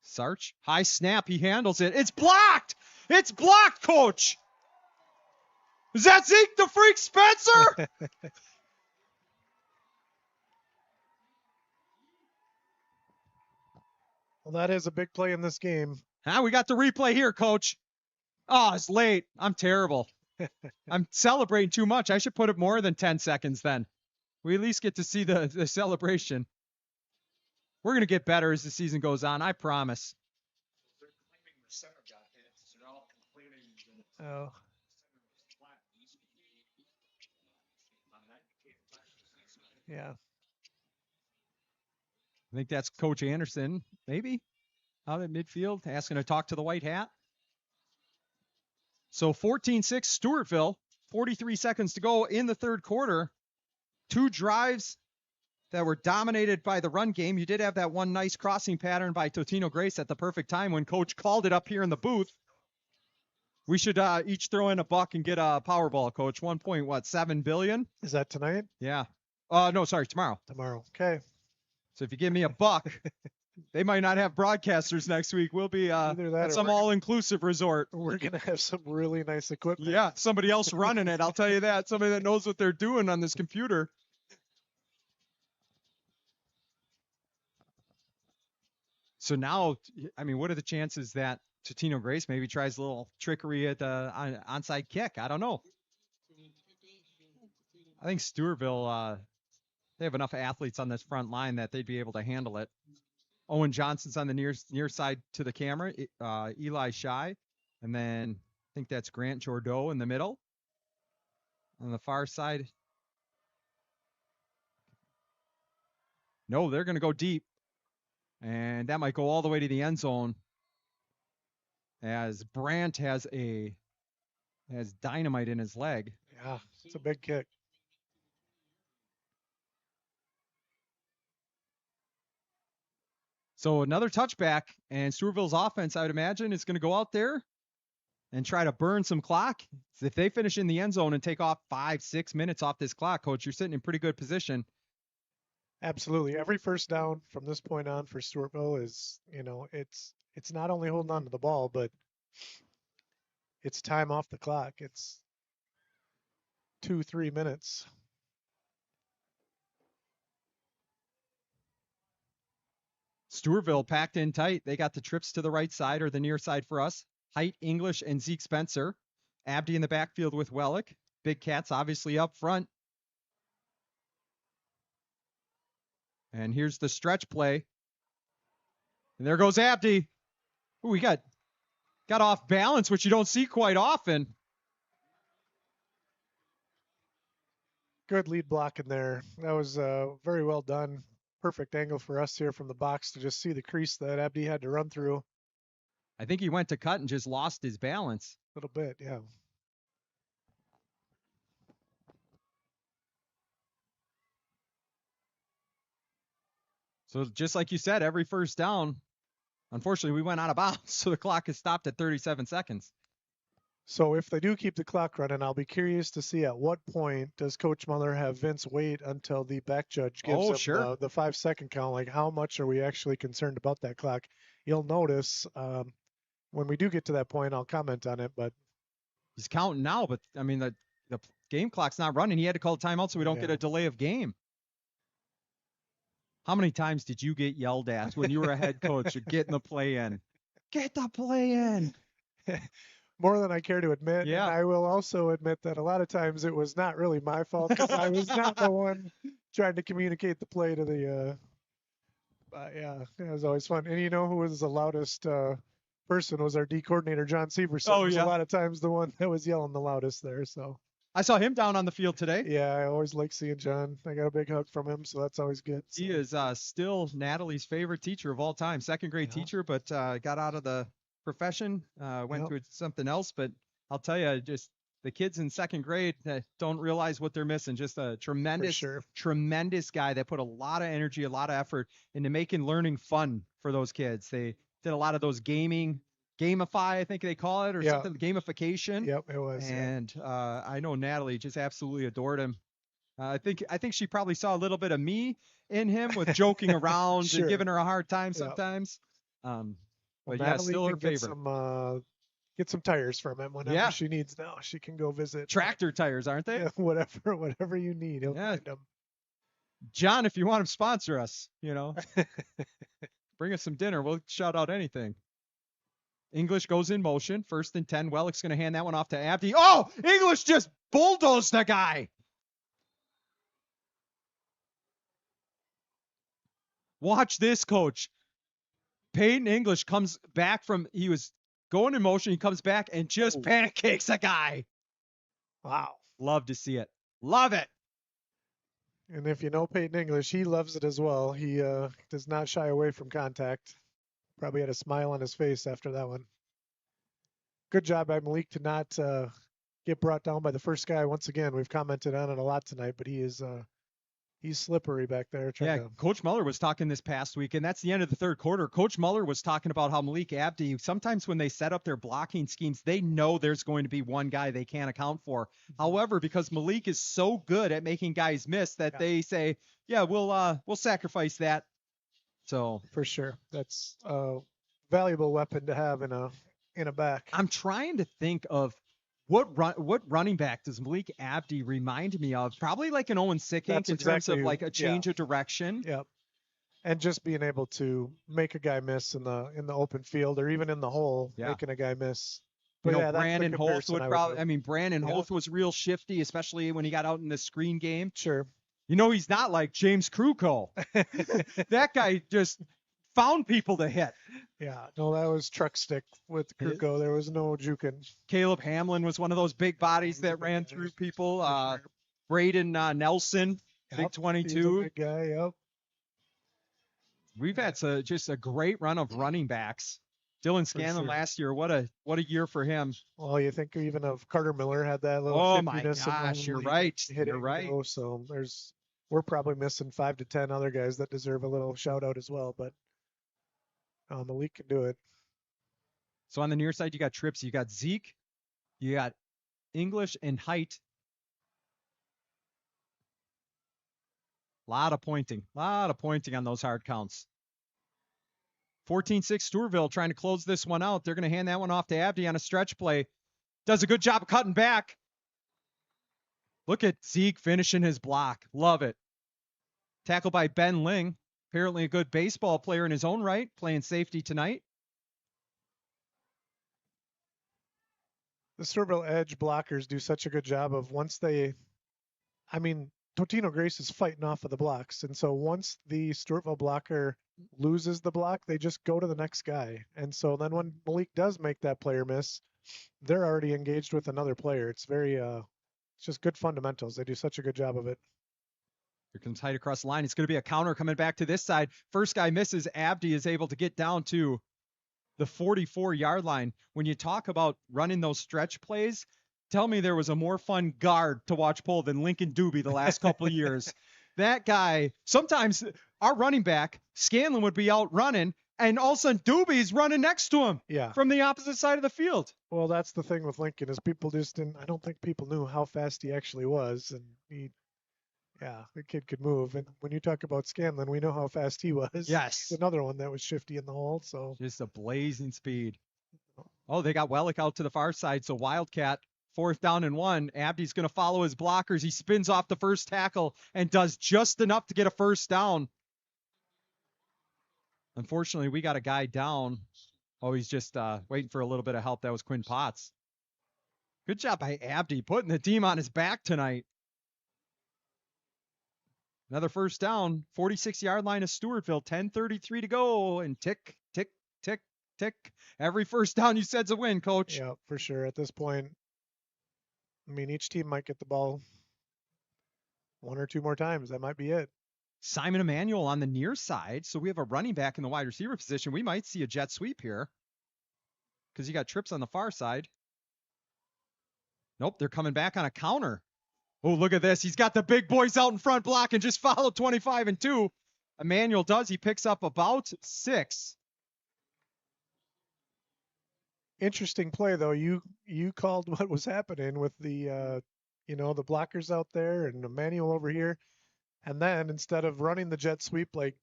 Sarch, high snap, he handles it. It's blocked! It's blocked, Coach! Is that Zeke the Freak Spencer? Well, that is a big play in this game. We got the replay here, Coach. Oh, it's late. I'm terrible. I'm celebrating too much. I should put it more than 10 seconds then. We at least get to see the celebration. We're going to get better as the season goes on, I promise. Oh. Yeah. I think that's Coach Anderson, maybe, out at midfield, asking to talk to the white hat. So 14-6 Stewartville, 43 seconds to go in the third quarter. 2 drives that were dominated by the run game. You did have that one nice crossing pattern by Totino-Grace at the perfect time when Coach called it up here in the booth. We should each throw in a buck and get a Powerball, Coach. 1.7 billion? Is that tonight? Yeah. No, sorry, tomorrow. Tomorrow. Okay. So if you give me a buck, they might not have broadcasters next week. We'll be at some all-inclusive resort. We're going to have some really nice equipment. Yeah, somebody else running it. I'll tell you that. Somebody that knows what they're doing on this computer. So now, I mean, what are the chances that Totino-Grace maybe tries a little trickery at the onside kick? I don't know. I think Stewartville, they have enough athletes on this front line that they'd be able to handle it. Owen Johnson's on the near side to the camera. Eli Shy. And then I think that's Grant Jordeau in the middle. On the far side. No, they're going to go deep. And that might go all the way to the end zone. As Brandt has dynamite in his leg. Yeah, it's a big kick. So another touchback, and Stewartville's offense, I would imagine, is going to go out there and try to burn some clock. So if they finish in the end zone and take off 5-6 minutes off this clock, Coach, you're sitting in pretty good position. Absolutely. Every first down from this point on for Stewartville is, it's not only holding on to the ball, but it's time off the clock. It's 2-3 minutes. Stewartville packed in tight. They got the trips to the right side or the near side for us. Height, English, and Zeke Spencer. Abdi in the backfield with Wellick. Big Cats obviously up front. And here's the stretch play. And there goes Abdi. Ooh, we got off balance, which you don't see quite often. Good lead block in there. That was very well done. Perfect angle for us here from the box to just see the crease that Abdi had to run through. I think he went to cut and just lost his balance. A little bit, yeah. So just like you said, every first down, unfortunately, we went out of bounds, so the clock is stopped at 37 seconds. So if they do keep the clock running, I'll be curious to see at what point does Coach Muller have Vince wait until the back judge gives him the 5-second count. Like, how much are we actually concerned about that clock? You'll notice when we do get to that point, I'll comment on it. But he's counting now, but I mean the game clock's not running. He had to call a timeout so we don't get a delay of game. How many times did you get yelled at when you were a head coach? You're getting the play in. Get the play in. More than I care to admit. Yeah. And I will also admit that a lot of times it was not really my fault because I was not the one trying to communicate the play to the. Yeah, it was always fun. And you know who was the loudest person was our D coordinator, John Severson. Oh, was yeah. a lot of times the one that was yelling the loudest there. So I saw him down on the field today. yeah, I always like seeing John. I got a big hug from him, so that's always good. So. He is still Natalie's favorite teacher of all time, second grade teacher, but got out of the profession, went to something else. But I'll tell you, just the kids in second grade don't realize what they're missing. Just a tremendous guy that put a lot of energy, a lot of effort into making learning fun for those kids. They did a lot of those gamify, I think they call it, or something, gamification. Yep, it was. And I know Natalie just absolutely adored him. I think she probably saw a little bit of me in him with joking around and giving her a hard time sometimes. But yeah, Natalie still her can favorite. Get some tires from him whenever she needs now. She can go visit. Tractor tires, aren't they? Yeah, whatever you need. He'll find them. John, if you want to sponsor us, bring us some dinner. We'll shout out anything. English goes in motion. 1st and 10. Wellick's going to hand that one off to Abdi. Oh, English just bulldozed the guy. Watch this, coach. Peyton English comes back he was going in motion. He comes back and just pancakes a guy. Wow. Love to see it. Love it. And if you know Peyton English, he loves it as well. He does not shy away from contact. Probably had a smile on his face after that one. Good job by Malik to not get brought down by the first guy. Once again, we've commented on it a lot tonight, but he's slippery back there. Coach Muller was talking this past week, and that's the end of the third quarter. Coach Muller was talking about how Malik Abdi, sometimes when they set up their blocking schemes, they know there's going to be one guy they can't account for. However, because Malik is so good at making guys miss that they say, yeah, we'll sacrifice that. So for sure, that's a valuable weapon to have in a back. I'm trying to think of what running back does Malik Abdi remind me of? Probably like an Owen Sickink in terms of like a change of direction. Yep. And just being able to make a guy miss in the open field or even in the hole, making a guy miss. But Brandon Hoth would probably. Brandon Hoth was real shifty, especially when he got out in the screen game. Sure. He's not like James Kruko. That guy just found people to hit. Yeah, no, that was truck stick with Kruko. There was no juking. Caleb Hamlin was one of those big bodies that ran through people. Braden Nelson, big 22. He's a big guy, yep. We've had just a great run of running backs. Dylan Scanlon last year, what a year for him. Well, you think even of Carter Miller had that little oh my gosh, you're right. You're right. So we're probably missing 5 to 10 other guys that deserve a little shout out as well, but Malik can do it. So on the near side, you got Trips, you got Zeke, you got English and Height. A lot of pointing on those hard counts. 14-6 Stewartville trying to close this one out. They're going to hand that one off to Abdi on a stretch play. Does a good job of cutting back. Look at Zeke finishing his block. Love it. Tackled by Ben Ling. Apparently a good baseball player in his own right, playing safety tonight. The Stewartville edge blockers do such a good job of Totino-Grace is fighting off of the blocks. And so once the Stewartville blocker loses the block, they just go to the next guy. And so then when Malik does make that player miss, they're already engaged with another player. It's it's just good fundamentals. They do such a good job of it. Here comes Height across the line. It's going to be a counter coming back to this side. First guy misses. Abdi is able to get down to the 44-yard line. When you talk about running those stretch plays, tell me there was a more fun guard to watch pull than Lincoln Doobie the last couple of years. That guy, sometimes our running back, Scanlon, would be out running, and all of a sudden Doobie's running next to him from the opposite side of the field. Well, that's the thing with Lincoln is people just didn't. I don't think people knew how fast he actually was, and the kid could move. And when you talk about Scanlon, we know how fast he was. Yes. It's another one that was shifty in the hole. So just a blazing speed. Oh, they got Wellick out to the far side. So Wildcat, 4th down and 1. Abdi's going to follow his blockers. He spins off the first tackle and does just enough to get a first down. Unfortunately, we got a guy down. Oh, he's just waiting for a little bit of help. That was Quinn Potts. Good job by Abdi putting the team on his back tonight. Another first down, 46-yard line of Stewartville, 10:33 to go, and tick, tick, tick, tick. Every first down you said's a win, Coach. Yeah, for sure. At this point, I mean, each team might get the ball 1 or 2 more times. That might be it. Simon Emanuel on the near side, so we have a running back in the wide receiver position. We might see a jet sweep here because you got trips on the far side. Nope, they're coming back on a counter. Oh, look at this. He's got the big boys out in front block and just followed 25 and 2. Emmanuel does. He picks up about 6. Interesting play, though. You called what was happening with the, the blockers out there and Emmanuel over here. And then instead of running the jet sweep like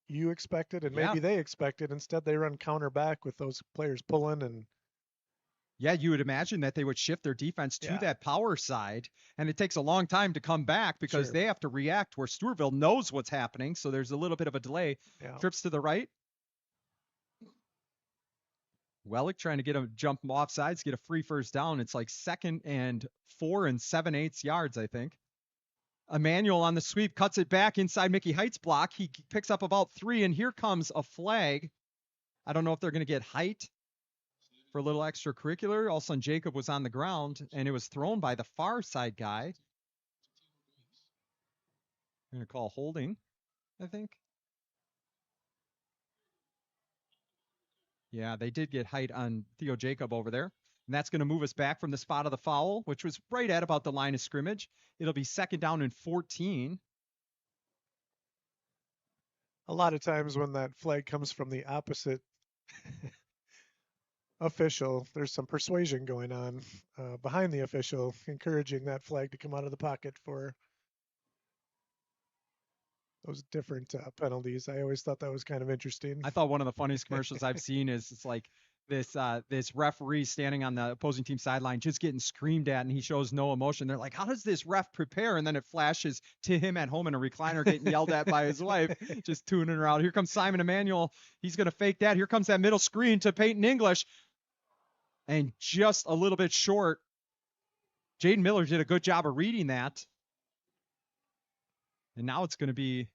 you expected and maybe they expected, instead they run counter back with those players pulling and. Yeah, you would imagine that they would shift their defense to that power side, and it takes a long time to come back because they have to react where Stewartville knows what's happening, so there's a little bit of a delay. Yeah. Trips to the right. Wellick trying to get a jump off sides, get a free first down. It's like 2nd and 4 7/8 yards, I think. Emmanuel on the sweep, cuts it back inside Mickey Heights block. He picks up about 3, and here comes a flag. I don't know if they're going to get height for a little extracurricular. All of a sudden, Jacob was on the ground, and it was thrown by the far side guy. I'm going to call holding, I think. Yeah, they did get height on Theo Jacob over there. And that's going to move us back from the spot of the foul, which was right at about the line of scrimmage. It'll be 2nd down and 14. A lot of times when that flag comes from the opposite official, there's some persuasion going on behind the official, encouraging that flag to come out of the pocket for those different penalties. I always thought that was kind of interesting. I thought one of the funniest commercials I've seen is it's like this referee standing on the opposing team sideline just getting screamed at, and he shows no emotion. They're like, how does this ref prepare? And then it flashes to him at home in a recliner getting yelled at by his wife, just tuning her out. Here comes Simon Emanuel. He's going to fake that. Here comes that middle screen to Peyton English. And just a little bit short. Jaden Miller did a good job of reading that. And now it's going to be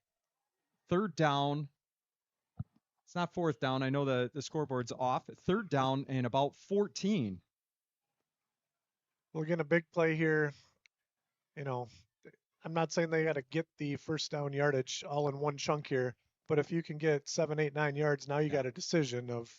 3rd down. It's not 4th down. I know the scoreboard's off. 3rd down and about 14. Well, again, a big play here. I'm not saying they got to get the first down yardage all in one chunk here, but if you can get 7, 8, 9 yards, now you got a decision of,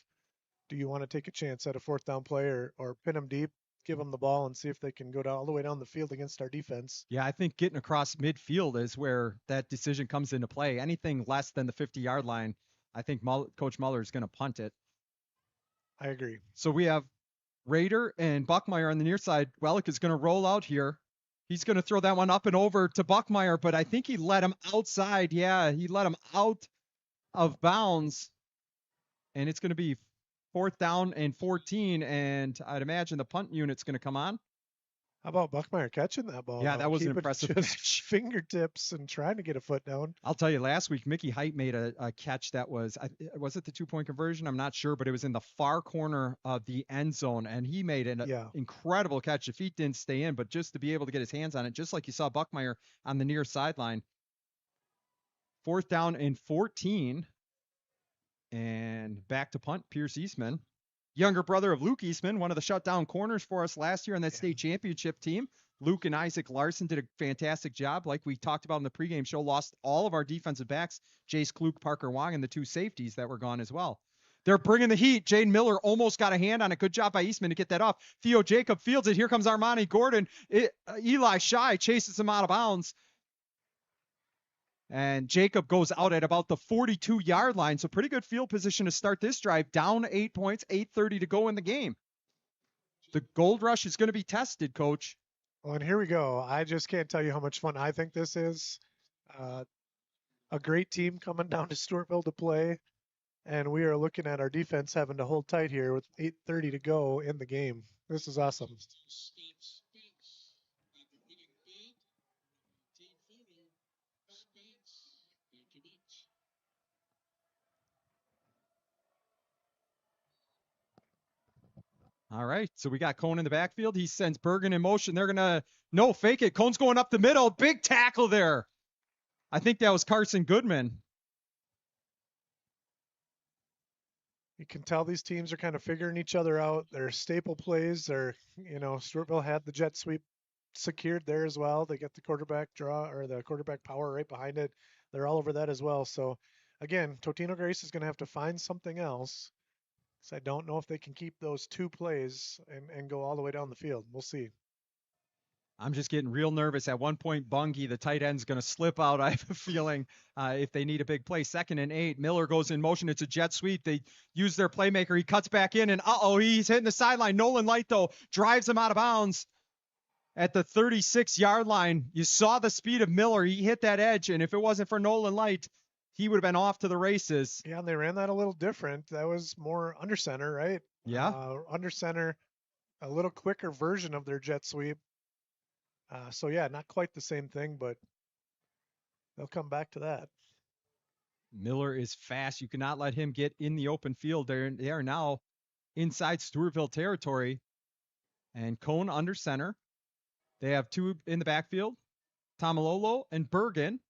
do you want to take a chance at a 4th down play or pin them deep, give them the ball, and see if they can go all the way down the field against our defense? Yeah, I think getting across midfield is where that decision comes into play. Anything less than the 50-yard line, I think Coach Muller is going to punt it. I agree. So we have Rader and Buckmeyer on the near side. Wellick is going to roll out here. He's going to throw that one up and over to Buckmeyer, but I think he let him outside. Yeah, he let him out of bounds, and it's going to be 4th down and 14, and I'd imagine the punt unit's going to come on. How about Buckmeyer catching that ball? Yeah, that was an Keep it impressive just catch. fingertips and trying to get a foot down. I'll tell you, last week, Mickey Height made a catch that was it the 2-point conversion? I'm not sure, but it was in the far corner of the end zone, and he made an incredible catch. The feet didn't stay in, but just to be able to get his hands on it, just like you saw Buckmeyer on the near sideline. 4th down and 14. And back to punt, Pierce Eastman. Younger brother of Luke Eastman, one of the shutdown corners for us last year on that state championship team. Luke and Isaac Larson did a fantastic job. Like we talked about in the pregame show, lost all of our defensive backs, Jace Kluk, Parker Wong, and the 2 safeties that were gone as well. They're bringing the heat. Jaden Miller almost got a hand on it. Good job by Eastman to get that off. Theo Jacob fields it. Here comes Armani Gordon. Eli Shy chases him out of bounds. And Jacob goes out at about the 42-yard line. So pretty good field position to start this drive. Down 8 points, 8:30 to go in the game. The gold rush is going to be tested, Coach. Well, and here we go. I just can't tell you how much fun I think this is. A great team coming down to Stewartville to play, and we are looking at our defense having to hold tight here with 8:30 to go in the game. This is awesome. All right, so we got Cone in the backfield. He sends Bergen in motion. They're going to fake it. Cone's going up the middle. Big tackle there. I think that was Carson Goodman. You can tell these teams are kind of figuring each other out. Their staple plays are, Stewartville had the jet sweep secured there as well. They get the quarterback draw or the quarterback power right behind it. They're all over that as well. So, again, Totino-Grace is going to have to find something else. So I don't know if they can keep those two plays and go all the way down the field. We'll see. I'm just getting real nervous. At one point, Bungie, the tight end, is going to slip out. I have a feeling if they need a big play. 2nd and 8. Miller goes in motion. It's a jet sweep. They use their playmaker. He cuts back in, and he's hitting the sideline. Nolan Light, though, drives him out of bounds at the 36-yard line. You saw the speed of Miller. He hit that edge, and if it wasn't for Nolan Light, he would have been off to the races. Yeah, and they ran that a little different. That was more under center, right? Yeah. Under center, a little quicker version of their jet sweep. So, yeah, not quite the same thing, but they'll come back to that. Miller is fast. You cannot let him get in the open field. They are now inside Stewartville territory. And Cone under center. They have two in the backfield, Tomalolo and Bergen.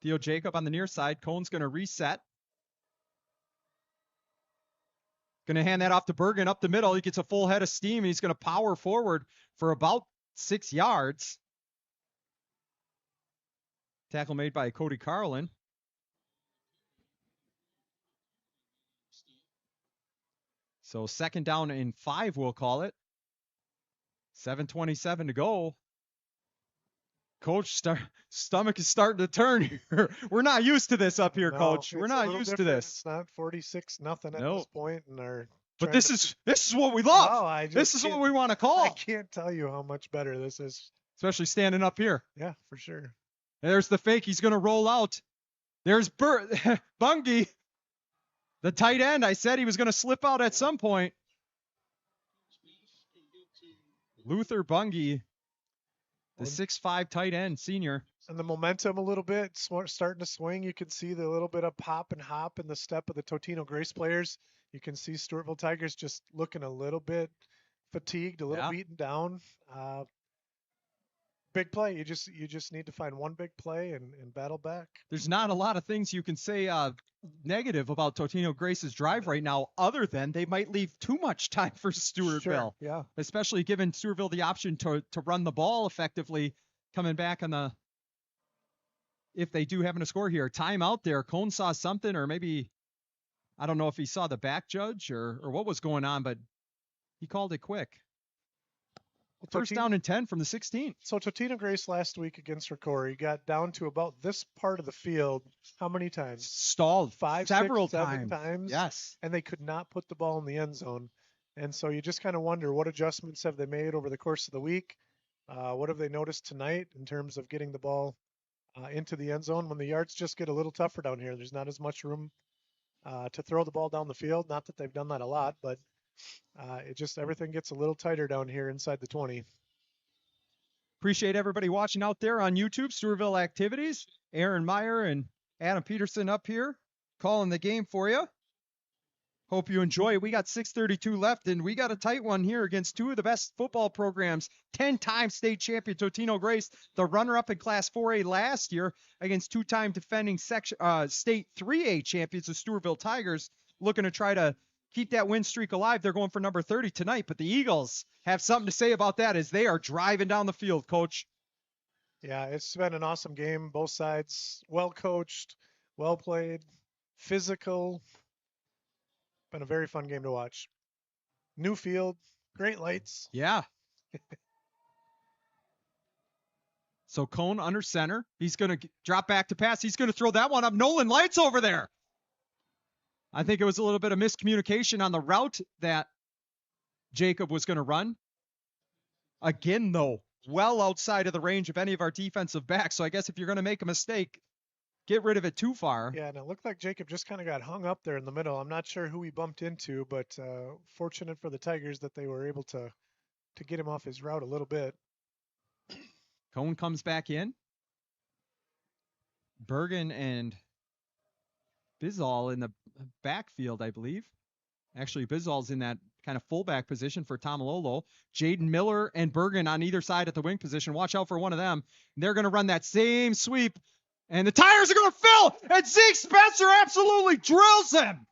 Theo Jacob on the near side. Cone's going to reset. Going to hand that off to Bergen up the middle. He gets a full head of steam, and he's going to power forward for about 6 yards. Tackle made by Cody Carlin. So 2nd down and 5, we'll call it. 7:27 to go. Coach, stomach is starting to turn here. We're not used to this up here, Coach. We're not used to this. It's not 46-0 at this point, and but this is what we love. Oh, this is what we want to call. I can't tell you how much better this is. Especially standing up here. Yeah, for sure. There's the fake. He's going to roll out. There's Bungie, the tight end. I said he was going to slip out at some point. Luther Bungie, the 6'5" tight end, senior. And the momentum a little bit, starting to swing. You can see the little bit of pop and hop in the step of the Totino-Grace players. You can see Stewartville Tigers just looking a little bit fatigued, a little beaten down. Big play. You just need to find one big play and battle back. There's not a lot of things you can say negative about Totino-Grace's drive right now, other than they might leave too much time for Stewartville. Sure, yeah. Especially giving Stewartville the option to run the ball effectively, coming back on the, if they do happen to score here. Time out there. Cone saw something, or maybe, I don't know if he saw the back judge or what was going on, but he called it quick. First down and 10 from the 16. So Totino-Grace last week against Ricori got down to about this part of the field. How many times? Stalled several 7 times. Yes. And they could not put the ball in the end zone. And so you just kind of wonder, what adjustments have they made over the course of the week? What have they noticed tonight in terms of getting the ball into the end zone when the yards just get a little tougher down here? There's not as much room to throw the ball down the field. Not that they've done that a lot, but everything gets a little tighter down here inside the 20. Appreciate everybody watching out there on YouTube. Stewartville Activities. Aaron Meyer and Adam Peterson up here calling the game for you. Hope you enjoy it. We got 6:32 left, and we got a tight one here against two of the best football programs. 10-time state champion Totino-Grace, the runner-up in Class 4A last year against two-time defending state 3A champions, the Stewartville Tigers, looking to try to keep that win streak alive. They're going for number 30 tonight, but the Eagles have something to say about that as they are driving down the field, Coach. Yeah, it's been an awesome game. Both sides well coached, well played, physical. Been a very fun game to watch. New field, great lights. Yeah. So Cone under center. He's going to drop back to pass. He's going to throw that one up. Nolan Lights over there. I think it was a little bit of miscommunication on the route that Jacob was going to run. Again, though, well outside of the range of any of our defensive backs. So I guess if you're going to make a mistake, get rid of it too far. Yeah, and it looked like Jacob just kind of got hung up there in the middle. I'm not sure who he bumped into, but fortunate for the Tigers that they were able to get him off his route a little bit. Cone comes back in. Bergen and Bizzall in the backfield, I believe. Actually, Bizzall's in that kind of fullback position for Tomalolo. Jaden Miller and Bergen on either side at the wing position. Watch out for one of them. They're going to run that same sweep. And the tires are going to fill. And Zeke Spencer absolutely drills him.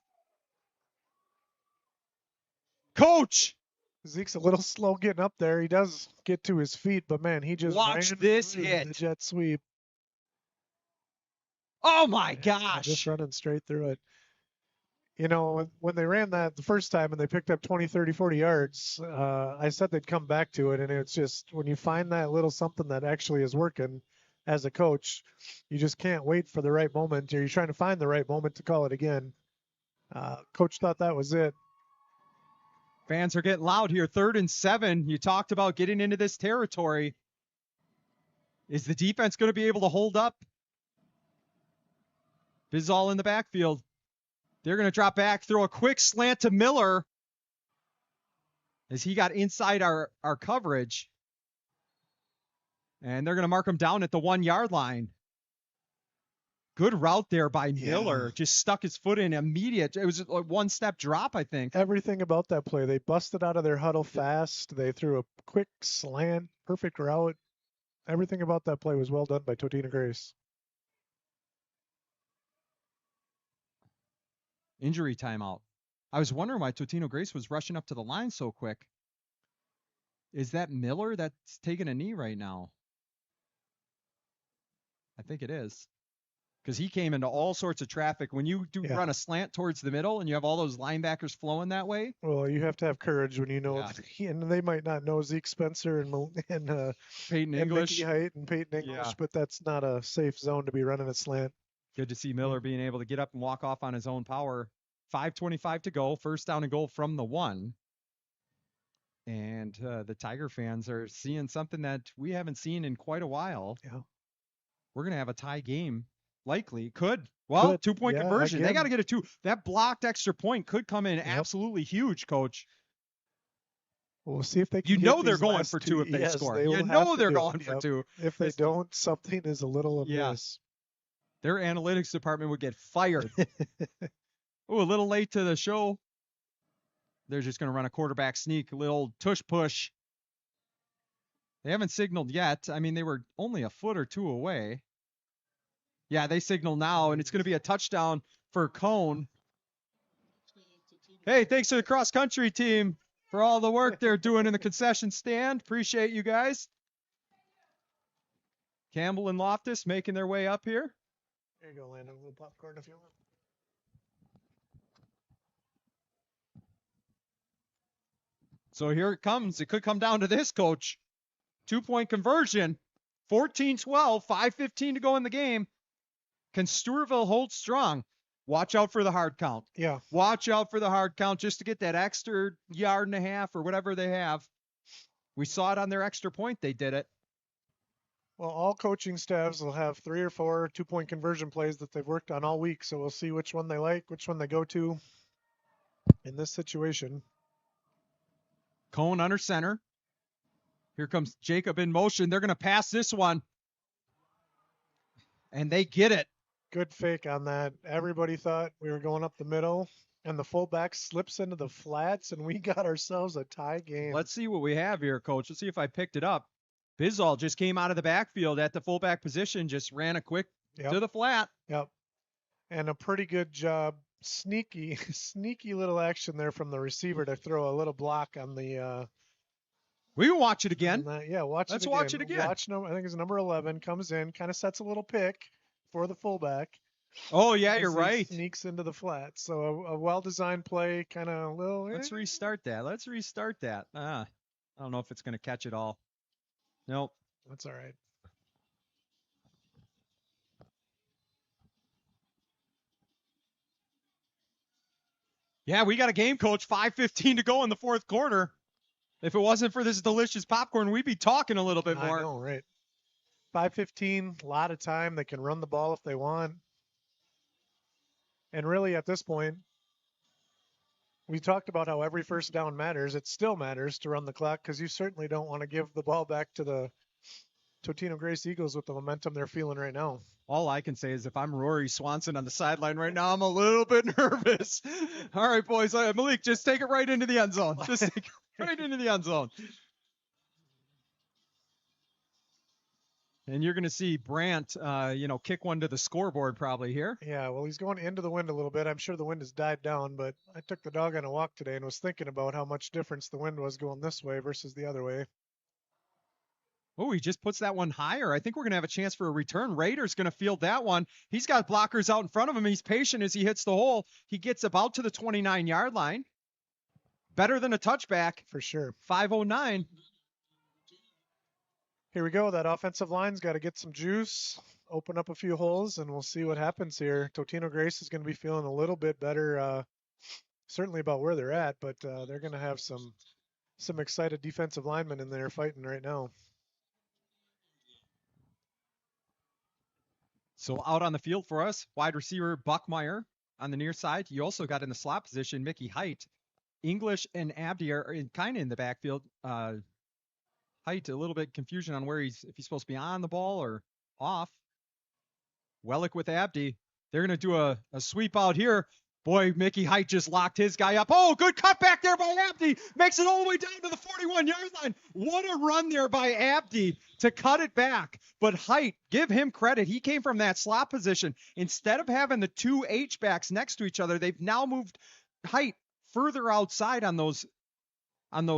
Coach. Zeke's a little slow getting up there. He does get to his feet, but man, he just watch ran this through hit. The jet sweep. Oh my gosh. Just running straight through it. You know, when they ran that the first time and they picked up 20, 30, 40 yards, I said they'd come back to it. And it's just when you find that little something that actually is working as a coach, you just can't wait for the right moment, or you're trying to find the right moment to call it again. Coach thought that was it. Fans are getting loud here. 3rd and 7. You talked about getting into this territory. Is the defense going to be able to hold up? Bizzall in the backfield. They're going to drop back, throw a quick slant to Miller as he got inside our coverage. And they're going to mark him down at the 1-yard line. Good route there by Miller. Just stuck his foot in immediate. It was a one-step drop, I think. Everything about that play. They busted out of their huddle fast. They threw a quick slant, perfect route. Everything about that play was well done by Totino-Grace. Injury timeout. I was wondering why Totino-Grace was rushing up to the line so quick. Is that Miller that's taking a knee right now? I think it is. Because he came into all sorts of traffic. When you run a slant towards the middle and you have all those linebackers flowing that way. Well, you have to have courage when you know, and they might not know Zeke Spencer and Peyton English. And Mickey Height and Peyton English, but that's not a safe zone to be running a slant. Good to see Miller being able to get up and walk off on his own power. 5:25 to go. 1st down and goal from the 1. And the Tiger fans are seeing something that we haven't seen in quite a while. Yeah. We're going to have a tie game. Likely. Could. Well, 2-point conversion. Again. They got to get a 2. That blocked extra point could come in absolutely huge, Coach. We'll see if they can. You know they're going for 2 if they score. You know they're going for 2. If they don't, something is a little amiss. Their analytics department would get fired. Oh, a little late to the show. They're just going to run a quarterback sneak, a little tush push. They haven't signaled yet. I mean, they were only a foot or 2 away. Yeah, they signal now, and it's going to be a touchdown for Cone. Hey, thanks to the cross-country team for all the work they're doing in the concession stand. Appreciate you guys. Campbell and Loftus making their way up here. There you go, Landon. A little popcorn if you want. So here it comes. It could come down to this, Coach. 2-point conversion. 14-12, 5:15 to go in the game. Can Stewartville hold strong? Watch out for the hard count. Yeah. Watch out for the hard count just to get that extra 1.5 yards or whatever they have. We saw it on their extra point. They did it. Well, all coaching staffs will have 3 or 4 2-point conversion plays that they've worked on all week. So we'll see which one they like, which one they go to in this situation. Cone under center. Here comes Jacob in motion. They're going to pass this one. And they get it. Good fake on that. Everybody thought we were going up the middle, and the fullback slips into the flats, and we got ourselves a tie game. Let's see what we have here, Coach. Let's see if I picked it up. Bizzall just came out of the backfield at the fullback position, just ran a quick to the flat. Yep. And a pretty good job. Sneaky little action there from the receiver to throw a little block on the we can watch it again. Watch it again. I think it's number 11 comes in, kind of sets a little pick for the fullback. Oh yeah, you're right. Sneaks into the flat. So a well-designed play, kind of a little. Let's restart that. I don't know if it's going to catch it all. Nope. That's all right. Yeah, we got a game, Coach. 5:15 to go in the fourth quarter. If it wasn't for this delicious popcorn, we'd be talking a little bit more. I know, right? 5:15, a lot of time. They can run the ball if they want. And really, at this point, we talked about how every first down matters. It still matters to run the clock because you certainly don't want to give the ball back to the Totino-Grace Eagles with the momentum they're feeling right now. All I can say is if I'm Rory Swanson on the sideline right now, I'm a little bit nervous. All right, boys. Malik, just take it right into the end zone. Just take it right into the end zone. And you're going to see Brandt, kick one to the scoreboard probably here. Yeah, well, he's going into the wind a little bit. I'm sure the wind has died down, but I took the dog on a walk today and was thinking about how much difference the wind was going this way versus the other way. Oh, he just puts that one higher. I think we're going to have a chance for a return. Rader's going to field that one. He's got blockers out in front of him. He's patient as he hits the hole. He gets about to the 29-yard line. Better than a touchback. For sure. 5:09. Here we go. That offensive line's got to get some juice, open up a few holes, and we'll see what happens here. Totino-Grace is going to be feeling a little bit better, certainly about where they're at, but they're going to have some excited defensive linemen in there fighting right now. So out on the field for us, wide receiver Buckmeyer on the near side. You also got in the slot position Mickey Height. English and Abdi are kind of in the backfield. Height, a little bit confusion on if he's supposed to be on the ball or off. Wellick with Abdi. They're going to do a sweep out here. Boy, Mickey Height just locked his guy up. Oh, good cut back there by Abdi. Makes it all the way down to the 41-yard line. What a run there by Abdi to cut it back. But Height, give him credit. He came from that slot position. Instead of having the two H-backs next to each other, they've now moved Height further outside on those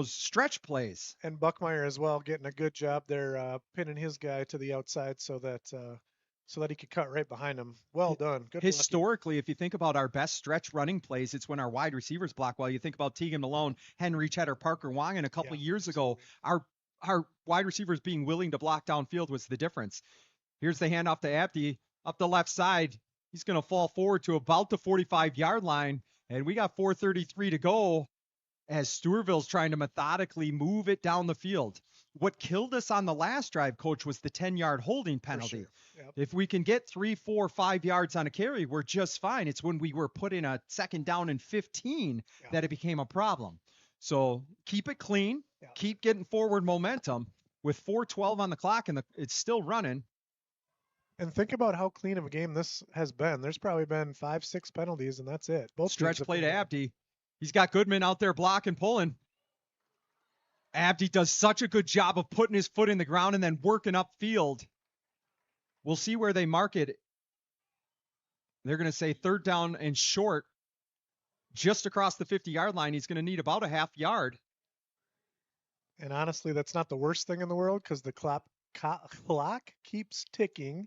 stretch plays. And Buckmeyer as well, getting a good job there, pinning his guy to the outside so that he could cut right behind him. Well done. Good Historically, if you think about our best stretch running plays, it's when our wide receivers block well. You think about Tegan Malone, Henry Cheddar, Parker Wangan a couple of years ago. Our wide receivers being willing to block downfield was the difference. Here's the handoff to Abdi up the left side. He's going to fall forward to about the 45-yard line, and we got 4:33 to go as Stewartville's trying to methodically move it down the field. What killed us on the last drive, Coach, was the 10-yard holding penalty. Sure. Yep. If we can get 3, 4, 5 yards on a carry, we're just fine. It's when we were put in a second down and 15 that it became a problem. So keep it clean. Yeah. Keep getting forward momentum. With 4:12 on the clock and it's still running. And think about how clean of a game this has been. There's probably been 5, 6 penalties, and that's it. Both stretch play to Abdi. He's got Goodman out there blocking, pulling. Abdi does such a good job of putting his foot in the ground and then working upfield. We'll see where they mark it. They're going to say third down and short. Just across the 50-yard line, he's going to need about a half yard. And honestly, that's not the worst thing in the world because the clock keeps ticking,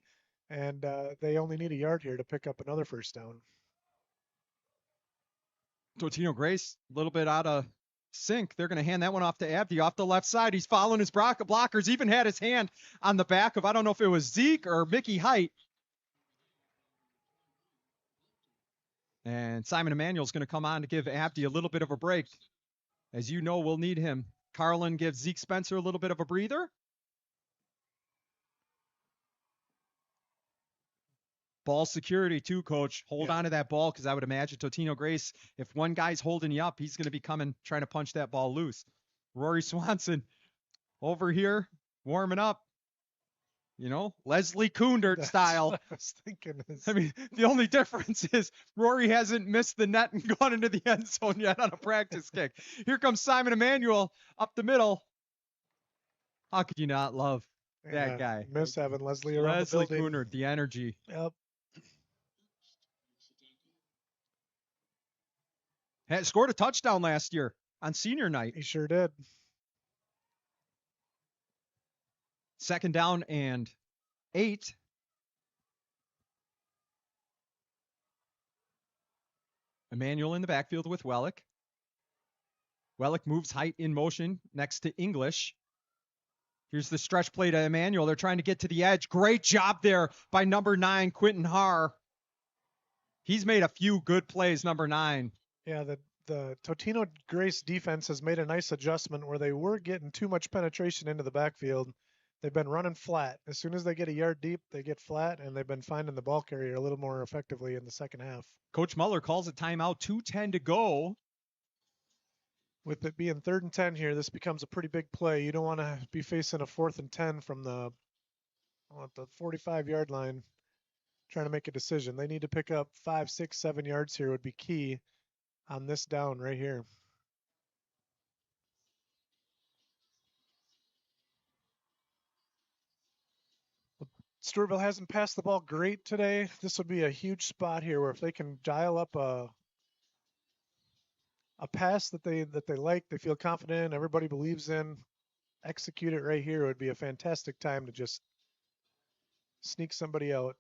and they only need a yard here to pick up another first down. Totino-Grace, a little bit out of sync. They're going to hand that one off to Abdi off the left side. He's following his blockers, even had his hand on the back of, I don't know if it was Zeke or Mickey Height. And Simon Emanuel's going to come on to give Abdi a little bit of a break. As you know, we'll need him. Carlin gives Zeke Spencer a little bit of a breather. Ball security too, Coach. Hold on to that ball because I would imagine Totino-Grace, if one guy's holding you up, he's going to be coming, trying to punch that ball loose. Rory Swanson over here, warming up. You know, Leslie Koondert style. What I was thinking. I mean, the only difference is Rory hasn't missed the net and gone into the end zone yet on a practice kick. Here comes Simon Emanuel up the middle. How could you not love that guy? Miss having Leslie around Leslie the building. Koondert, the energy. Yep. Had scored a touchdown last year on senior night. He sure did. Second down and 8. Emanuel in the backfield with Wellick. Wellick moves Height in motion next to English. Here's the stretch play to Emanuel. They're trying to get to the edge. Great job there by number 9, Quentin Haar. He's made a few good plays, number 9. Yeah, the Totino-Grace defense has made a nice adjustment where they were getting too much penetration into the backfield. They've been running flat. As soon as they get a yard deep, they get flat, and they've been finding the ball carrier a little more effectively in the second half. Coach Muller calls a timeout, 2:10 to go. With it being 3rd and 10 here, this becomes a pretty big play. You don't want to be facing a 4th and 10 from the 45-yard line trying to make a decision. They need to pick up 5, 6, 7 yards here would be key on this down right here. Stewartville hasn't passed the ball great today. This would be a huge spot here where if they can dial up a pass that they like, they feel confident in, everybody believes in, execute it right here, it would be a fantastic time to just sneak somebody out.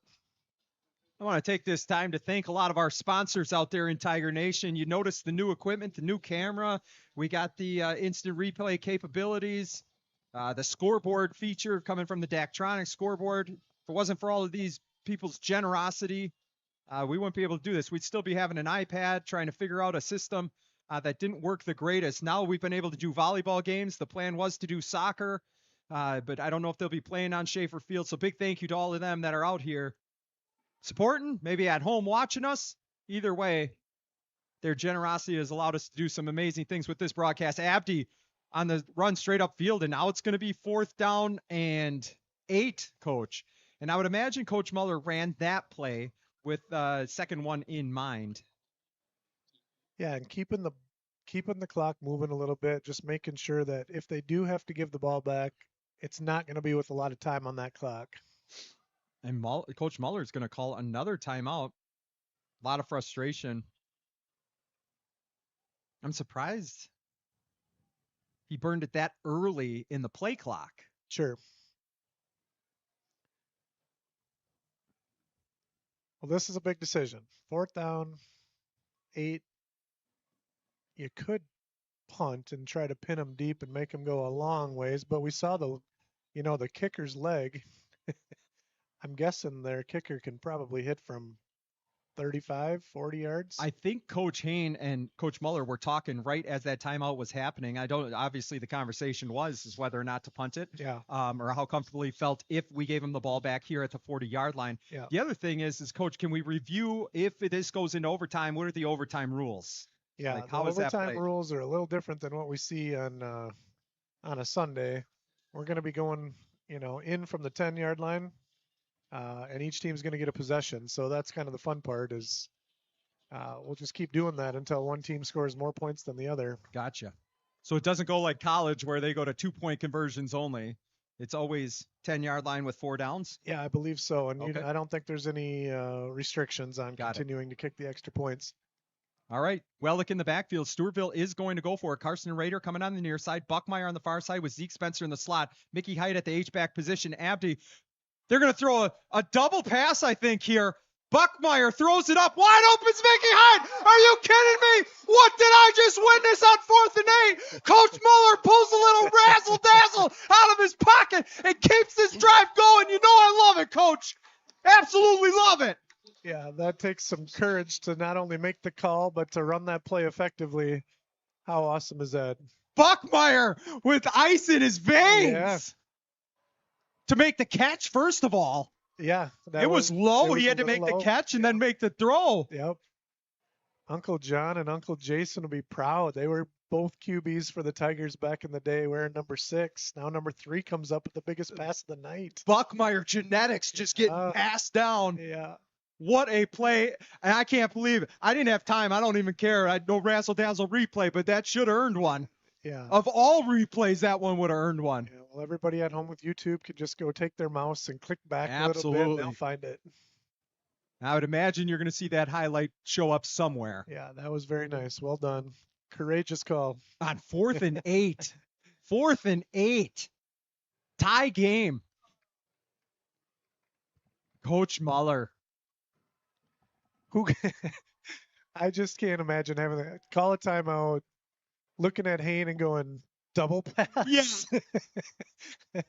I want to take this time to thank a lot of our sponsors out there in Tiger Nation. You notice the new equipment, the new camera. We got the instant replay capabilities, the scoreboard feature coming from the Daktronics scoreboard. If it wasn't for all of these people's generosity, we wouldn't be able to do this. We'd still be having an iPad trying to figure out a system that didn't work the greatest. Now we've been able to do volleyball games. The plan was to do soccer, but I don't know if they'll be playing on Schaefer Field. So big thank you to all of them that are out here supporting, maybe at home watching us. Either way, their generosity has allowed us to do some amazing things with this broadcast. Abdi on the run straight up field, and now it's going to be 4th down and 8, Coach. And I would imagine Coach Muller ran that play with second one in mind. Yeah, and keeping the clock moving a little bit, just making sure that if they do have to give the ball back, it's not going to be with a lot of time on that clock. And Coach Muller is going to call another timeout. A lot of frustration. I'm surprised he burned it that early in the play clock. Sure. Well, this is a big decision. 4th down, 8. You could punt and try to pin them deep and make them go a long ways, but we saw the kicker's leg. I'm guessing their kicker can probably hit from 35, 40 yards. I think Coach Hain and Coach Muller were talking right as that timeout was happening. Obviously the conversation is whether or not to punt it. Yeah. Or how comfortable he felt if we gave him the ball back here at the 40-yard line. Yeah. The other thing is Coach, can we review if this goes into overtime, what are the overtime rules? Yeah, Like, the how is that overtime played? rules are a little different than what we see on a Sunday. We're going to be going, in from the 10-yard line. And each team's going to get a possession. So that's kind of the fun part is we'll just keep doing that until one team scores more points than the other. Gotcha. So it doesn't go like college where they go to 2-point conversions only. It's always 10-yard line with 4 downs? Yeah, I believe so. And Okay. I don't think there's any restrictions on continuing to kick the extra points. All right. Wellick in the backfield. Stewartville is going to go for it. Carson Rader coming on the near side. Buckmeyer on the far side with Zeke Spencer in the slot. Mickey Height at the H-back position. Abdi. They're going to throw a double pass, I think, here. Buckmeyer throws it up. Wide open, Mickey Hyde. Are you kidding me? What did I just witness on 4th and 8? Coach Muller pulls a little razzle-dazzle out of his pocket and keeps this drive going. You know I love it, Coach. Absolutely love it. Yeah, that takes some courage to not only make the call, but to run that play effectively. How awesome is that? Buckmeyer with ice in his veins. Yeah. To make the catch, first of all. Yeah. It was low. He had to make the catch and then make the throw. Yep. Uncle John and Uncle Jason will be proud. They were both QBs for the Tigers back in the day, wearing number 6. Now number 3 comes up with the biggest pass of the night. Buckmeyer genetics just getting passed down. Yeah. What a play. And I can't believe it. I didn't have time. I don't even care. I no razzle-dazzle replay, but that should have earned one. Yeah. Of all replays, that one would have earned one. Yeah, well, everybody at home with YouTube could just go take their mouse and click back a little bit Absolutely. and they'll find it. I would imagine you're going to see that highlight show up somewhere. Yeah, that was very nice. Well done. Courageous call. On 4th and 8. 4th and 8. Tie game. Coach Muller. I just can't imagine having to call a timeout, looking at Hain and going, double pass? Yeah.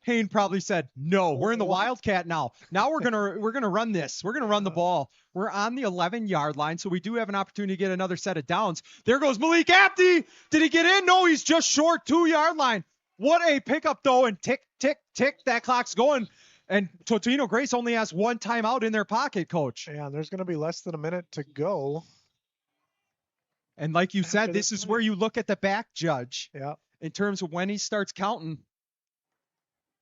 Hayne probably said, "No, we're in the Wildcat now. Now we're gonna run this. We're gonna run the ball. We're on the 11-yard line, so we do have an opportunity to get another set of downs." There goes Malik Abdi. Did he get in? No, he's just short 2-yard line. What a pickup though, and tick, tick, tick. That clock's going. And Totino-Grace only has one timeout in their pocket, Coach. Yeah, there's going to be less than a minute to go. And like you said, this is where you look at the back judge. Yeah. In terms of when he starts counting.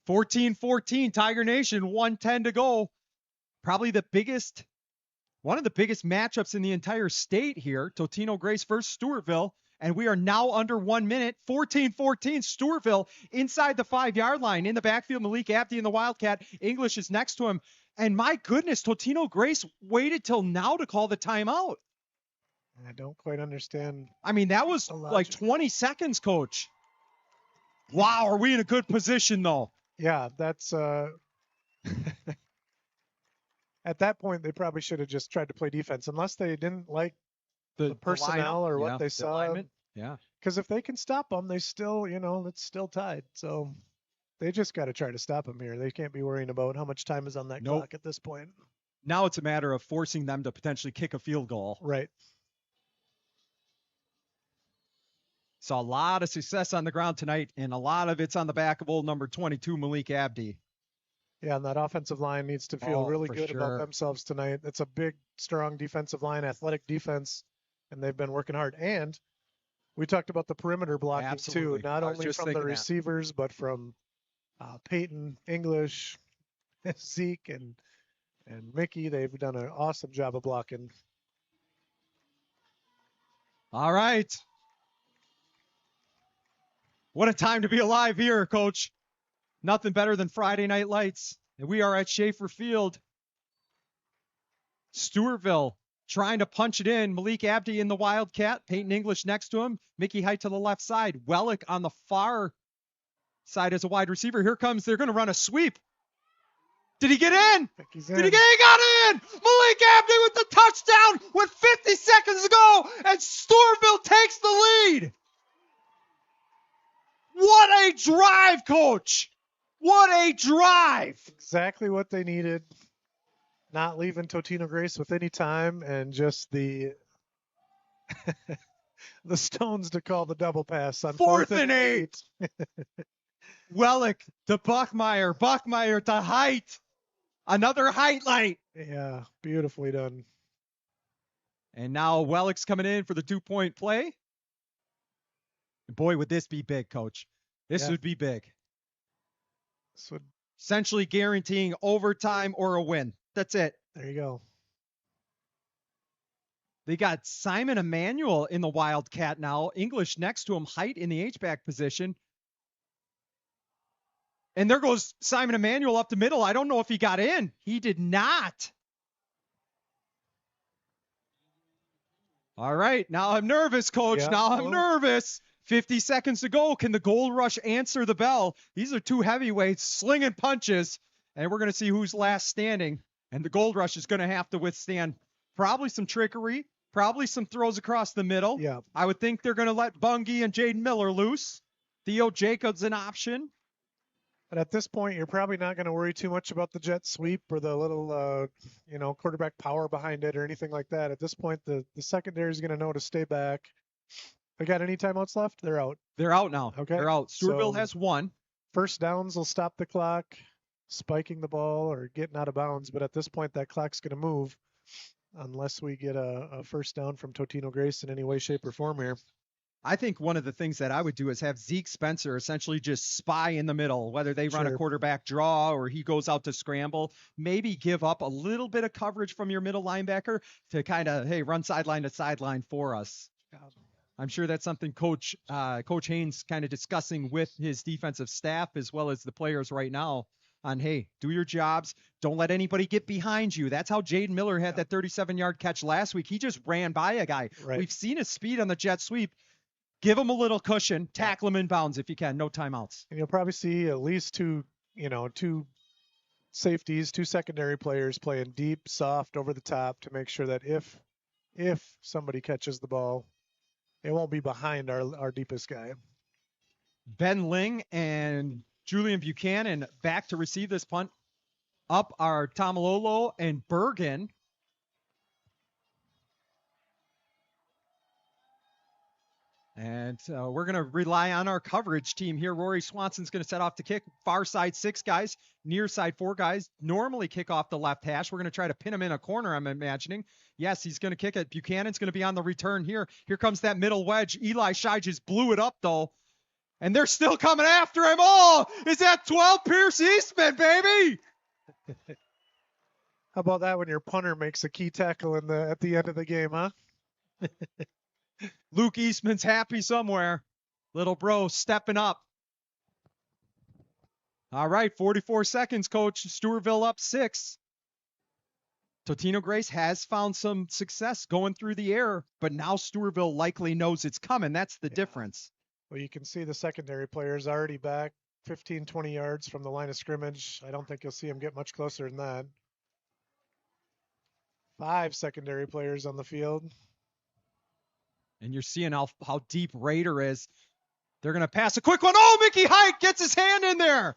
14-14, Tiger Nation, 1:10 to go. Probably one of the biggest matchups in the entire state here. Totino-Grace versus Stewartville. And we are now under 1 minute. 14-14, Stewartville inside the 5-yard line. In the backfield, Malik Abdi in the Wildcat. English is next to him. And my goodness, Totino-Grace waited till now to call the timeout. I don't quite understand. I mean, that was like 20 seconds, Coach. Wow, are we in a good position, though? Yeah, that's at that point they probably should have just tried to play defense, unless they didn't like the personnel lineup, or what they saw. Alignment. Yeah. Because if they can stop them, they still, it's still tied. So they just got to try to stop them here. They can't be worrying about how much time is on that clock at this point. Now it's a matter of forcing them to potentially kick a field goal. Right. Saw a lot of success on the ground tonight, and a lot of it's on the back of old number 22, Malik Abdi. Yeah, and that offensive line needs to feel really good about themselves tonight. It's a big, strong defensive line, athletic defense, and they've been working hard. And we talked about the perimeter blocking too, not only from the receivers, but from Peyton, English, Zeke, and Mickey. They've done an awesome job of blocking. All right. What a time to be alive here, Coach. Nothing better than Friday Night Lights. And we are at Schaefer Field. Stewartville trying to punch it in. Malik Abdi in the Wildcat. Peyton English next to him. Mickey Height to the left side. Wellick on the far side as a wide receiver. Here comes, they're going to run a sweep. Did he get in? Did he get in? He got in! Malik Abdi with the touchdown with 50 seconds to go. And Stewartville takes the lead. What a drive, Coach! What a drive! Exactly what they needed. Not leaving Totino-Grace with any time, and just the stones to call the double pass on 4th and 8. Wellick to Buckmeyer. Buckmeyer to Height. Another Height light. Yeah, beautifully done. And now Wellick's coming in for the 2-point play. Boy, would this be big, Coach. This would be big. This would essentially guaranteeing overtime or a win. That's it. There you go. They got Simon Emanuel in the Wildcat now. English next to him. Height in the H-back position. And there goes Simon Emanuel up the middle. I don't know if he got in. He did not. All right. Now I'm nervous, Coach. Yeah. Now I'm nervous. 50 seconds to go. Can the Gold Rush answer the bell? These are two heavyweights slinging punches, and we're going to see who's last standing. And the Gold Rush is going to have to withstand probably some trickery, probably some throws across the middle. Yeah. I would think they're going to let Bungie and Jaden Miller loose. Theo Jacobs an option. But at this point, you're probably not going to worry too much about the jet sweep or the little, quarterback power behind it or anything like that. At this point, the secondary is going to know to stay back. They got any timeouts left? They're out. They're out now. Okay. They're out. Stewartville So has one. First downs will stop the clock, spiking the ball or getting out of bounds. But at this point, that clock's going to move unless we get a first down from Totino-Grace in any way, shape, or form here. I think one of the things that I would do is have Zeke Spencer essentially just spy in the middle, whether they run a quarterback draw or he goes out to scramble, maybe give up a little bit of coverage from your middle linebacker to kind of, hey, run sideline to sideline for us. I'm sure that's something Coach Haynes kind of discussing with his defensive staff as well as the players right now on, hey, do your jobs. Don't let anybody get behind you. That's how Jaden Miller had that 37-yard catch last week. He just ran by a guy. Right. We've seen his speed on the jet sweep. Give him a little cushion. Tackle him in bounds if you can. No timeouts. And you'll probably see at least two safeties, two secondary players playing deep, soft, over the top to make sure that if somebody catches the ball, it won't be behind our deepest guy. Ben Ling and Julian Buchanan back to receive this punt. Up are Tomalolo and Bergen. And we're going to rely on our coverage team here. Rory Swanson's going to set off to kick. Far side 6 guys, near side 4 guys. Normally kick off the left hash. We're going to try to pin him in a corner, I'm imagining. Yes, he's going to kick it. Buchanan's going to be on the return here. Here comes that middle wedge. Eli Shai just blew it up, though. And they're still coming after him. Oh, is that 12 Pierce Eastman, baby? How about that when your punter makes a key tackle at the end of the game, huh? Luke Eastman's happy somewhere. Little bro stepping up. All right, 44 seconds, Coach. Stewartville up 6. Totino-Grace has found some success going through the air, but now Stewartville likely knows it's coming. That's the difference. Well, you can see the secondary players already back 15, 20 yards from the line of scrimmage. I don't think you'll see them get much closer than that. 5 secondary players on the field. And you're seeing how deep Raider is. They're going to pass a quick one. Oh, Mickey Hite gets his hand in there.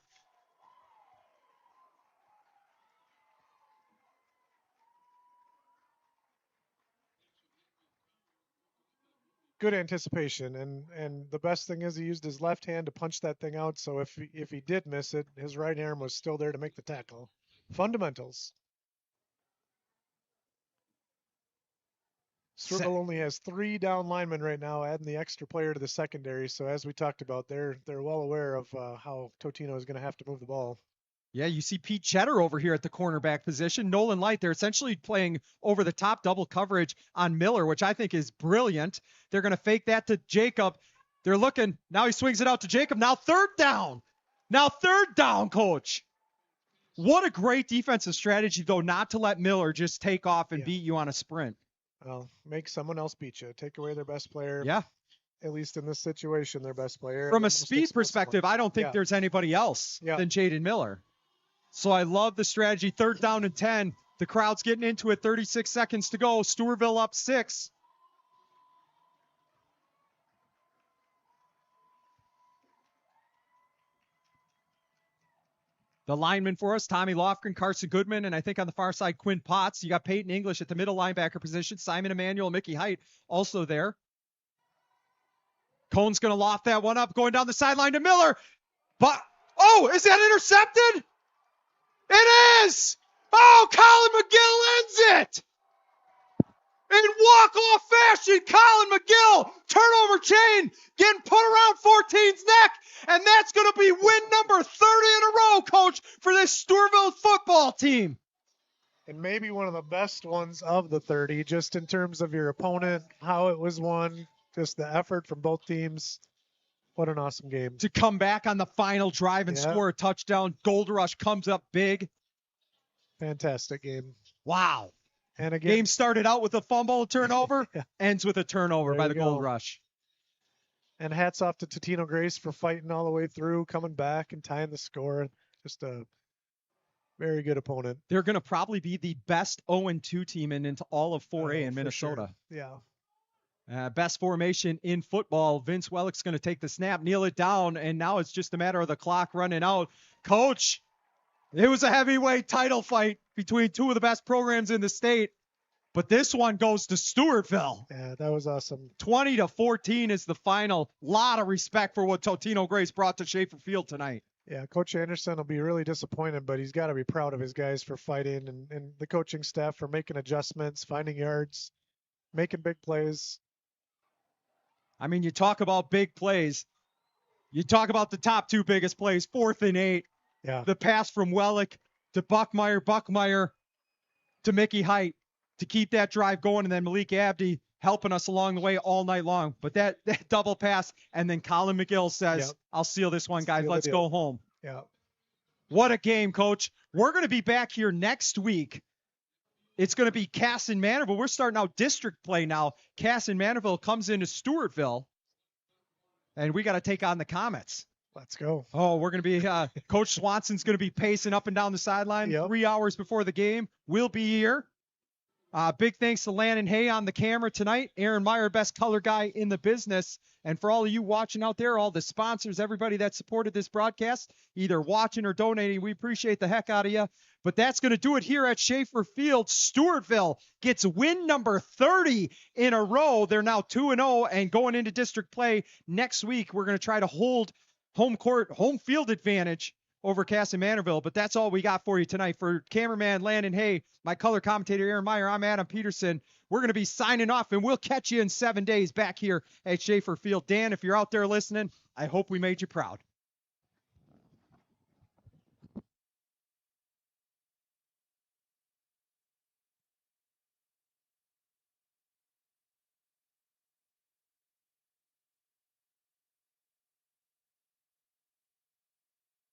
Good anticipation, and the best thing is he used his left hand to punch that thing out, so if he did miss it, his right arm was still there to make the tackle. Fundamentals. Stewartville only has 3 down linemen right now, adding the extra player to the secondary. So as we talked about, they're well aware of how Totino is going to have to move the ball. Yeah, you see Pete Cheddar over here at the cornerback position. Nolan Light, they're essentially playing over the top double coverage on Miller, which I think is brilliant. They're going to fake that to Jacob. They're looking. Now he swings it out to Jacob. Now third down. Now third down, Coach. What a great defensive strategy, though, not to let Miller just take off and beat you on a sprint. Well, make someone else beat you. Take away their best player. Yeah. At least in this situation, their best player. From a speed perspective, I don't think there's anybody else than Jaden Miller. So I love the strategy. 3rd down and 10. The crowd's getting into it. 36 seconds to go. Stewartville up 6. The linemen for us, Tommy Lofgren, Carson Goodman, and I think on the far side, Quinn Potts. You got Peyton English at the middle linebacker position. Simon Emmanuel, Mickey Hite also there. Cohn's going to loft that one up, going down the sideline to Miller. But, oh, is that intercepted? It is! Oh, Colin McGill ends it! In walk-off fashion, Colin McGill, turnover chain, getting put around 14's neck, and that's going to be win number 30 in a row, Coach, for this Stewartville football team. And maybe one of the best ones of the 30, just in terms of your opponent, how it was won, just the effort from both teams. What an awesome game. To come back on the final drive and score a touchdown. Gold Rush comes up big. Fantastic game. Wow. And again, game started out with a fumble turnover, ends with a turnover by the Gold Rush. And hats off to Totino-Grace for fighting all the way through, coming back and tying the score. Just a very good opponent. They're going to probably be the best 0-2 team into all of 4A in Minnesota. Sure. Yeah. Best formation in football. Vince Wellick's going to take the snap, kneel it down, and now it's just a matter of the clock running out. Coach, it was a heavyweight title fight between 2 of the best programs in the state, but this one goes to Stewartville. Yeah, that was awesome. 20-14 is the final. Lot of respect for what Totino-Grace brought to Schaefer Field tonight. Yeah, Coach Anderson will be really disappointed, but he's got to be proud of his guys for fighting and the coaching staff for making adjustments, finding yards, making big plays. I mean, you talk about big plays. You talk about the top 2 biggest plays, 4th and 8. Yeah. The pass from Wellick to Buckmeyer to Mickey Hite to keep that drive going, and then Malik Abdi helping us along the way all night long. But that double pass, and then Colin McGill says, I'll seal this one, guys. Let's go home. Yeah. What a game, Coach. We're going to be back here next week. It's going to be Cass and Manorville. We're starting out district play now. Cass and Manorville comes into Stewartville, and we got to take on the Comets. Let's go. Oh, we're going to be Coach Swanson's going to be pacing up and down the sideline 3 hours before the game. We'll be here. Big thanks to Landon Hay on the camera tonight. Aaron Meyer, best color guy in the business. And for all of you watching out there, all the sponsors, everybody that supported this broadcast, either watching or donating, we appreciate the heck out of you. But that's going to do it here at Schaefer Field. Stewartville gets win number 30 in a row. They're now 2-0 and going into district play next week. We're going to try to hold home field advantage over Castle Manorville. But that's all we got for you tonight. For cameraman Landon Hay, my color commentator Aaron Meyer, I'm Adam Peterson. We're going to be signing off, and we'll catch you in 7 days back here at Schaefer Field. Dan, if you're out there listening, I hope we made you proud.